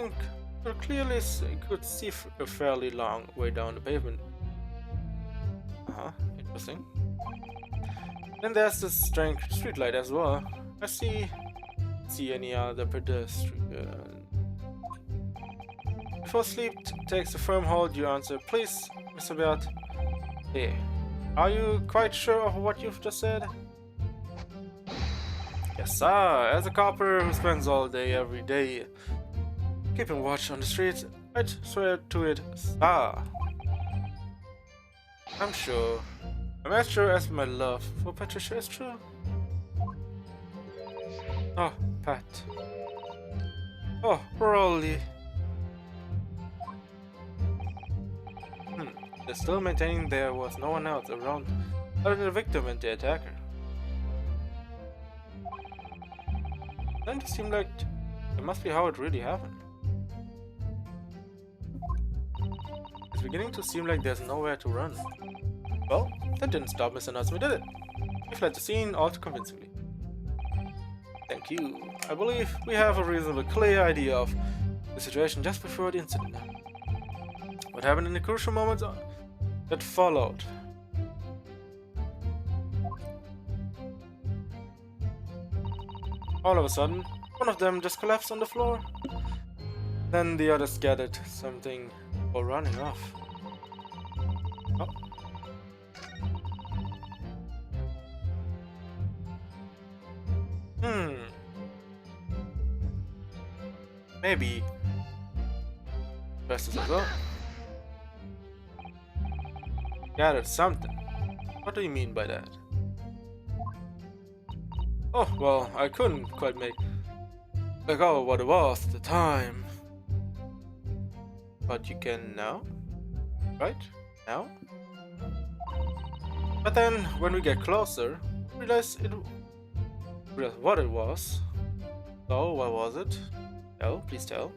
clearly could see a fairly long way down the pavement. Interesting. Then there's the strange streetlight as well. I see any other pedestrian. Before sleep takes a firm hold, you answer, "Please, Mr. Beat." Hey, are you quite sure of what you've just said? Yes, sir. As a copper who spends all day, every day, keeping watch on the streets, I'd swear to it, sir. I'm sure. I'm as sure as my love for Patricia is true. Oh, Pat. Oh, Rolly. They're still maintaining there was no one else around other than the victim and the attacker. Doesn't it seem like it must be how it really happened? It's beginning to seem like there's nowhere to run. Well, that didn't stop Mr. Natsume, did it? He fled the scene all too convincingly. Thank you. I believe we have a reasonably clear idea of the situation just before the incident. What happened in the crucial moments that followed? All of a sudden, one of them just collapsed on the floor. Then the others gathered something for running off. Oh. Maybe. Best as well. Gathered something. What do you mean by that? Oh, well, I couldn't quite make out what it was at the time. But you can now? Right? Now? But then, when we get closer, realize what it was. So, what was it? Tell, please tell.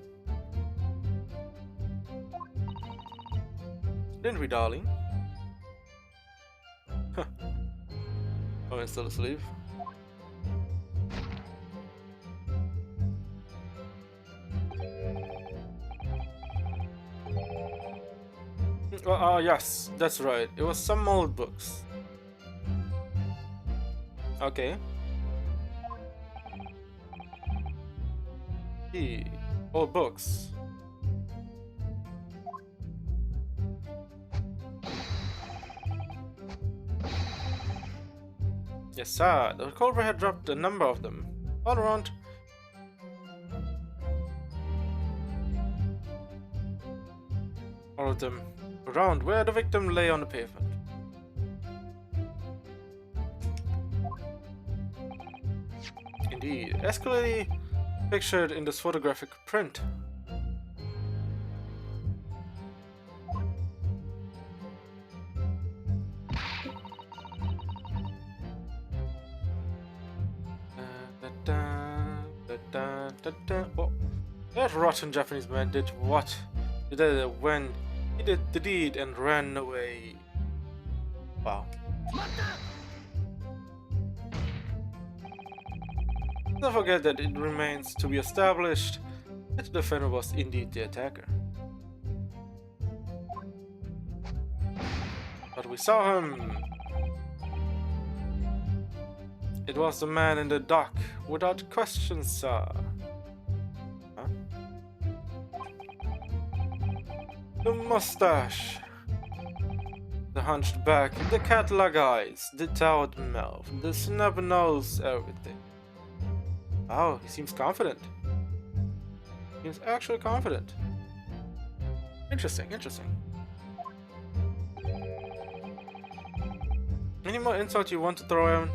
Didn't we, darling? Huh. Oh, I'm still asleep. Yes, that's right. It was some old books. Okay. Old books. Yes, sir. The Culver had dropped a number of them. All around. All of them around where the victim lay on the pavement. Indeed, as clearly pictured in this photographic print. Oh, that rotten Japanese man did what? He did it when he did the deed and ran away. Wow. Don't forget that it remains to be established that the defender was indeed the attacker. But we saw him. It was the man in the dock, without question, sir. Huh? The mustache, the hunched back, the cat-like eyes, the towered mouth, the snub nose, everything. Wow, he seems confident. He seems actually confident. Interesting, interesting. Any more insults you want to throw in?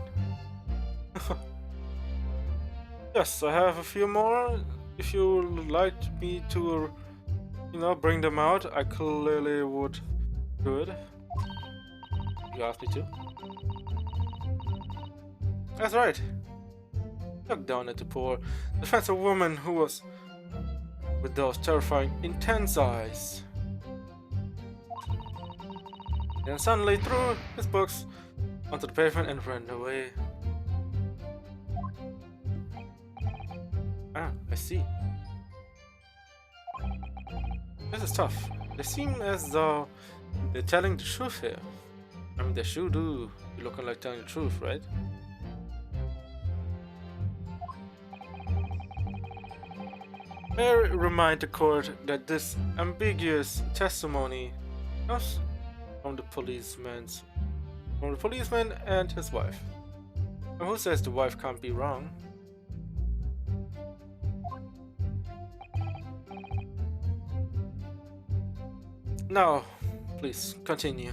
Yes, I have a few more. If you would like me to, bring them out, I clearly would do it. You asked me to. That's right. Look down at the poor, defensive woman who was with those terrifying, intense eyes. Then suddenly threw his books onto the pavement and ran away. Ah, I see. This is tough. They seem as though they're telling the truth here. I mean, they sure do be looking like telling the truth, right? May I remind the court that this ambiguous testimony comes from the policeman and his wife. And who says the wife can't be wrong? Now, please continue.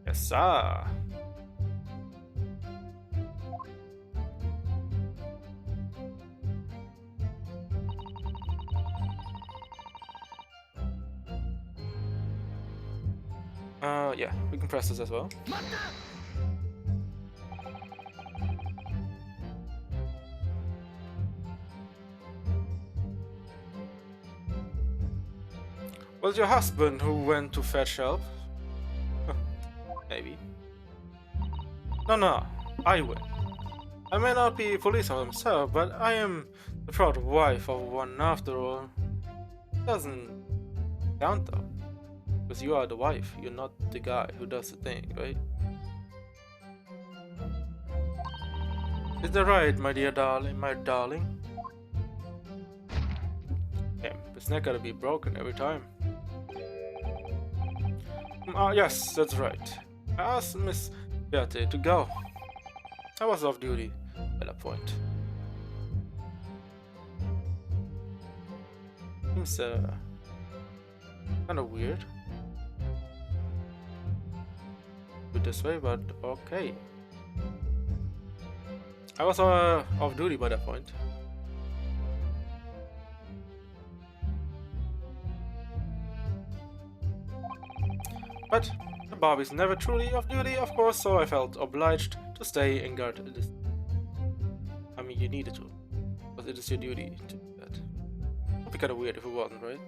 Yes, sir. Yeah, we can press this as well. Was your husband who went to fetch help? Maybe. No, I went. I may not be a police officer myself, but I am the proud wife of one after all. Doesn't count though. Because you are the wife, you're not the guy who does the thing, right? Is that right, my dear darling, my darling? Damn, this neck gotta be broken every time. Yes, that's right. I asked Miss Beate to go. I was off duty at that point. Seems kinda weird. it this way, but okay. I was off duty by that point. But the Bobby's never truly off duty, of course, so I felt obliged to stay and guard this. I mean, you needed to, but it is your duty to do that. It would be kind of weird if it wasn't, right?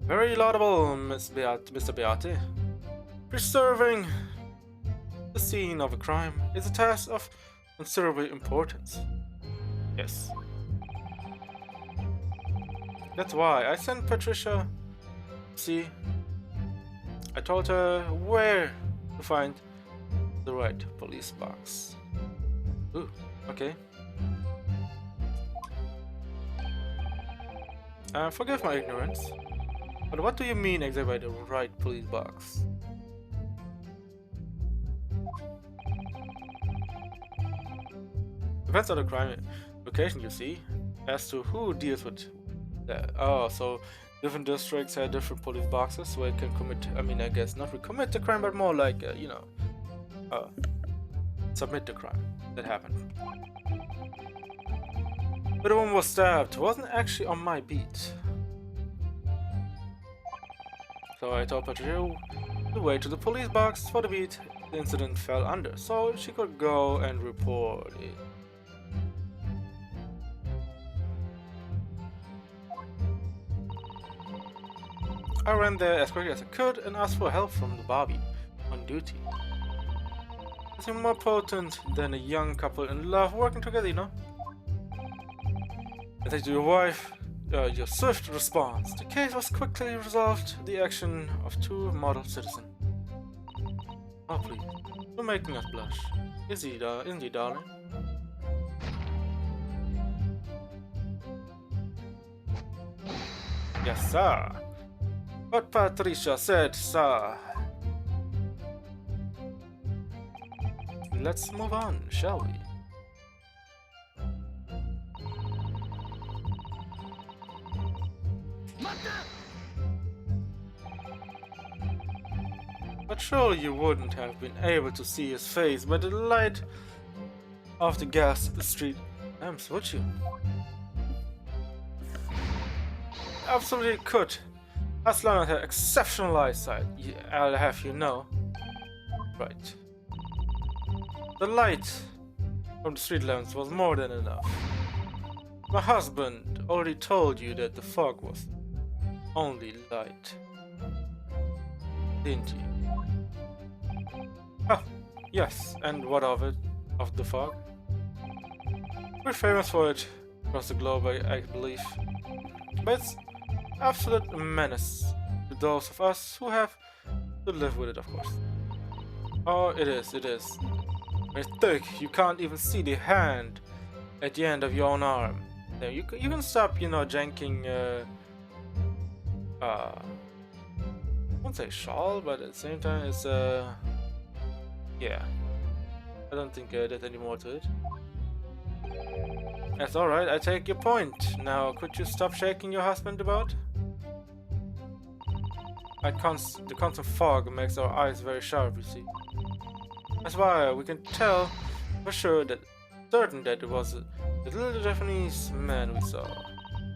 Very laudable, Mr. Beate. Preserving the scene of a crime is a task of considerable importance. Yes. That's why I sent Patricia. See, I told her where to find the right police box. Ooh, okay. Forgive my ignorance, but what do you mean exactly by the right police box? Depends on the crime location, you see, as to who deals with that. Oh, so different districts have different police boxes where you can commit, I mean, I guess not commit the crime, but more like, you know, submit the crime that happened. But the woman was stabbed wasn't actually on my beat. So I told Patricia the way to the police box for the beat the incident fell under, so she could go and report it. I ran there as quickly as I could and asked for help from the Bobby on duty. Nothing more potent than a young couple in love working together, you know? And thanks to your wife, your swift response, the case was quickly resolved, the action of two model citizens. Oh please, you're making us blush. Isn't he, darling? Yes, sir. What Patricia said, sir. Let's move on, shall we? But surely you wouldn't have been able to see his face by the light of the gas street lamps, would you? Absolutely could. As long as I had exceptional eyesight, I'll have you know. Right. The light from the street lamps was more than enough. My husband already told you that the fog was only light. Didn't he? Ah, yes, and what of it? Of the fog? We're famous for it across the globe, I believe. But it's absolute menace to those of us who have to live with it, of course. Oh, it is. It's thick, you can't even see the hand at the end of your own arm. Now, you can stop, you know, janking, I won't say shawl, but at the same time, it's, yeah. I don't think there's any more to it. That's alright, I take your point. Now, could you stop shaking your husband about? The constant fog makes our eyes very sharp, you see. That's why we can tell for sure that certain that it was the little Japanese man we saw.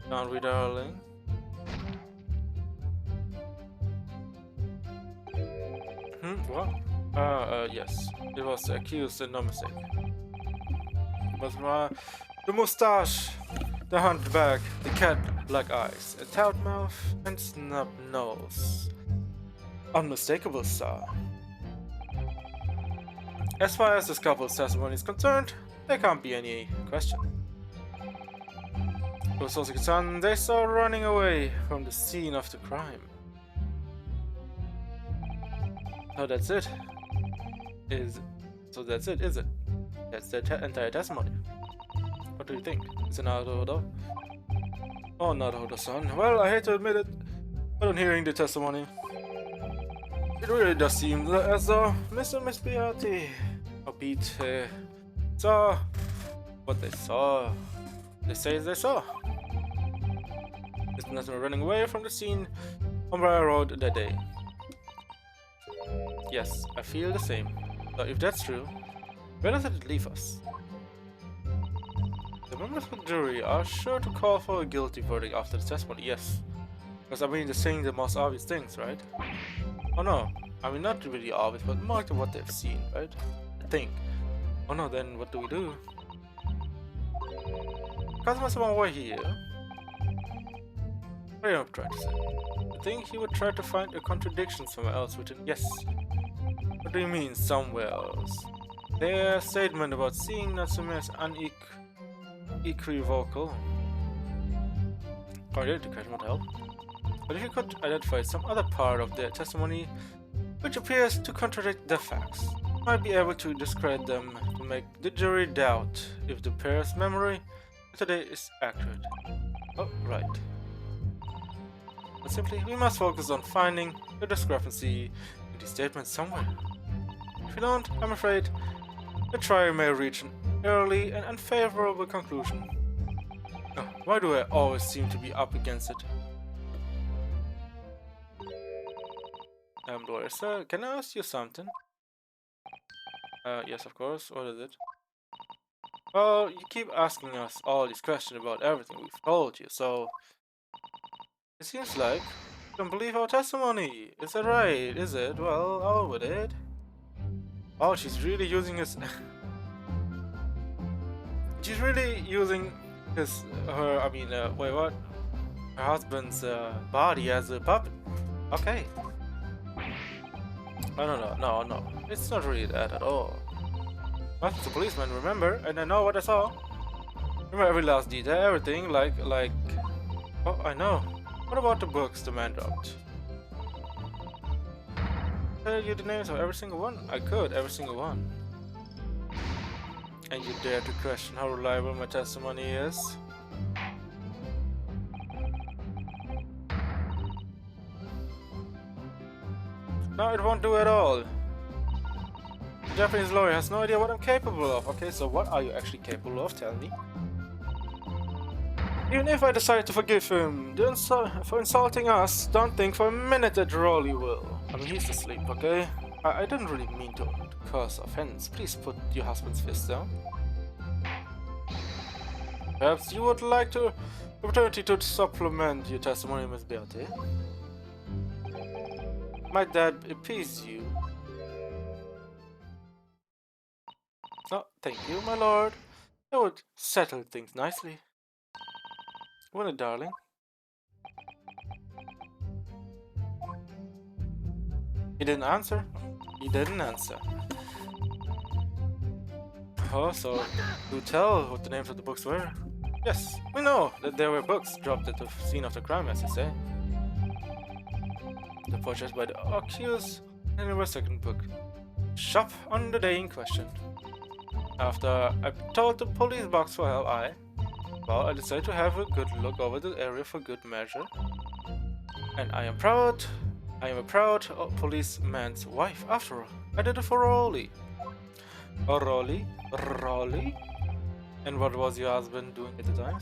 Can't we, darling? What? Yes. It was accused and no mistake. But the moustache, the hunchback, the cat-black eyes, a taut mouth, and snub nose. Unmistakable, sir. As far as this couple's testimony is concerned, there can't be any question. Ososuke-san, they saw running away from the scene of the crime. So that's it. So that's it, is it? That's the entire testimony. What do you think? Is it Naruto? Oh, Naruto-san. Well, I hate to admit it, but on hearing the testimony, it really does seem as though Mr. and Miss Beate or Pete saw what they saw. They say they saw. It's nothing running away from the scene on where I rode that day. Yes, I feel the same. So if that's true, where does it leave us? The members of the jury are sure to call for a guilty verdict after the testimony, yes. Because I mean, they're saying the most obvious things, right? Oh no, I mean not really obvious, but more to what they've seen, right? I think. Oh no, then what do we do? Customers on my way here. What am I trying to say? I think he would try to find a contradiction somewhere else written. Yes. What do you mean, somewhere else? Their statement about seeing Natsume as unequivocal. Or did the question would help. But if you could identify some other part of their testimony which appears to contradict the facts, you might be able to discredit them to make the jury doubt if the pair's memory today is accurate. Oh, right. But simply, we must focus on finding the discrepancy in these statements somewhere. If we don't, I'm afraid the trial may reach an early and unfavorable conclusion. Oh, why do I always seem to be up against it? Lawyer, sir, can I ask you something? Yes, of course. What is it? Well, you keep asking us all these questions about everything we've told you, so it seems like you don't believe our testimony. Is that right? Is it? Well, I'll with it. Oh, she's really using his. She's really using his. Her. I mean, wait, what? Her husband's body as a puppet. Okay. No. It's not really that at all. I was a policeman, remember? And I know what I saw. Remember every last detail, everything, like. Oh, I know. What about the books the man dropped? Tell you the names of every single one? I could, every single one. And you dare to question how reliable my testimony is? No, it won't do at all. The Japanese lawyer has no idea what I'm capable of. Okay, so what are you actually capable of? Tell me. Even if I decide to forgive him for insulting us, don't think for a minute that Rolly will. I mean, he's asleep, okay? I didn't really mean to cause offense. Please put your husband's fist down. Perhaps you would like to opportunity to supplement your testimony, Miss Beate. Might that appease you? Oh, thank you, my lord. That would settle things nicely. Wouldn't it, darling? He didn't answer. He didn't answer. Oh, so do tell what the names of the books were. Yes, we know that there were books dropped at the scene of the crime, as you say. The purchased by the accused, and there was a second book. Shop on the day in question. After I told the police box for help, I decided to have a good look over the area for good measure. And I am a proud policeman's wife after all. I did it for Rolly. Oh, Rolly? And what was your husband doing at the time?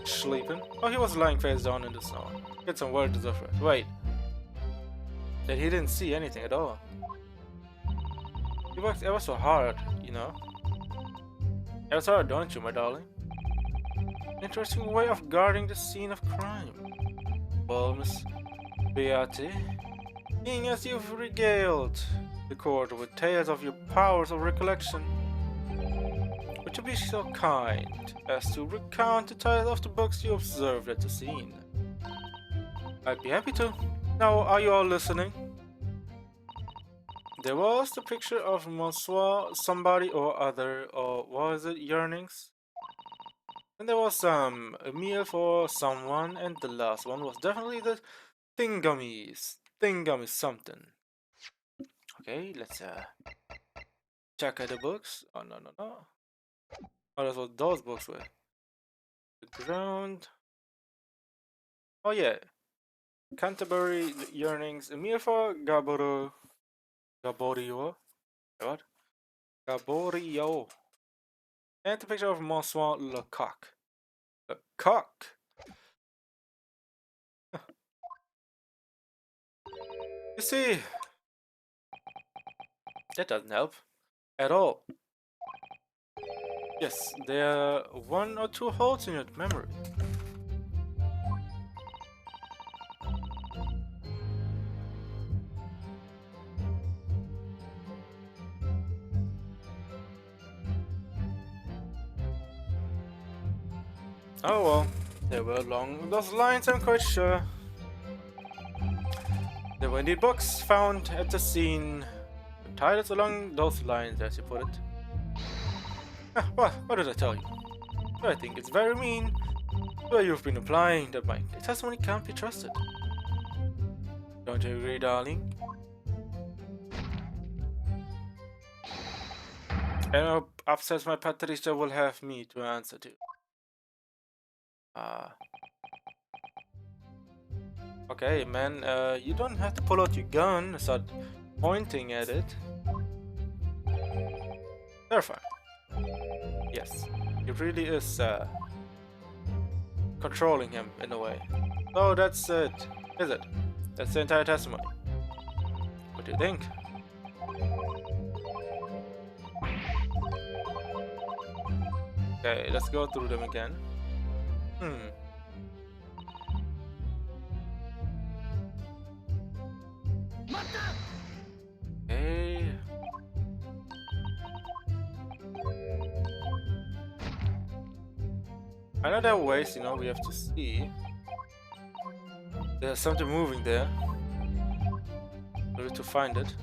Sleeping? Oh, he was lying face down in the snow. Get some well deserved rest. Wait. That he didn't see anything at all. He works ever so hard, you know. Ever so hard, don't you, my darling? Interesting way of guarding the scene of crime. Well, Miss Beate, seeing as you've regaled the court with tales of your powers of recollection, would you be so kind as to recount the titles of the books you observed at the scene? I'd be happy to. Now, are you all listening? There was the picture of Monsieur somebody or other, or was it yearnings? And there was a meal for someone, and the last one was definitely the Thingammies. Thingammies something. Okay, let's check out the books. Oh no. Oh, that's what those books were. The ground. Oh yeah. Canterbury Yearnings. A meal for Gaborio. What? Gaborio. And the picture of Monsieur Lecoq. Lecoq. You see, that doesn't help at all. Yes, there are 1 or 2 holes in your memory. Oh well, they were along those lines, I'm quite sure. There were indeed books found at the scene. The titles along those lines, as you put it. What did I tell you? I think it's very mean. Well, you've been implying that my testimony can't be trusted. Don't you agree, darling? And upstairs my Patricia will have me to answer to. Okay, man, you don't have to pull out your gun and start pointing at it. Terrifying. Yes, it really is controlling him in a way. So that's it, is it? That's the entire testimony. What do you think? Okay, let's go through them again. Okay. I know there are ways, you know, we have to see. There's something moving there. We need to find it.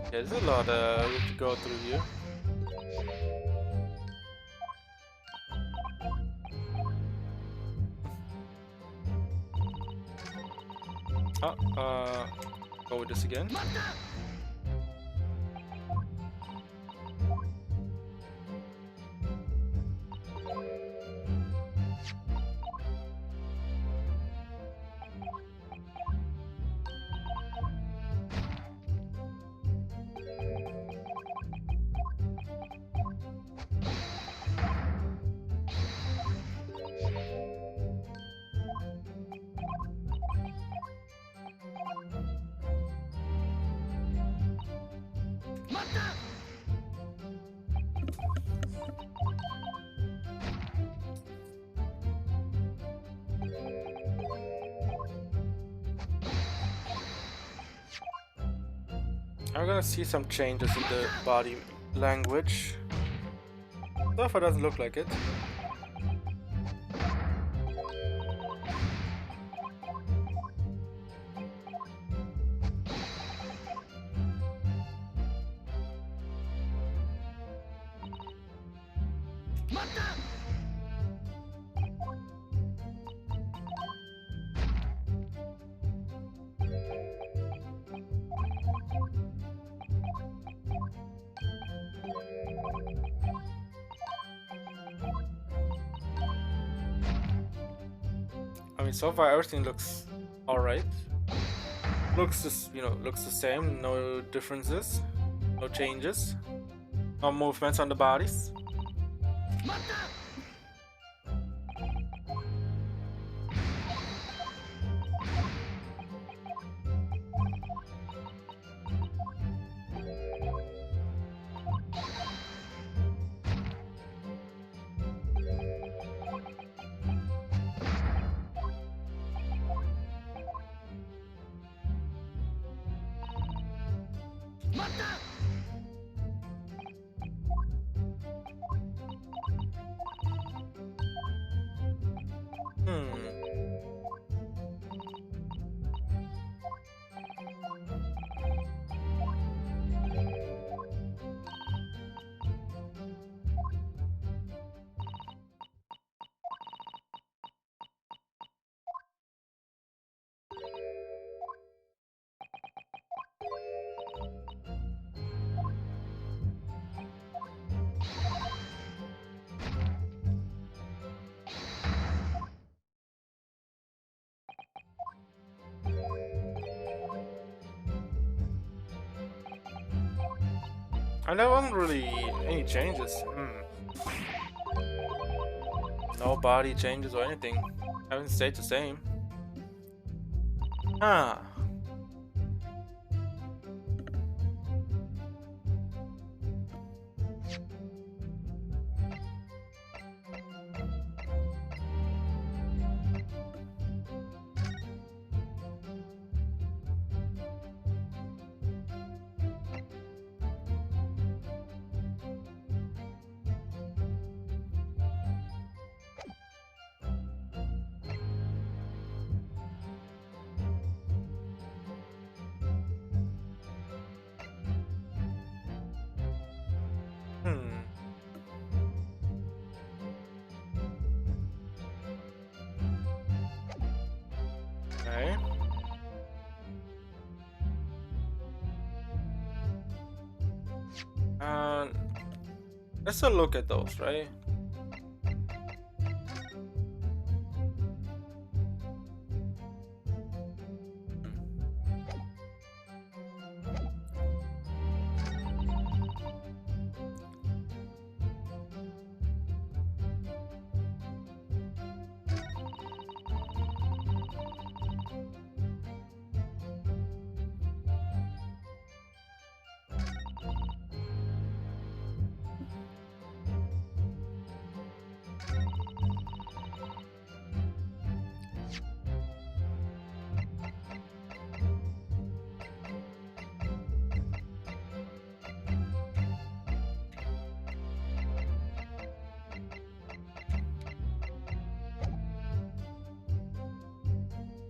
Yeah, there's a lot we have to go through here. Go with this again. I'm gonna see some changes in the body language. So far doesn't look like it. I mean, so far everything looks alright. Looks just, looks the same. No differences, no changes, no movements on the bodies. And there wasn't really any changes. No body changes or anything. Haven't stayed the same. Ah. Hmm. Okay. Uh, let's still look at those, right?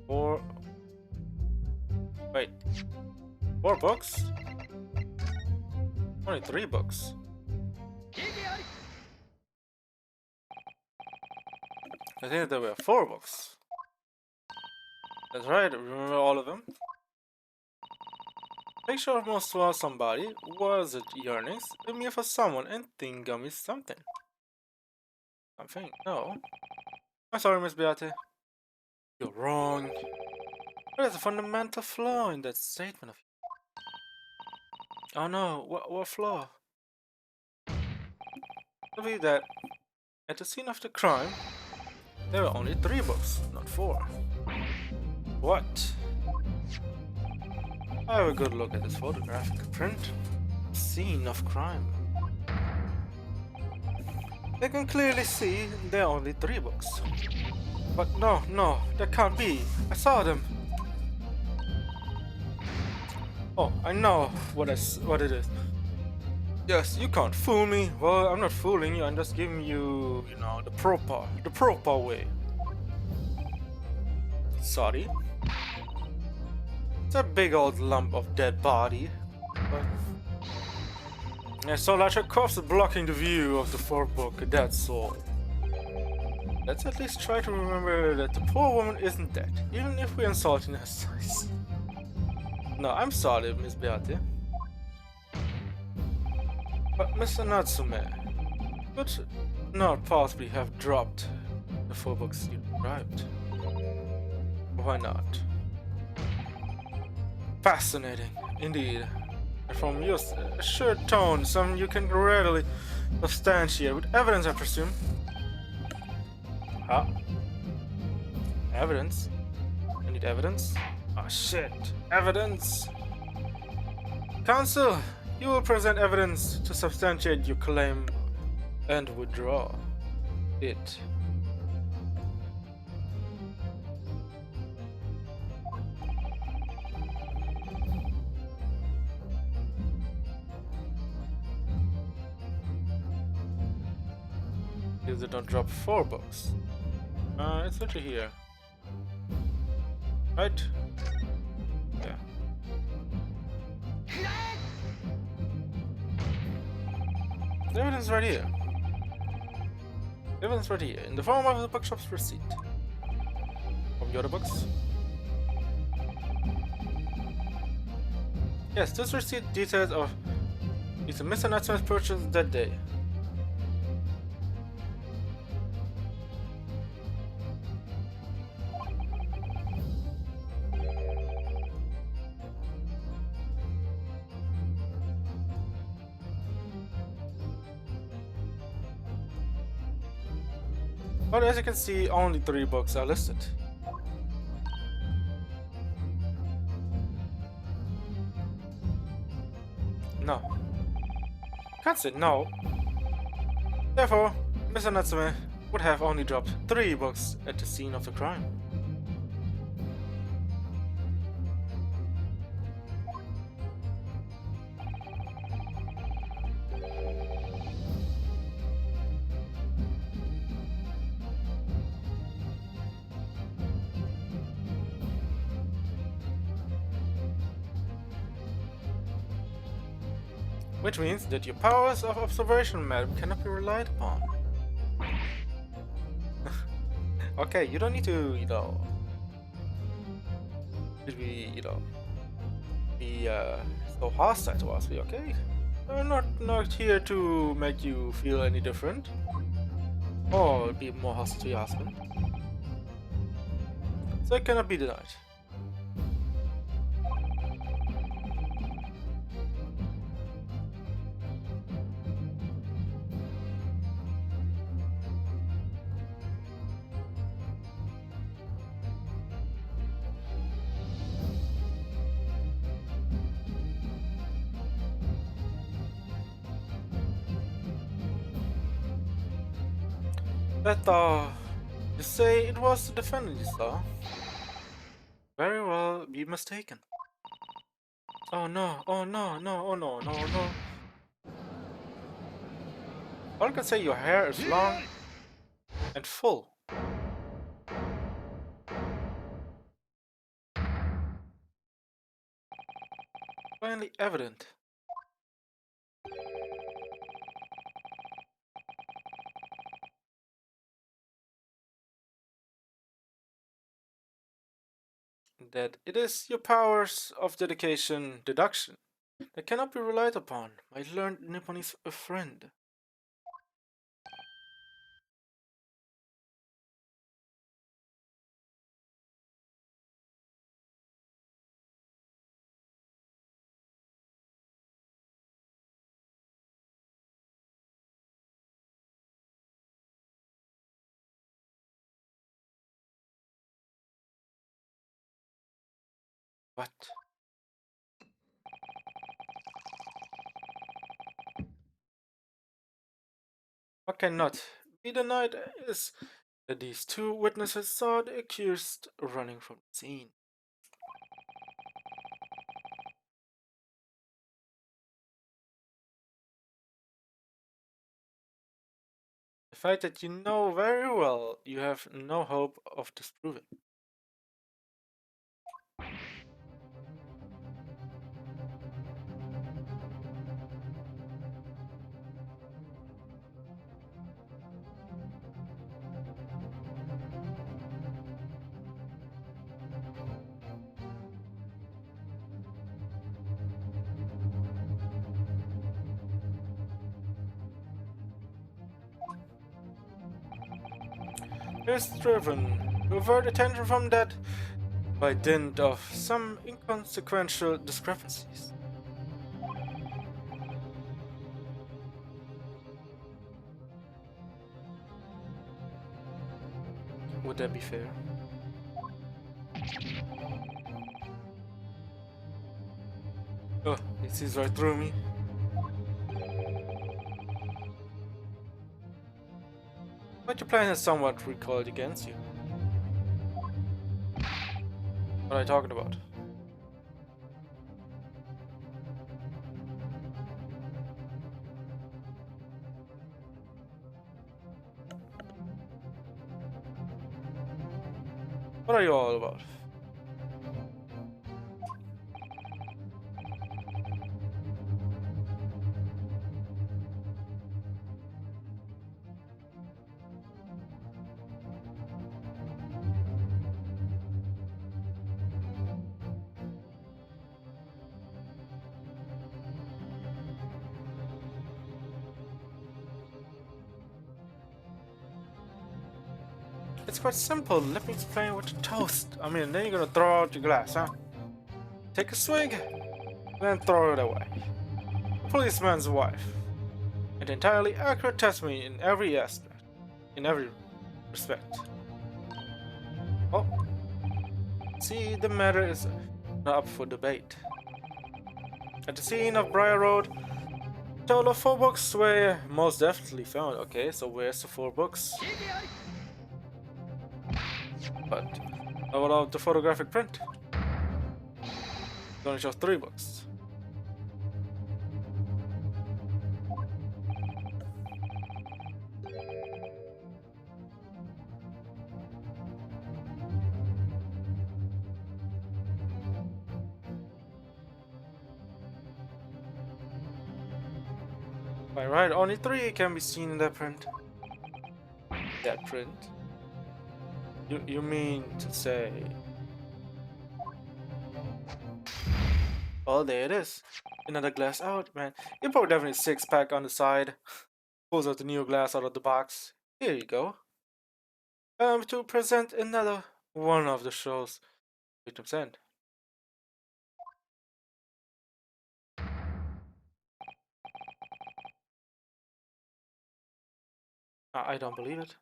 Four. Wait. 4 books? Only 3 books. I think there were 4 books. That's right, remember all of them? Picture of most was somebody. Was it yearnings? A mere for someone and Thingum is something. Something? No. I'm sorry, Miss Beate. You're wrong. There's a fundamental flaw in that statement of yours. Oh no, what flaw? To be that at the scene of the crime, there were only 3 books, not 4. What? I have a good look at this photographic print. Scene of crime. I can clearly see there are only 3 books. But no, that can't be. I saw them. Oh, I know what it is. Yes, you can't fool me. Well, I'm not fooling you. I'm just giving you, the proper way. Sorry. It's a big old lump of dead body. But so large a corpse is blocking the view of the 4th book, that's all. Let's at least try to remember that the poor woman isn't dead, even if we're insulting her size. No, I'm sorry, Miss Beate. But Mr. Natsume could not possibly have dropped the 4 books you described. Why not? Fascinating, indeed. And from your assured tone, some you can readily substantiate with evidence, I presume. Huh? Evidence? I need evidence? Oh shit, evidence! Counsel, you will present evidence to substantiate your claim and withdraw it. Because they don't drop 4 books. It's literally here. Right? Yeah. The evidence right here. The evidence right here, in the form of the bookshop's receipt. From the other books. Yes, this receipt details of Mr. Natsume's purchase that day. But as you can see, only 3 books are listed. No. Can't say no. Therefore, Mr. Natsume would have only dropped 3 books at the scene of the crime. Which means that your powers of observation, madam, cannot be relied upon. Okay, you don't need to, be so hostile towards me, okay? I'm not here to make you feel any different, or be more hostile to your husband. So it cannot be denied. That you say it was the defendant you saw? Very well be mistaken. Oh no, oh no, no, oh no, no, no. All I can say, your hair is long and full. Plainly evident. That it is your powers of dedication deduction that cannot be relied upon. My learned Nipponese friend. What? What cannot be denied is that these 2 witnesses saw the accused running from the scene. The fact that you know very well you have no hope of disproving. Is driven to avert attention from that by dint of some inconsequential discrepancies. Would that be fair? Oh, he sees right through me. But your plan has somewhat recoiled against you. What are you talking about? What are you all about? It's quite simple. Let me explain what you toast. I mean, then you're gonna throw out your glass, huh? Take a swig, then throw it away. A policeman's wife. An entirely accurate testimony in every aspect. In every respect. Oh, see, the matter is not up for debate. At the scene of Briar Road, total of 4 books were most definitely found. Okay, so where's the 4 books? But how about the photographic print? It only shows 3 books. By right, only 3 can be seen in that print. That print? You mean to say... Oh, there it is. Another glass out, man. You probably definitely 6-pack on the side. Pulls out the new glass out of the box. Here you go. To present another one of the show's victims end. I don't believe it.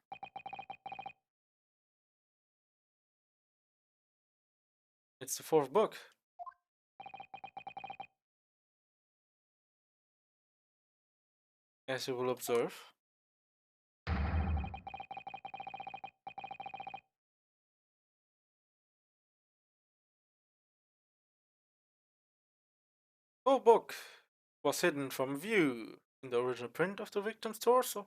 It's the 4th book. As you will observe. The book was hidden from view in the original print of the victim's torso.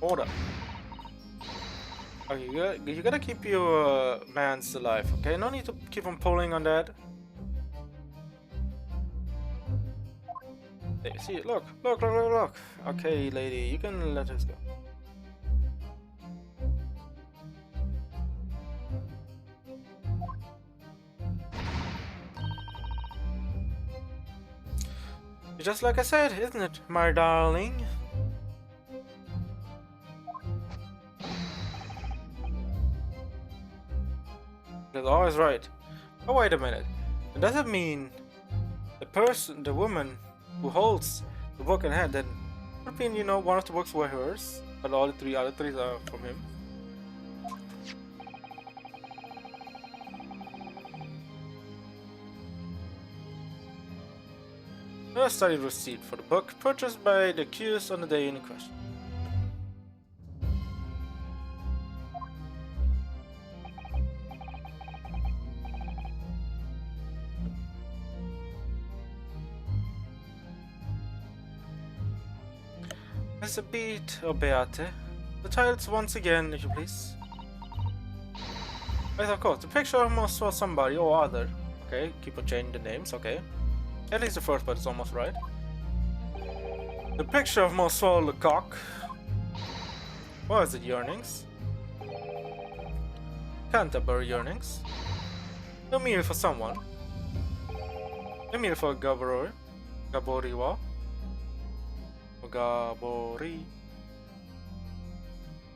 Order. Okay, you gotta keep your mans alive, okay? No need to keep on pulling on that. There, see it? Look. Okay, lady, you can let us go. Just like I said, isn't it, my darling? That's always right. Oh, wait a minute. Does it mean the woman who holds the book in hand, then would mean, you know, one of the books were hers, but all the 3 other 3 are from him? A study receipt for the book purchased by the accused on the day in question. As a beat or beate, the titles once again, if you please. Yes, of course, the picture must show somebody or other. Okay, keep on changing the names, okay. At least the first part is almost right. The picture of Monsieur Lecoq. What is it, yearnings? Canterbury yearnings. A meal for someone. A meal for Gaboriwa.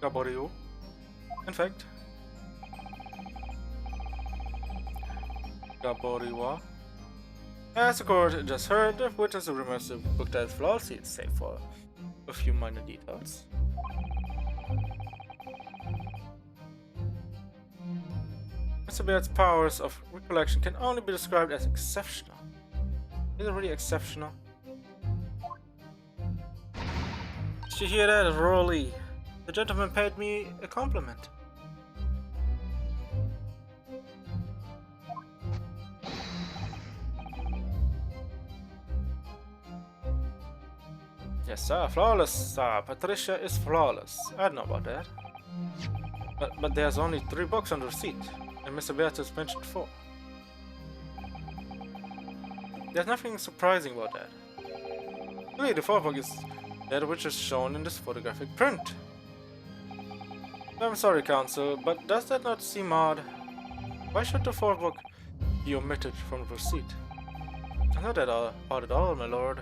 Gaboriu. In fact, Gaboriwa. As the court just heard, the witness remembers the book that flawlessly, save for a few minor details. Mr. Baird's powers of recollection can only be described as exceptional. Is it really exceptional? Did you hear that, Rolly? The gentleman paid me a compliment. Yes, sir. Flawless, sir. Patricia is flawless. I know about that. But there's only 3 books on the receipt, and Mr. Beatrice mentioned 4. There's nothing surprising about that. Really, the 4th book is that which is shown in this photographic print. I'm sorry, Counsel, but does that not seem odd? Why should the 4th book be omitted from the receipt? Not at all odd at all, my lord.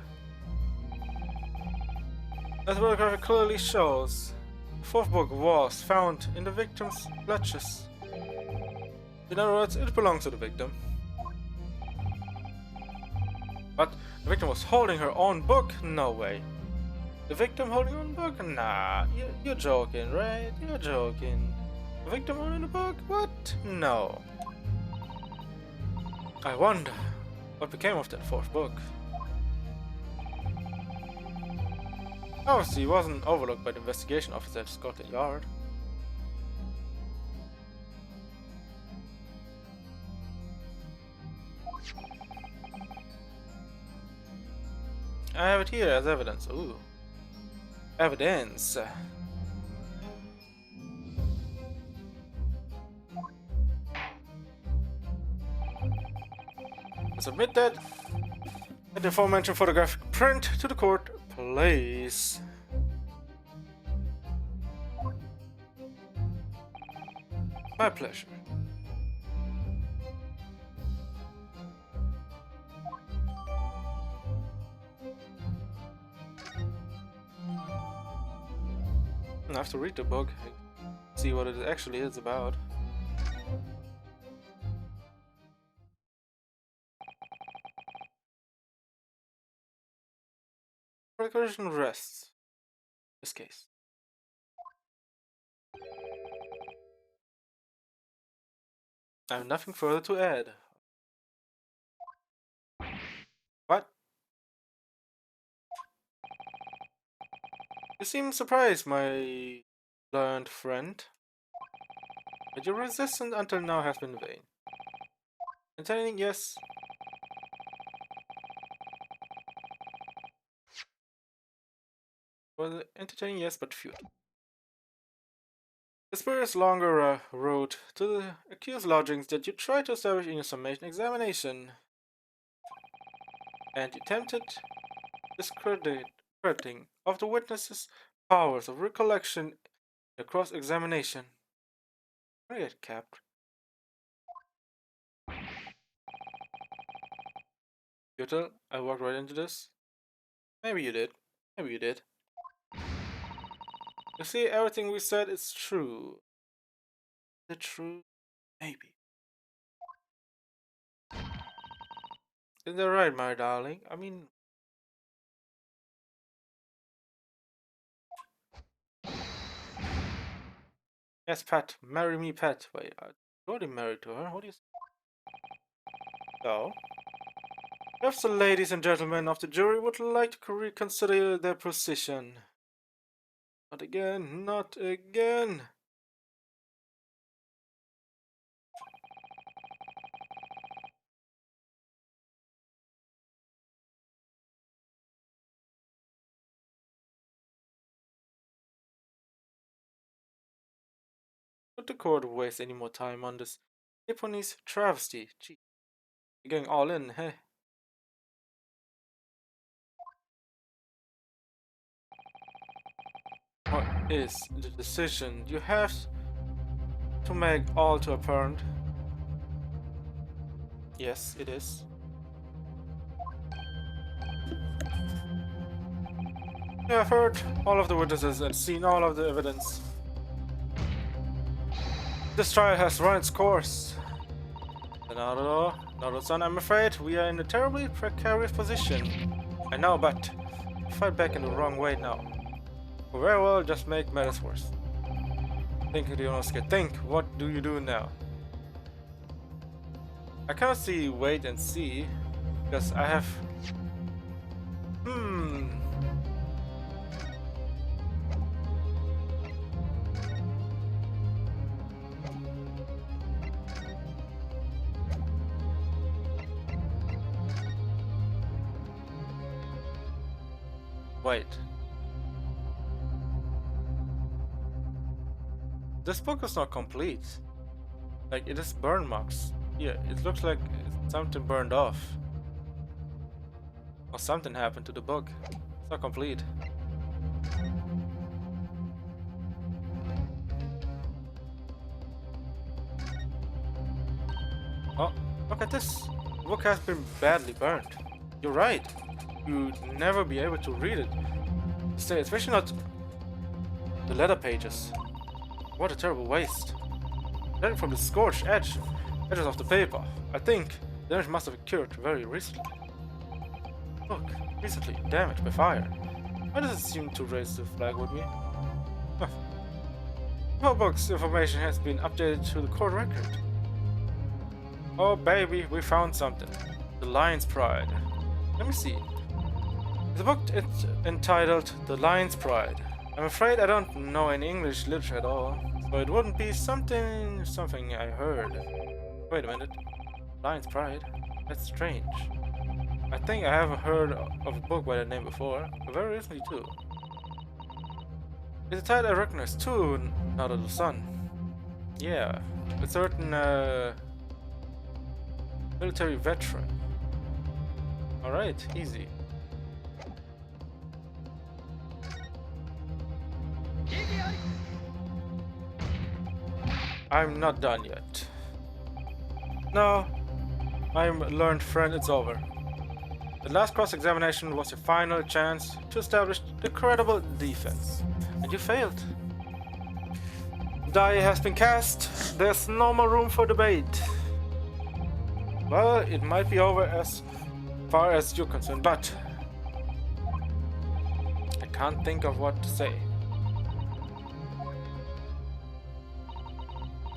As the photograph clearly shows, The fourth book was found in the victim's clutches. In other words, it belongs to the victim. But the victim was holding her own book? No way. The victim holding her own book? Nah, you're joking, right? You're joking. The victim holding the book? What? No. I wonder what became of that fourth book. Obviously, he wasn't overlooked by the investigation officer at Scotland Yard. I have it here as evidence. Ooh. Evidence. Submit that and the aforementioned photographic print to the court, please. My pleasure. I have to read the book, see what it actually is about. Recursion rests. This case. I have nothing further to add. What? You seem surprised, my learned friend. But your resistance until now has been vain. Entertaining, yes. Well, entertaining, yes, but futile. The spurious longer road to the accused lodgings that you tried to establish in your summation examination. And you attempted discrediting of the witness's powers of recollection in a cross-examination. I get capped. Futile, I walked right into this. Maybe you did. Maybe you did. You see, everything we said is true. Is it true? Maybe. Isn't that right, my darling? I mean... Yes, Pat. Marry me, Pat. Wait, I'm already married to her. What do you say? So... If the ladies and gentlemen of the jury would like to reconsider their position. Not again, not again. Would the court waste any more time on this Japanese travesty? Gee, you're going all in, hey? What is the decision? You have to make all too apparent. Yes, it is. You have heard all of the witnesses and seen all of the evidence. This trial has run its course. No, son, I'm afraid we are in a terribly precarious position. I know, but fight back in the wrong way now. Or very well, just make matters worse. Think, Ryonosuke, think, what do you do now? I cannot see wait and see, because I have... Wait. This book is not complete. Like, it is burn marks. Yeah, it looks like something burned off. Or something happened to the book. It's not complete. Oh, look at this. The book has been badly burned. You're right. You'd never be able to read it. Stay, especially not The letter pages. What a terrible waste. Judging from the scorched edges of the paper, I think the damage must have occurred very recently. Look, recently damaged by fire. Why does it seem to raise the flag with me? Huh. The book's information has been updated to the court record. Oh baby, we found something. The Lion's Pride. Let me see. The book is entitled The Lion's Pride. I'm afraid I don't know any English literature at all, so it wouldn't be something I heard. Wait a minute. Lion's Pride? That's strange. I think I haven't heard of a book by that name before, very recently too. It's a title I recognize too, now that the sun. Yeah, a certain military veteran. Alright, easy. I'm not done yet. No, my learned friend, it's over. The last cross-examination was your final chance to establish the credible defense, and you failed. Die has been cast. There's no more room for debate. Well, it might be over as far as you're concerned, but I can't think of what to say.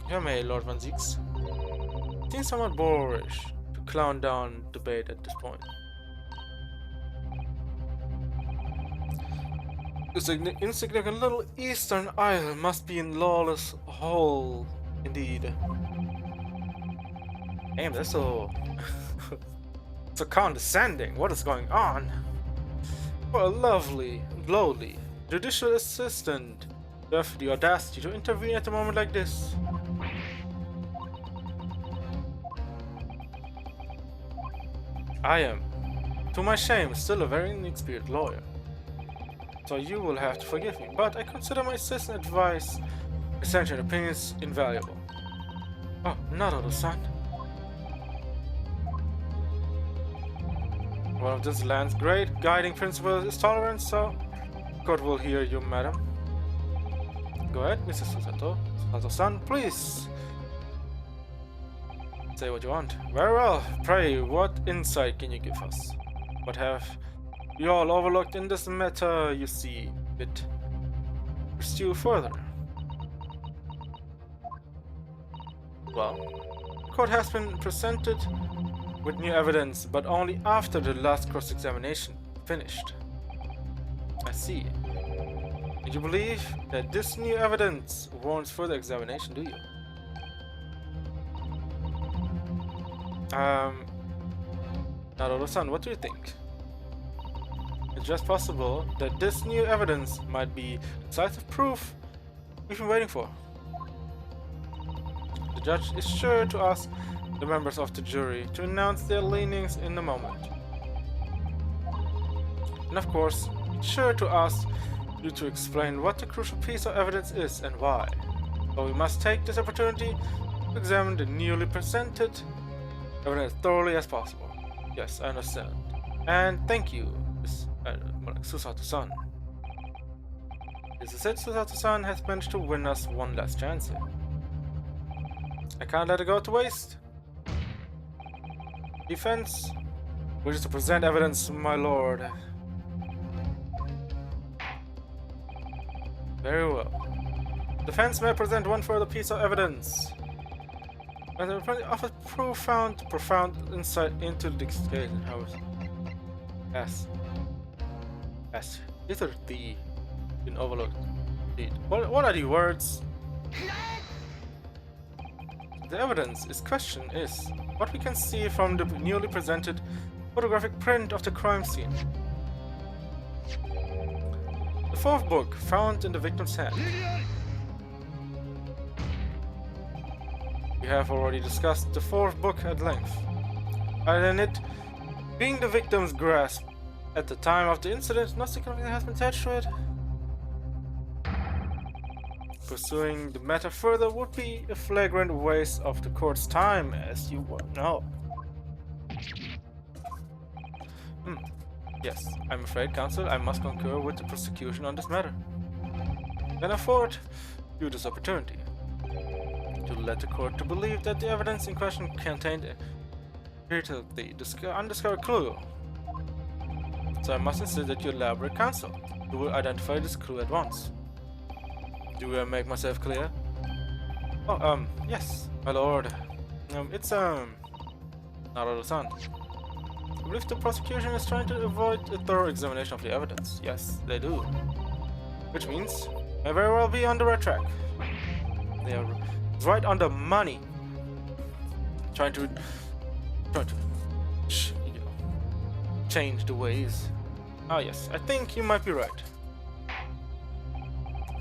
You may, Lord Van Zieks. It seems somewhat boorish to clown down debate at this point. This insignificant little eastern isle must be in lawless hole, indeed. Damn, that's so... so condescending. What is going on? For a lovely, lowly, judicial assistant to have the audacity to intervene at a moment like this. I am, to my shame, still a very inexperienced lawyer. So you will have to forgive me, but I consider my assistant advice, essential opinions, invaluable. Oh, not all the sun. One of this land's great guiding principles is tolerance, so God will hear you, madam. Go ahead, Mrs. Susato-san, please. Say what you want. Very well. Pray, what insight can you give us? What have you all overlooked in this matter, you see it pursue further? Well, the court has been presented with new evidence, but only after the last cross-examination finished. I see. And you believe that this new evidence warrants further examination, do you? Naruto-san, what do you think? It's just possible that this new evidence might be decisive proof we've been waiting for. The judge is sure to ask the members of the jury to announce their leanings in a moment. And of course, it's sure to ask you to explain what the crucial piece of evidence is and why. So we must take this opportunity to examine the newly presented evidence as thoroughly as possible. Yes, I understand. And thank you, Miss Susato-san. This is it, Susato-san has managed to win us one last chance here. I can't let it go to waste. Defense wishes to present evidence, my lord. Very well. Defense may present one further piece of evidence. And the offers profound insight into the case. Yes. These are the been overlooked. What are the words? The evidence is question is what we can see from the newly presented photographic print of the crime scene. The fourth book found in the victim's hand. We have already discussed the fourth book at length. Other than it being the victim's grasp at the time of the incident, no significance has been attached to it. Pursuing the matter further would be a flagrant waste of the court's time, as you well know. Yes, I'm afraid, counsel, I must concur with the prosecution on this matter. can afford you this opportunity to let the court to believe that the evidence in question contained a critically undiscovered clue. So I must insist that you elaborate counsel. You will identify this clue at once. Do I make myself clear? Oh, yes, my lord. It's, Naruto-san. I believe the prosecution is trying to avoid a thorough examination of the evidence. Yes, they do. Which means may very well be on the right track. They are right on the money. Trying to change the ways. Ah, yes, I think you might be right.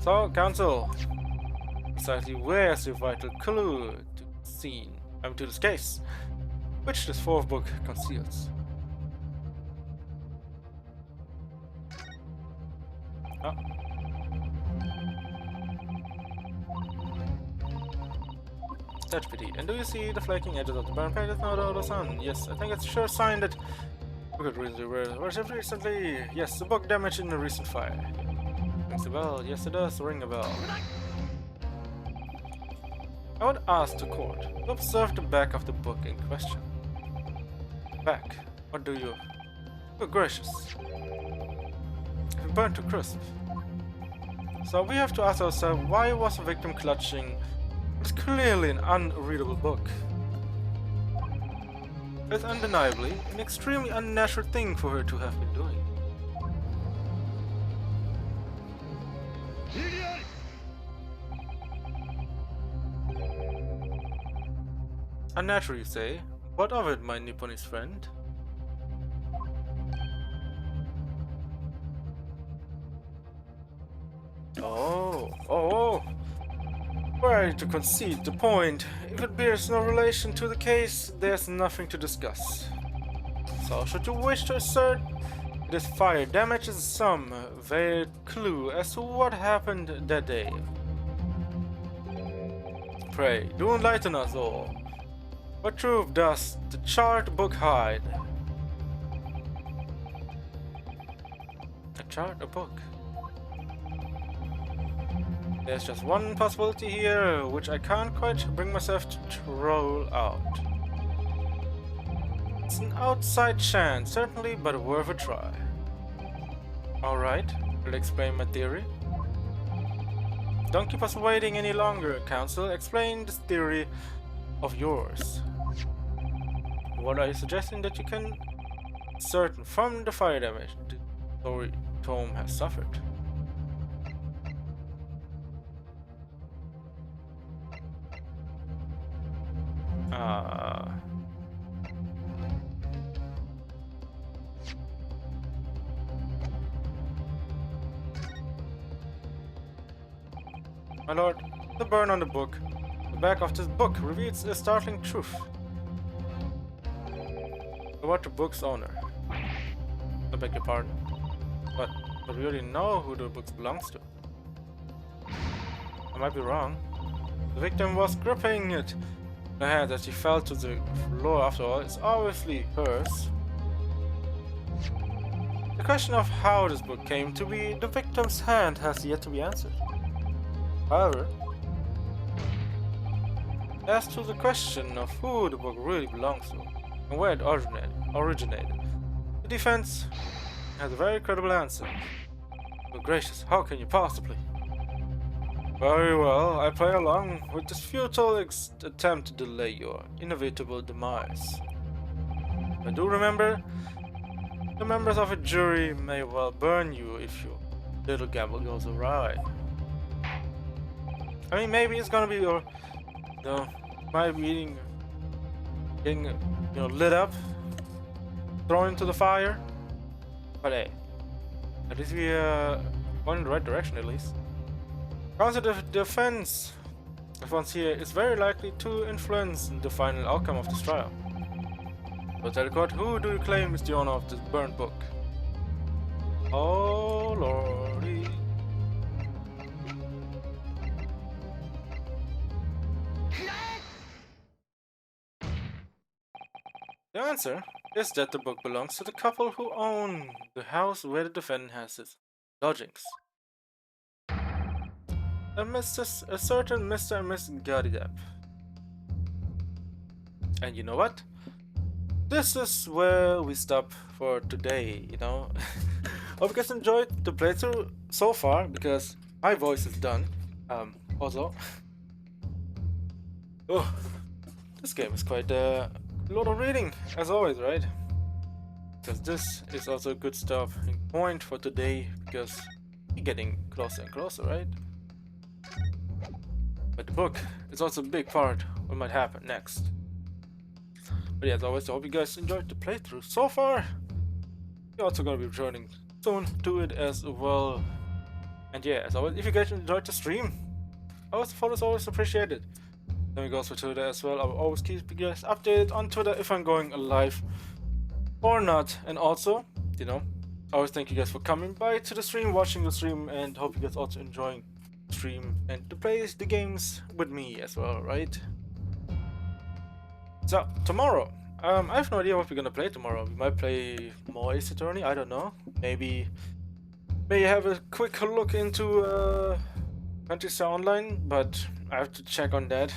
So, counsel, precisely where's the vital clue to the scene? To this case, which this fourth book conceals? Ah. Such pity. And do you see the flaking edges of the burn pages now out of the sun? Yes, I think it's a sure sign that we could reasonably worship recently. Yes, the book damaged in a recent fire. Rings a bell. Yes, it does ring a bell. I would ask the court to observe the back of the book in question. Back? What do you... Oh, gracious. It burned to crisp. So we have to ask ourselves, why was the victim clutching what is clearly an unreadable book? It's undeniably an extremely unnatural thing for her to have been doing. Unnatural, you say? What of it, my Nipponese friend? Oh. Were I to concede the point, if it bears no relation to the case, there's nothing to discuss. So, should you wish to assert this fire damages some veiled clue as to what happened that day? Pray, do enlighten us all. What truth does the chart book hide? A chart, a book. There's just one possibility here, which I can't quite bring myself to roll out. It's an outside chance, certainly, but worth a try. Alright, I'll explain my theory. Don't keep us waiting any longer, Counsel. Explain this theory of yours. What are you suggesting that you can certain from the fire damage the Tome has suffered? My lord, the burn on the book. The back of this book reveals a startling truth about the book's owner. I beg your pardon. But we already know who the book belongs to. I might be wrong. The victim was gripping it in her hand as she fell to the floor. After all, it's obviously hers. The question of how this book came to be the victim's hand has yet to be answered. However, as to the question of who the book really belongs to and where it originated, the defense has a very credible answer. Oh gracious, how can you possibly? Very well, I play along with this futile attempt to delay your inevitable demise. I do remember, the members of a jury may well burn you if your little gamble goes awry. I mean, maybe it's gonna be your, my being getting, lit up, thrown into the fire. But hey, at least we going in the right direction at least. Considered defense here is very likely to influence the final outcome of this trial. So tell the court, who do you claim is the owner of this burned book? Oh lordy. The answer is that the book belongs to the couple who own the house where the defendant has his lodgings. a certain Mr. and Miss Gadidap. And you know what? This is where we stop for today, you know? Hope you guys enjoyed the playthrough so far, because my voice is done. Also, oh, this game is quite a lot of reading, as always, right? Because this is also a good stopping point for today, because we're getting closer and closer, right? But the book is also a big part of what might happen next. But yeah, as always, I hope you guys enjoyed the playthrough so far. We're also gonna be returning soon to it as well. And yeah, as always, if you guys enjoyed the stream, always follows always appreciated. Then we go for Twitter as well. I will always keep you guys updated on Twitter if I'm going live or not. And also, you know, I always thank you guys for coming by to the stream, watching the stream, and hope you guys also enjoying the stream and to play the games with me as well, right? So tomorrow, I have no idea what we're gonna play tomorrow. We might play more Ace Attorney, I don't know. Maybe have a quick look into Countryside Online, but I have to check on that.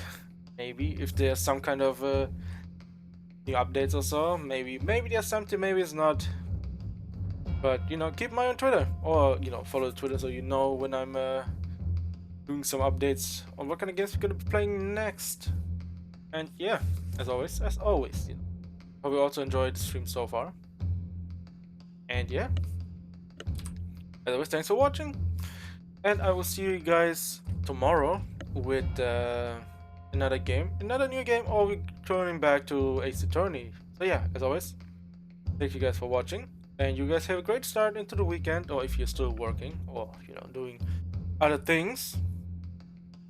Maybe if there's some kind of new updates or so. Maybe there's something, maybe it's not. But you know, keep my eye on Twitter, or you know, follow Twitter so you know when I'm doing some updates on what kind of games we're gonna be playing next. And yeah, as always, you know, hope you also enjoyed the stream so far. And yeah, as always, thanks for watching, and I will see you guys tomorrow with another new game, or we're turning back to Ace Attorney. So yeah, as always, thank you guys for watching, and you guys have a great start into the weekend, or if you're still working, or you know, doing other things.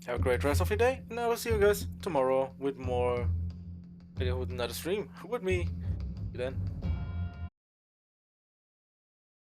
Have a great rest of your day, and I will see you guys tomorrow with another stream with me. See you then.